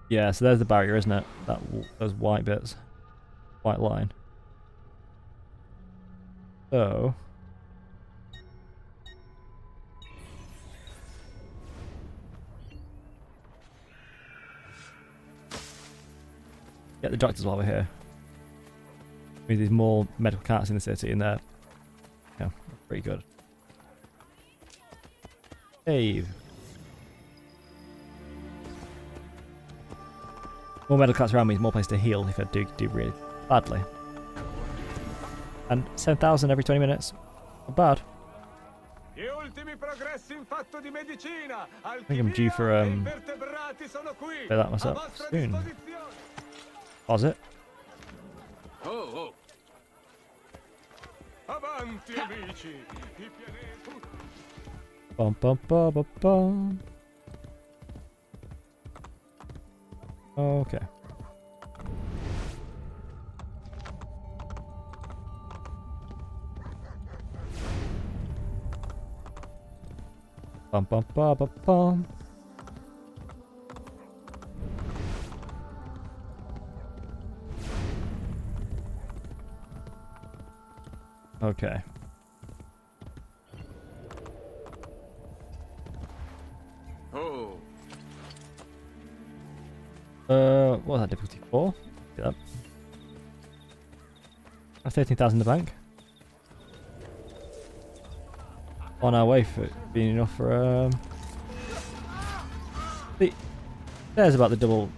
Yeah, so there's the barrier, isn't it? Those white bits. White line. So... get the doctors while we're here. There's more medical cats in the city and they're... yeah, pretty good. Cave. More medical cats around means more place to heal if I do really badly. And 7,000 every 20 minutes. Not bad. I think I'm due for play that myself soon. Pause it. Oh, Bum bum bum bum bum. Okay. Bum bum bum bum bum. Okay. oh. What was that difficulty for? Get up. I have 13,000 in the bank. On our way for it being enough for there's about the double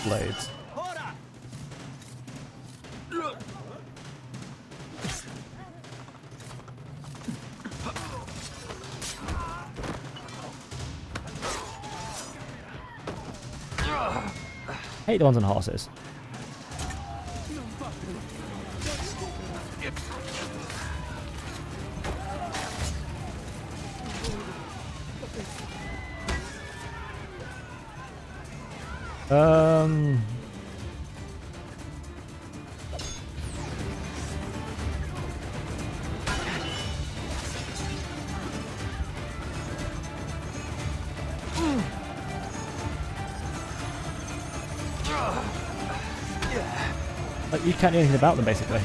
blades. Hate the ones on horses. Like, you can't do anything about them, basically.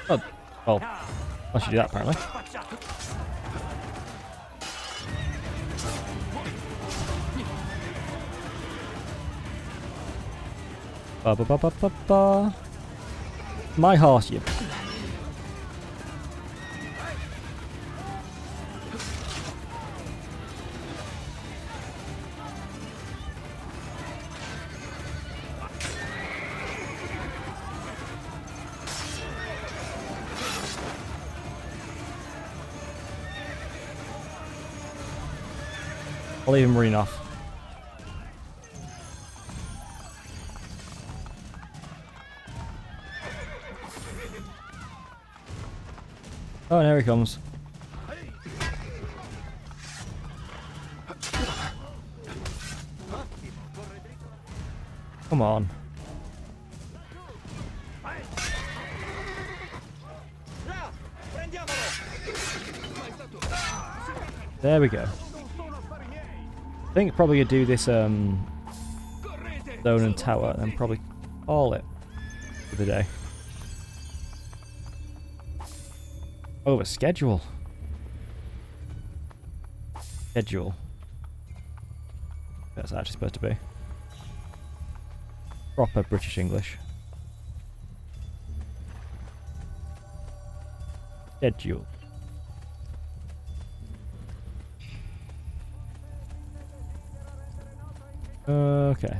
Oh, well, I should do that, apparently. Ba ba ba ba ba ba. My horse, you. I'll leave him running off. Oh, and here he comes. Come on. There we go. I think probably you'd do this zone and tower and then probably call it for the day. Over schedule. Schedule. That's actually supposed to be. Proper British English. Schedule. Okay.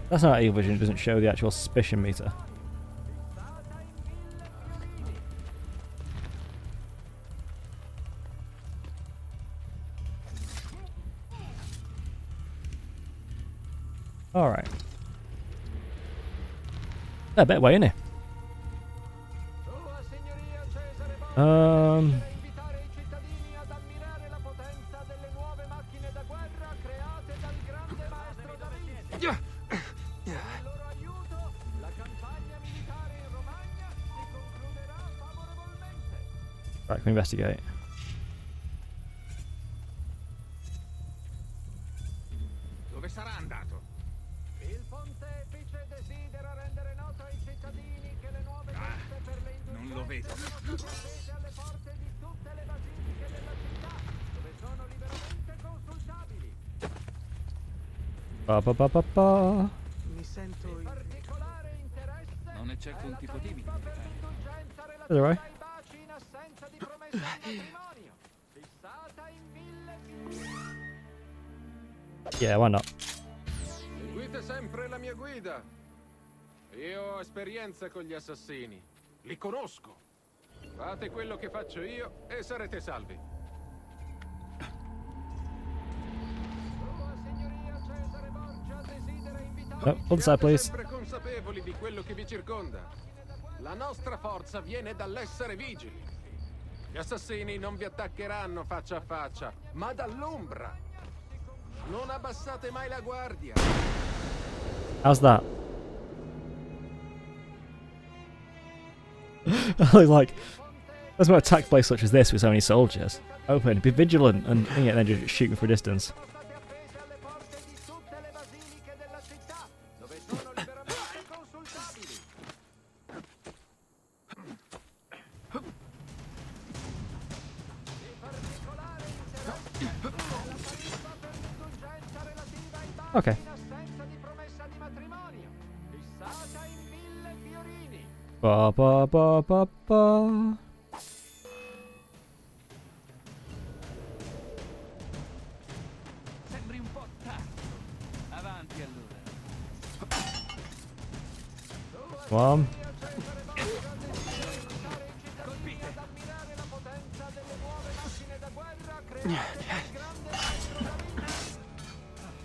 That's not Evil Vision, it doesn't show the actual suspicion meter. Alright. A bit way, innit? invitare i cittadini ad ammirare la potenza delle nuove macchine da guerra create dal grande maestro da Vinci. Con il loro aiuto, la campagna militare in Romagna si concluderà favorevolmente. Right, can we investigate? Dove sarà andato? Il pontefice desidera rendere noto ai cittadini che le nuove tasse per le Non lo vedo. sono state appese alle porte di tutte le basiliche della città, dove sono liberamente consultabili. Ba ba ba ba ba. Mi sento Di particolare interesse Non è certo un tipo di per l'indulgenza That's relativa alright. ai baci in assenza di promessa di matrimonio, fissata in 1000. Yeah, why not? Seguite sempre la mia guida. Io ho esperienza con gli assassini. Li conosco. Fate quello che faccio io e sarete salvi. Sua Signoria Cesare Borgia desidera invitare Oh, one side, Siate please. sempre consapevoli di quello che vi circonda. La nostra forza viene dall'essere vigili. Gli assassini non vi attaccheranno faccia a faccia, ma dall'ombra. Non abbassate mai la guardia. How's that? Like, there's no attack place such as this with so many soldiers. Open, be vigilant, and yeah, then just shoot me from a distance. sono state appese alle porte di tutte le basiliche della città, dove sono liberamente consultabili. Di particolare interesse è la tariffa per l'indulgenza relativa ai baci Okay. in assenza di promessa di matrimonio, fissata in 1000 fiorini. Ba ba ba ba ba. Sembri un po' tardo. Avanti allora. Come on. Ammirare la potenza delle nuove macchine da guerra create dal grande maestro da Vinci.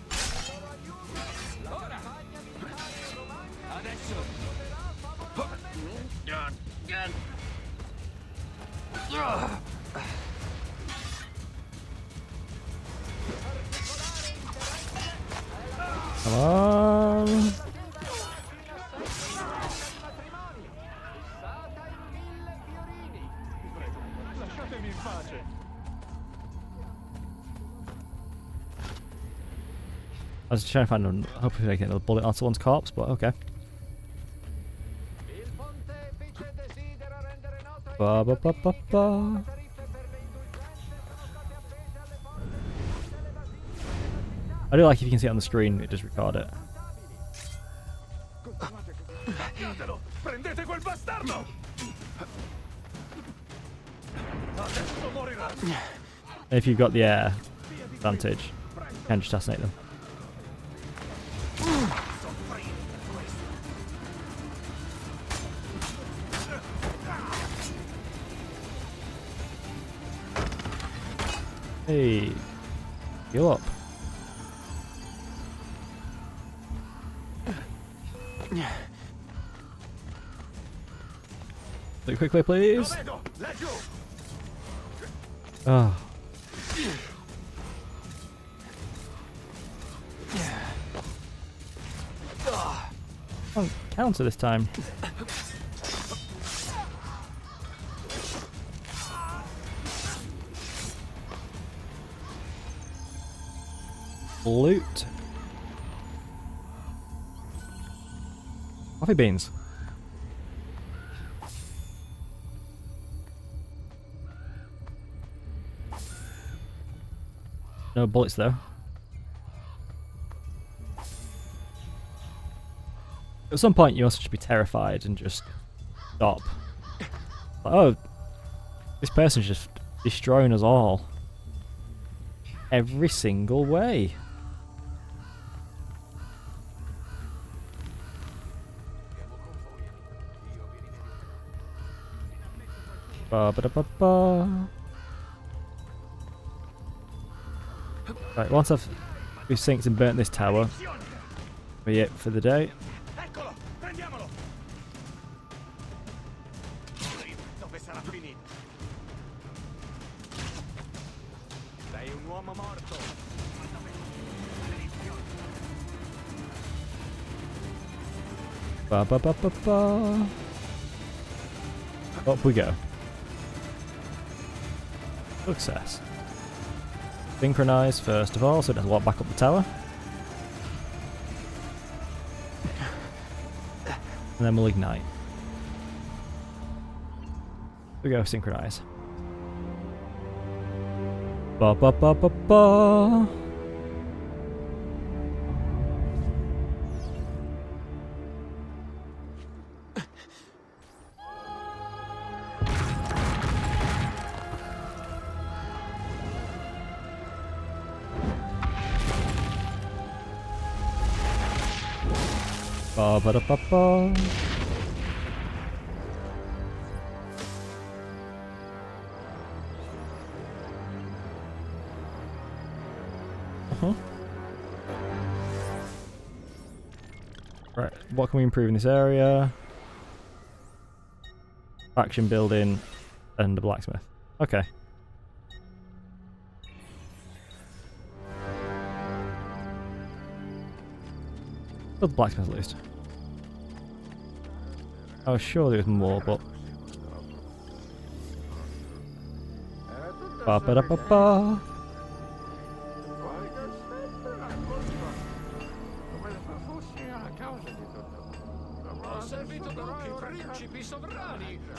Con il loro aiuto, la campagna militare in Romagna Adesso. concluderà favorevolmente. Come on. Matrimonio, fissata in 1000 fiorini. Lasciatemi in pace. I was trying to find hopefully I get a bullet onto one's corpse, but okay. Il pontefice desidera rendere noto ai Ba ba ba ba ba. tariffe per le indulgenze sono state appese alle porte di tutte le basiliche della città. I do like if you can see it on the screen, it does record it. Lasciatelo! Prendete quel bastardo! Adesso morirà! And if you've got the air advantage, you can just assassinate them. Hey, heal up. Do it quickly, please. Vedo! Laggiù! Oh. Oh, counter this time. Loot. Coffee beans. No bullets though. At some point you also should be terrified and just stop. Like, oh, this person's just destroying us all. Every single way. Ba ba da ba ba. Right, once I've synced and burnt this tower, be it for the day. Eccolo, prendiamolo. Dove sarà finito? Sei un uomo morto. Ba ba ba ba ba. Up we go. Success. Synchronize first of all, so it doesn't walk back up the tower. And then we'll ignite. Here we go, synchronize. Ba ba ba ba ba. Ba ba da ba ba. Right, what can we improve in this area? Faction building and a blacksmith. Okay. Build the blacksmith at least. I was sure there was more, but... Ba ba da ba ba.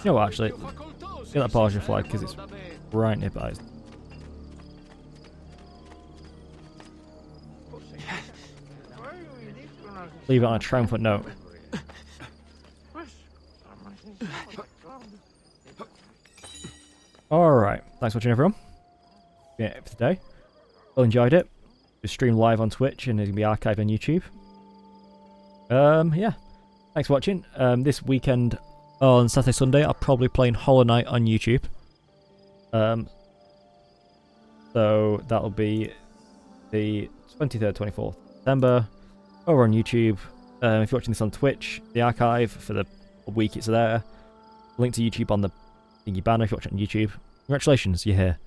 You know what, actually? Get that Persian flag because it's right nearby. Leave it on a triumphant note. Alright, thanks for watching everyone. Yeah, for today. Well, enjoyed it. We stream live on Twitch and it's going to be archived on YouTube. Yeah. Thanks for watching. This weekend on Saturday, Sunday, I'll probably play Hollow Knight on YouTube. So that'll be the 23rd, 24th September over on YouTube. If you're watching this on Twitch, the archive for the week it's there. Link to YouTube on the thingy banner if you're watching on YouTube. Congratulations, you're here.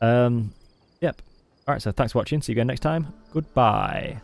Yep. Alright, so thanks for watching. See you again next time. Goodbye.